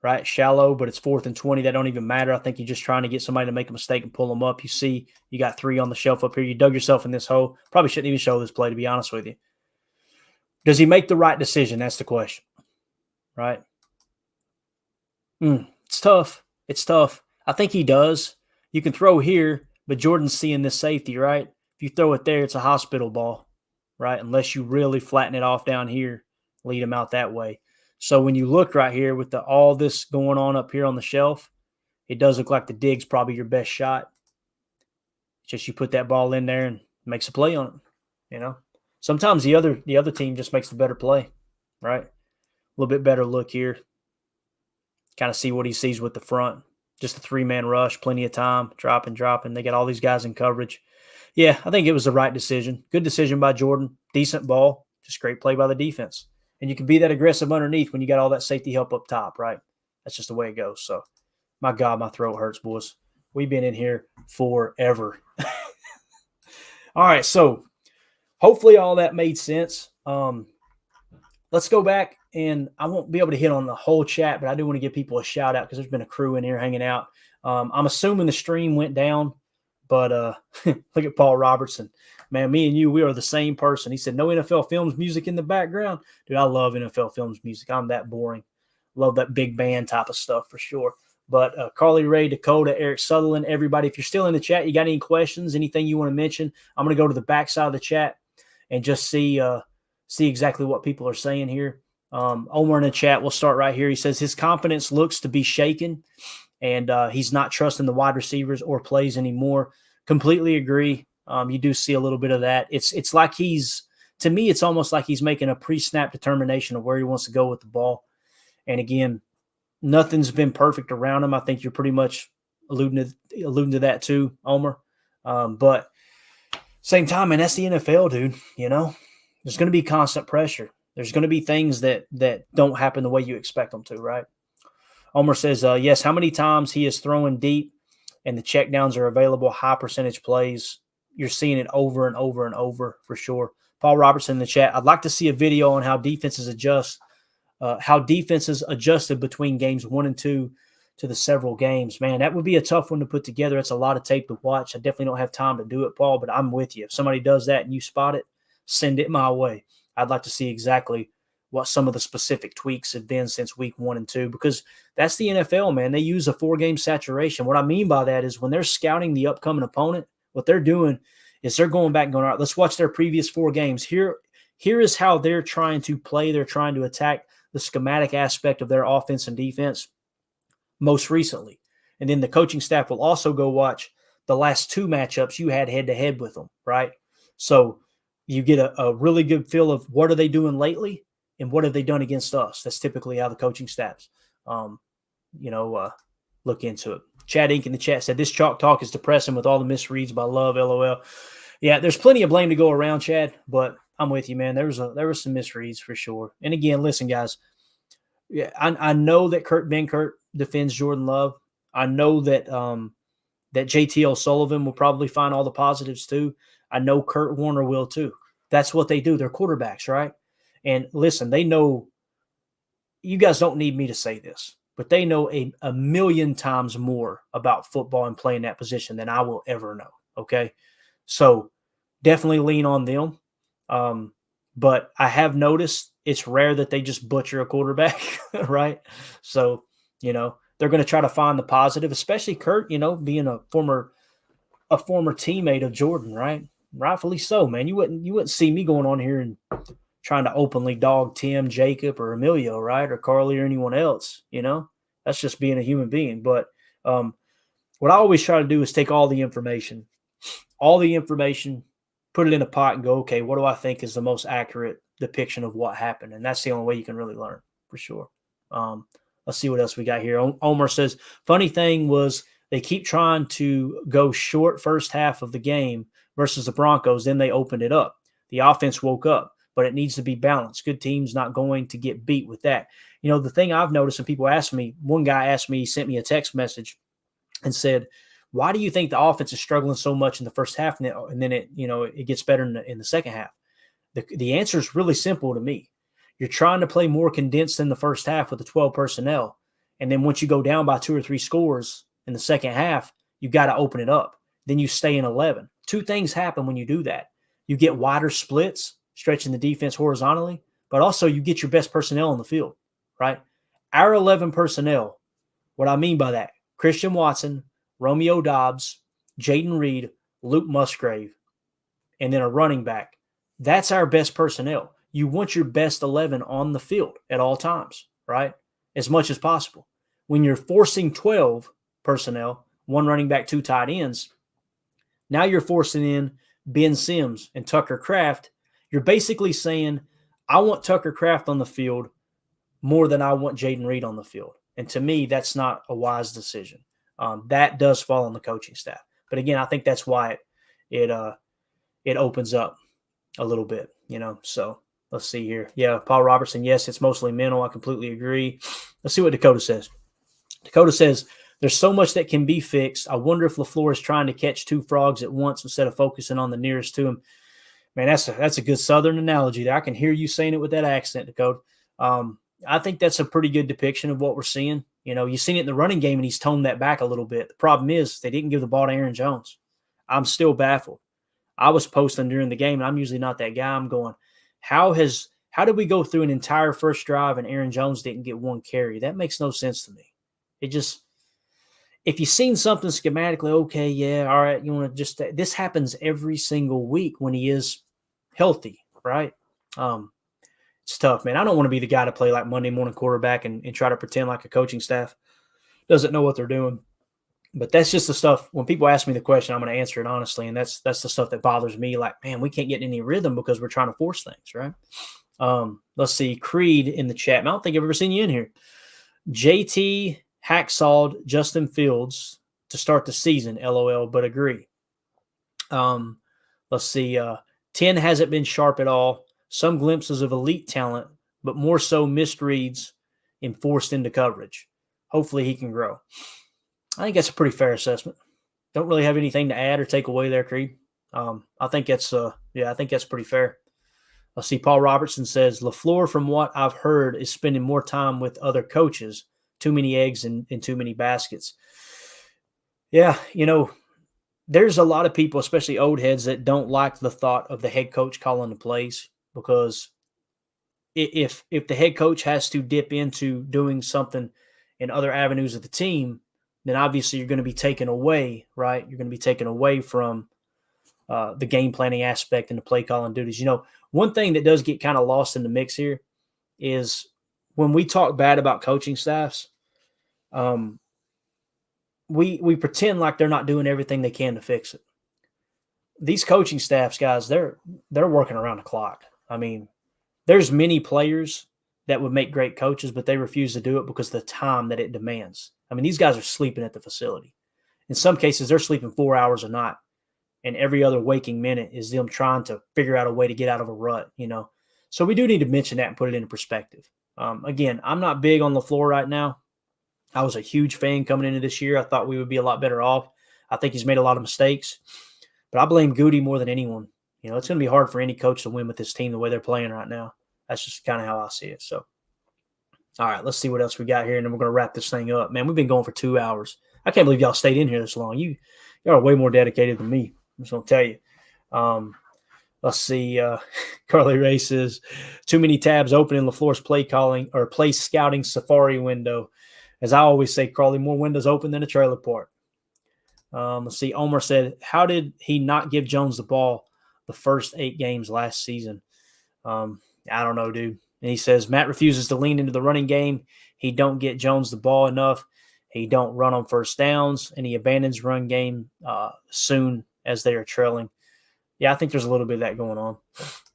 right? Shallow, but it's 4th and 20. That don't even matter. I think you're just trying to get somebody to make a mistake and pull them up. You see, you got 3 on the shelf up here. You dug yourself in this hole. Probably shouldn't even show this play, to be honest with you. Does he make the right decision? That's the question, right? It's tough. It's tough. I think he does. You can throw here, but Jordan's seeing this safety, right? If you throw it there, it's a hospital ball, right? Unless you really flatten it off down here, lead him out that way. So when you look right here with all this going on up here on the shelf, it does look like the dig's probably your best shot. Just you put that ball in there and makes a play on it, you know? Sometimes the other team just makes the better play, right? A little bit better look here. Kind of see what he sees with the front. Just a 3-man rush, plenty of time, dropping. They got all these guys in coverage. Yeah, I think it was the right decision. Good decision by Jordan. Decent ball. Just great play by the defense. And you can be that aggressive underneath when you got all that safety help up top, right? That's just the way it goes. So, my God, my throat hurts, boys. We've been in here forever. All right, so hopefully all that made sense. Let's go back, and I won't be able to hit on the whole chat, but I do want to give people a shout out because there's been a crew in here hanging out. I'm assuming the stream went down, but look at Paul Robertson. Man, me and you, we are the same person. He said, no NFL Films music in the background. Dude, I love NFL Films music. I'm that boring. Love that big band type of stuff for sure. But Carly Ray, Dakota, Eric Sutherland, everybody, if you're still in the chat, you got any questions, anything you want to mention, I'm going to go to the back side of the chat and just see exactly what people are saying here. Omar in the chat, we'll start right here. He says his confidence looks to be shaken, and he's not trusting the wide receivers or plays anymore. Completely agree. You do see a little bit of that. It's like to me, it's almost like he's making a pre-snap determination of where he wants to go with the ball. And again, nothing's been perfect around him. I think you're pretty much alluding to that too, Omar. But same time, man, that's the NFL, dude. There's going to be constant pressure. There's going to be things that don't happen the way you expect them to, right? Omar says, yes, how many times he is throwing deep and the checkdowns are available, high percentage plays. You're seeing it over and over and over for sure. Paul Robertson in the chat, I'd like to see a video on how defenses adjusted between games 1 and 2 to the several games. Man, that would be a tough one to put together. It's a lot of tape to watch. I definitely don't have time to do it, Paul, but I'm with you. If somebody does that and you spot it, send it my way. I'd like to see exactly what some of the specific tweaks have been since week 1 and 2, because that's the NFL, man. They use a 4-game saturation. What I mean by that is when they're scouting the upcoming opponent, what they're doing is they're going back and going, all right, let's watch their previous 4 games. Here is how they're trying to play. They're trying to attack the schematic aspect of their offense and defense most recently. And then the coaching staff will also go watch the last 2 matchups you had head-to-head with them, right? So you get a really good feel of what are they doing lately and what have they done against us. That's typically how the coaching staffs, look into it. Chad Inc. in the chat said, this chalk talk is depressing with all the misreads by Love, LOL. Yeah, there's plenty of blame to go around, Chad, but I'm with you, man. There was some misreads for sure. And again, listen, guys, yeah, I know that Kurt Benkert defends Jordan Love. I know that that JT O'Sullivan will probably find all the positives too. I know Kurt Warner will too. That's what they do. They're quarterbacks, right? And listen, they know, you guys don't need me to say this, but they know a million times more about football and playing that position than I will ever know, okay? So definitely lean on them. But I have noticed it's rare that they just butcher a quarterback, right? So, they're going to try to find the positive, especially Kurt, being a former teammate of Jordan, right? Rightfully so, man. You wouldn't see me going on here and trying to openly dog Tim, Jacob, or Emilio, right? Or Carly or anyone else, That's just being a human being. But what I always try to do is take all the information, put it in a pot and go, okay, what do I think is the most accurate depiction of what happened? And that's the only way you can really learn, for sure. Let's see what else we got here. Omar says, funny thing was they keep trying to go short first half of the game versus the Broncos. Then they opened it up. The offense woke up, but it needs to be balanced. Good team's not going to get beat with that. The thing I've noticed, and people ask me, one guy asked me, he sent me a text message and said, why do you think the offense is struggling so much in the first half and then it gets better in the second half? The answer is really simple to me. You're trying to play more condensed in the first half with the 12 personnel. And then once you go down by 2 or 3 scores in the second half, you got to open it up. Then you stay in 11. 2 things happen when you do that. You get wider splits, stretching the defense horizontally, but also you get your best personnel on the field, right? Our 11 personnel, what I mean by that, Christian Watson, Romeo Dobbs, Jaden Reed, Luke Musgrave, and then a running back. That's our best personnel. You want your best 11 on the field at all times, right? As much as possible. When you're forcing 12 personnel, 1 running back, 2 tight ends, now you're forcing in Ben Sims and Tucker Kraft. You're basically saying, I want Tucker Kraft on the field more than I want Jaden Reed on the field. And to me, that's not a wise decision. That does fall on the coaching staff. But again, I think that's why it opens up a little bit, So let's see here. Yeah, Paul Robertson, yes, it's mostly mental. I completely agree. Let's see what Dakota says. Dakota says, There's so much that can be fixed. I wonder if LaFleur is trying to catch two frogs at once instead of focusing on the nearest to him. Man, that's a good Southern analogy there. I can hear you saying it with that accent, Dakota. I think that's a pretty good depiction of what we're seeing. You've seen it in the running game, and he's toned that back a little bit. The problem is they didn't give the ball to Aaron Jones. I'm still baffled. I was posting during the game, and I'm usually not that guy. I'm going, how did we go through an entire first drive and Aaron Jones didn't get one carry? That makes no sense to me. If you've seen something schematically, okay, yeah, all right, you want to this happens every single week when he is healthy, right? It's tough, man. I don't want to be the guy to play like Monday morning quarterback and try to pretend like a coaching staff doesn't know what they're doing. But that's just the stuff. When people ask me the question, I'm going to answer it honestly, and that's the stuff that bothers me. Like, man, we can't get any rhythm because we're trying to force things, right? Let's see. Creed in the chat. I don't think I've ever seen you in here. JT hacksawed Justin Fields to start the season, LOL, but agree. Let's see. 10 hasn't been sharp at all. Some glimpses of elite talent, but more so missed reads and forced into coverage. Hopefully he can grow. I think that's a pretty fair assessment. Don't really have anything to add or take away there, Creed. I think that's pretty fair. Let's see. Paul Robertson says, LaFleur, from what I've heard, is spending more time with other coaches. Too many eggs in too many baskets. Yeah, there's a lot of people, especially old heads, that don't like the thought of the head coach calling the plays, because if the head coach has to dip into doing something in other avenues of the team, then obviously you're going to be taken away, right? You're going to be taken away from the game planning aspect and the play calling duties. One thing that does get kind of lost in the mix here is when we talk bad about coaching staffs, we pretend like they're not doing everything they can to fix it. These coaching staffs, guys, they're working around the clock. I mean, there's many players that would make great coaches, but they refuse to do it because of the time that it demands. I mean, these guys are sleeping at the facility. In some cases, they're sleeping 4 hours a night, and every other waking minute is them trying to figure out a way to get out of a rut, So we do need to mention that and put it into perspective. Again, I'm not big on LaFleur right now. I was a huge fan coming into this year. I thought we would be a lot better off. I think he's made a lot of mistakes, but I blame Goody more than anyone. It's going to be hard for any coach to win with this team the way they're playing right now. That's just kind of how I see it. So, all right, let's see what else we got here, and then we're going to wrap this thing up. Man, we've been going for 2 hours. I can't believe y'all stayed in here this long. Y'all are way more dedicated than me. I'm just going to tell you. Let's see. Carly Ray says, too many tabs open in LaFleur's play calling or play scouting safari window. As I always say, Carly, more windows open than a trailer park. Let's see. Omar said, how did he not give Jones the ball the first 8 games last season? I don't know, dude. And he says, Matt refuses to lean into the running game. He don't get Jones the ball enough. He don't run on first downs, and he abandons run game soon as they are trailing. Yeah, I think there's a little bit of that going on. All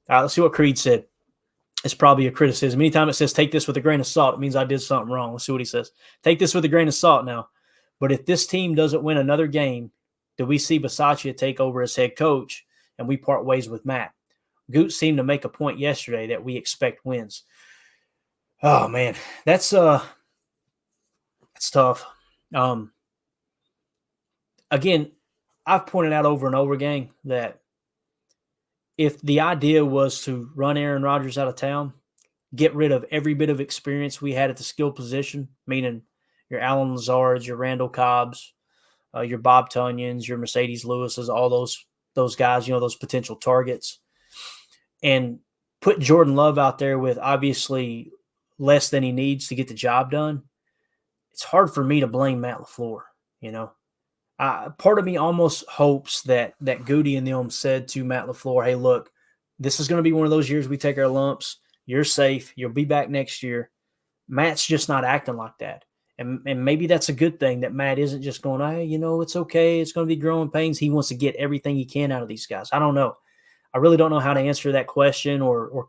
right, let's see what Creed said. It's probably a criticism. Anytime it says take this with a grain of salt, it means I did something wrong. Let's see what he says. Take this with a grain of salt now. But if this team doesn't win another game, do we see Bisaccia take over as head coach and we part ways with Matt? Goot seemed to make a point yesterday that we expect wins. Oh, man, that's tough. Again, I've pointed out over and over, gang, that if the idea was to run Aaron Rodgers out of town, get rid of every bit of experience we had at the skill position, meaning your Alan Lazards, your Randall Cobbs, your Bob Tunyons, your Mercedes Lewises, all those guys, those potential targets, and put Jordan Love out there with obviously less than he needs to get the job done, it's hard for me to blame Matt LaFleur, part of me almost hopes that Goody and them said to Matt LaFleur, hey, look, this is going to be one of those years we take our lumps. You're safe. You'll be back next year. Matt's just not acting like that. And maybe that's a good thing that Matt isn't just going, hey, it's okay. It's going to be growing pains. He wants to get everything he can out of these guys. I don't know. I really don't know how to answer that question or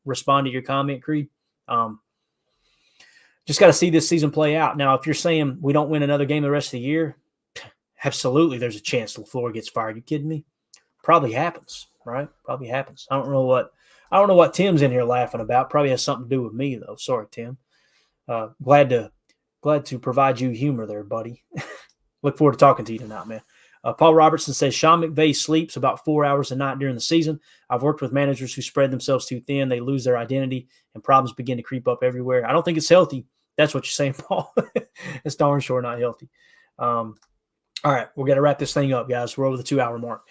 respond to your comment, Creed. Just got to see this season play out. Now, if you're saying we don't win another game the rest of the year, absolutely there's a chance LaFleur gets fired. You kidding me? Probably happens, right? Probably happens. I don't know what Tim's in here laughing about. Probably has something to do with me, though. Sorry, Tim. Glad to Glad to provide you humor there, buddy. Look forward to talking to you tonight, man. Paul Robertson says, Sean McVay sleeps about 4 hours a night during the season. I've worked with managers who spread themselves too thin. They lose their identity, and problems begin to creep up everywhere. I don't think it's healthy. That's what you're saying, Paul. It's darn sure not healthy. All right, we're going to wrap this thing up, guys. We're over the 2-hour mark.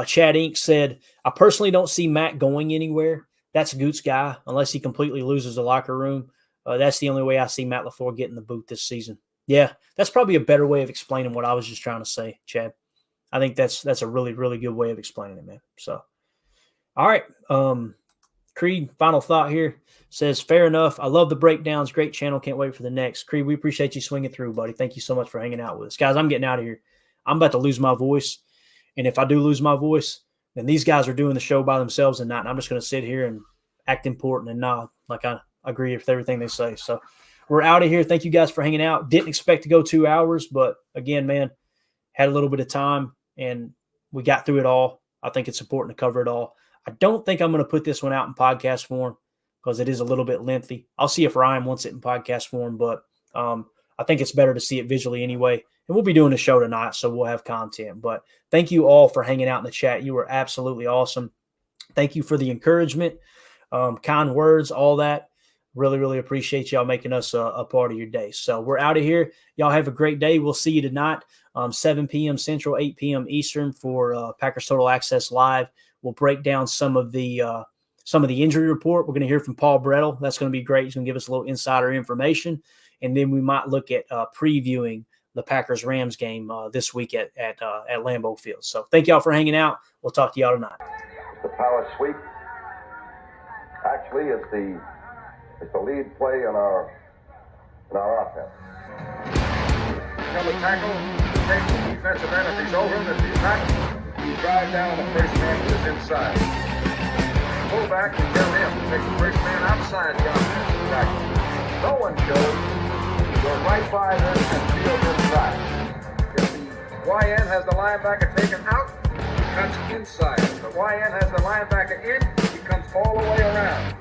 Chad Inc. said, I personally don't see Matt going anywhere. That's a Goots guy, unless he completely loses the locker room. That's the only way I see Matt LaFleur getting the boot this season. Yeah, that's probably a better way of explaining what I was just trying to say, Chad. I think that's a really, really good way of explaining it, man. So, all right. Creed, final thought here, says, fair enough. I love the breakdowns. Great channel. Can't wait for the next. Creed, we appreciate you swinging through, buddy. Thank you so much for hanging out with us. Guys, I'm getting out of here. I'm about to lose my voice. And if I do lose my voice, then these guys are doing the show by themselves and not. And I'm just going to sit here and act important and nod like I agree with everything they say. So we're out of here. Thank you guys for hanging out. Didn't expect to go 2 hours, but again, man, had a little bit of time and we got through it all. I think it's important to cover it all. I don't think I'm going to put this one out in podcast form because it is a little bit lengthy. I'll see if Ryan wants it in podcast form, but I think it's better to see it visually anyway. And we'll be doing a show tonight, so we'll have content. But thank you all for hanging out in the chat. You were absolutely awesome. Thank you for the encouragement, kind words, all that. Really, really appreciate y'all making us a part of your day. So we're out of here. Y'all have a great day. We'll see you tonight, 7 p.m. Central, 8 p.m. Eastern for Packers Total Access Live. We'll break down some of the injury report. We're going to hear from Paul Brettel. That's going to be great. He's going to give us a little insider information. And then we might look at previewing the Packers-Rams game this week at Lambeau Field. So thank y'all for hanging out. We'll talk to y'all tonight. The power sweep actually is the lead play in our offense. Tell the tackle, take the defensive end if he's over him. If he's not, you drive down the first man who is inside. Fullback, you tell him to take the first man outside the offensive tackle. No one goes. Go right by them and field inside. If the YN has the linebacker taken out, cuts inside. If the YN has the linebacker in, he comes all the way around.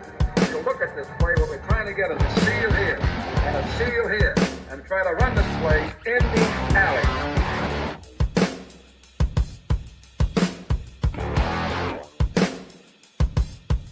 So look at this play. What we're trying to get is a seal here and a seal here and try to run this play in the alley.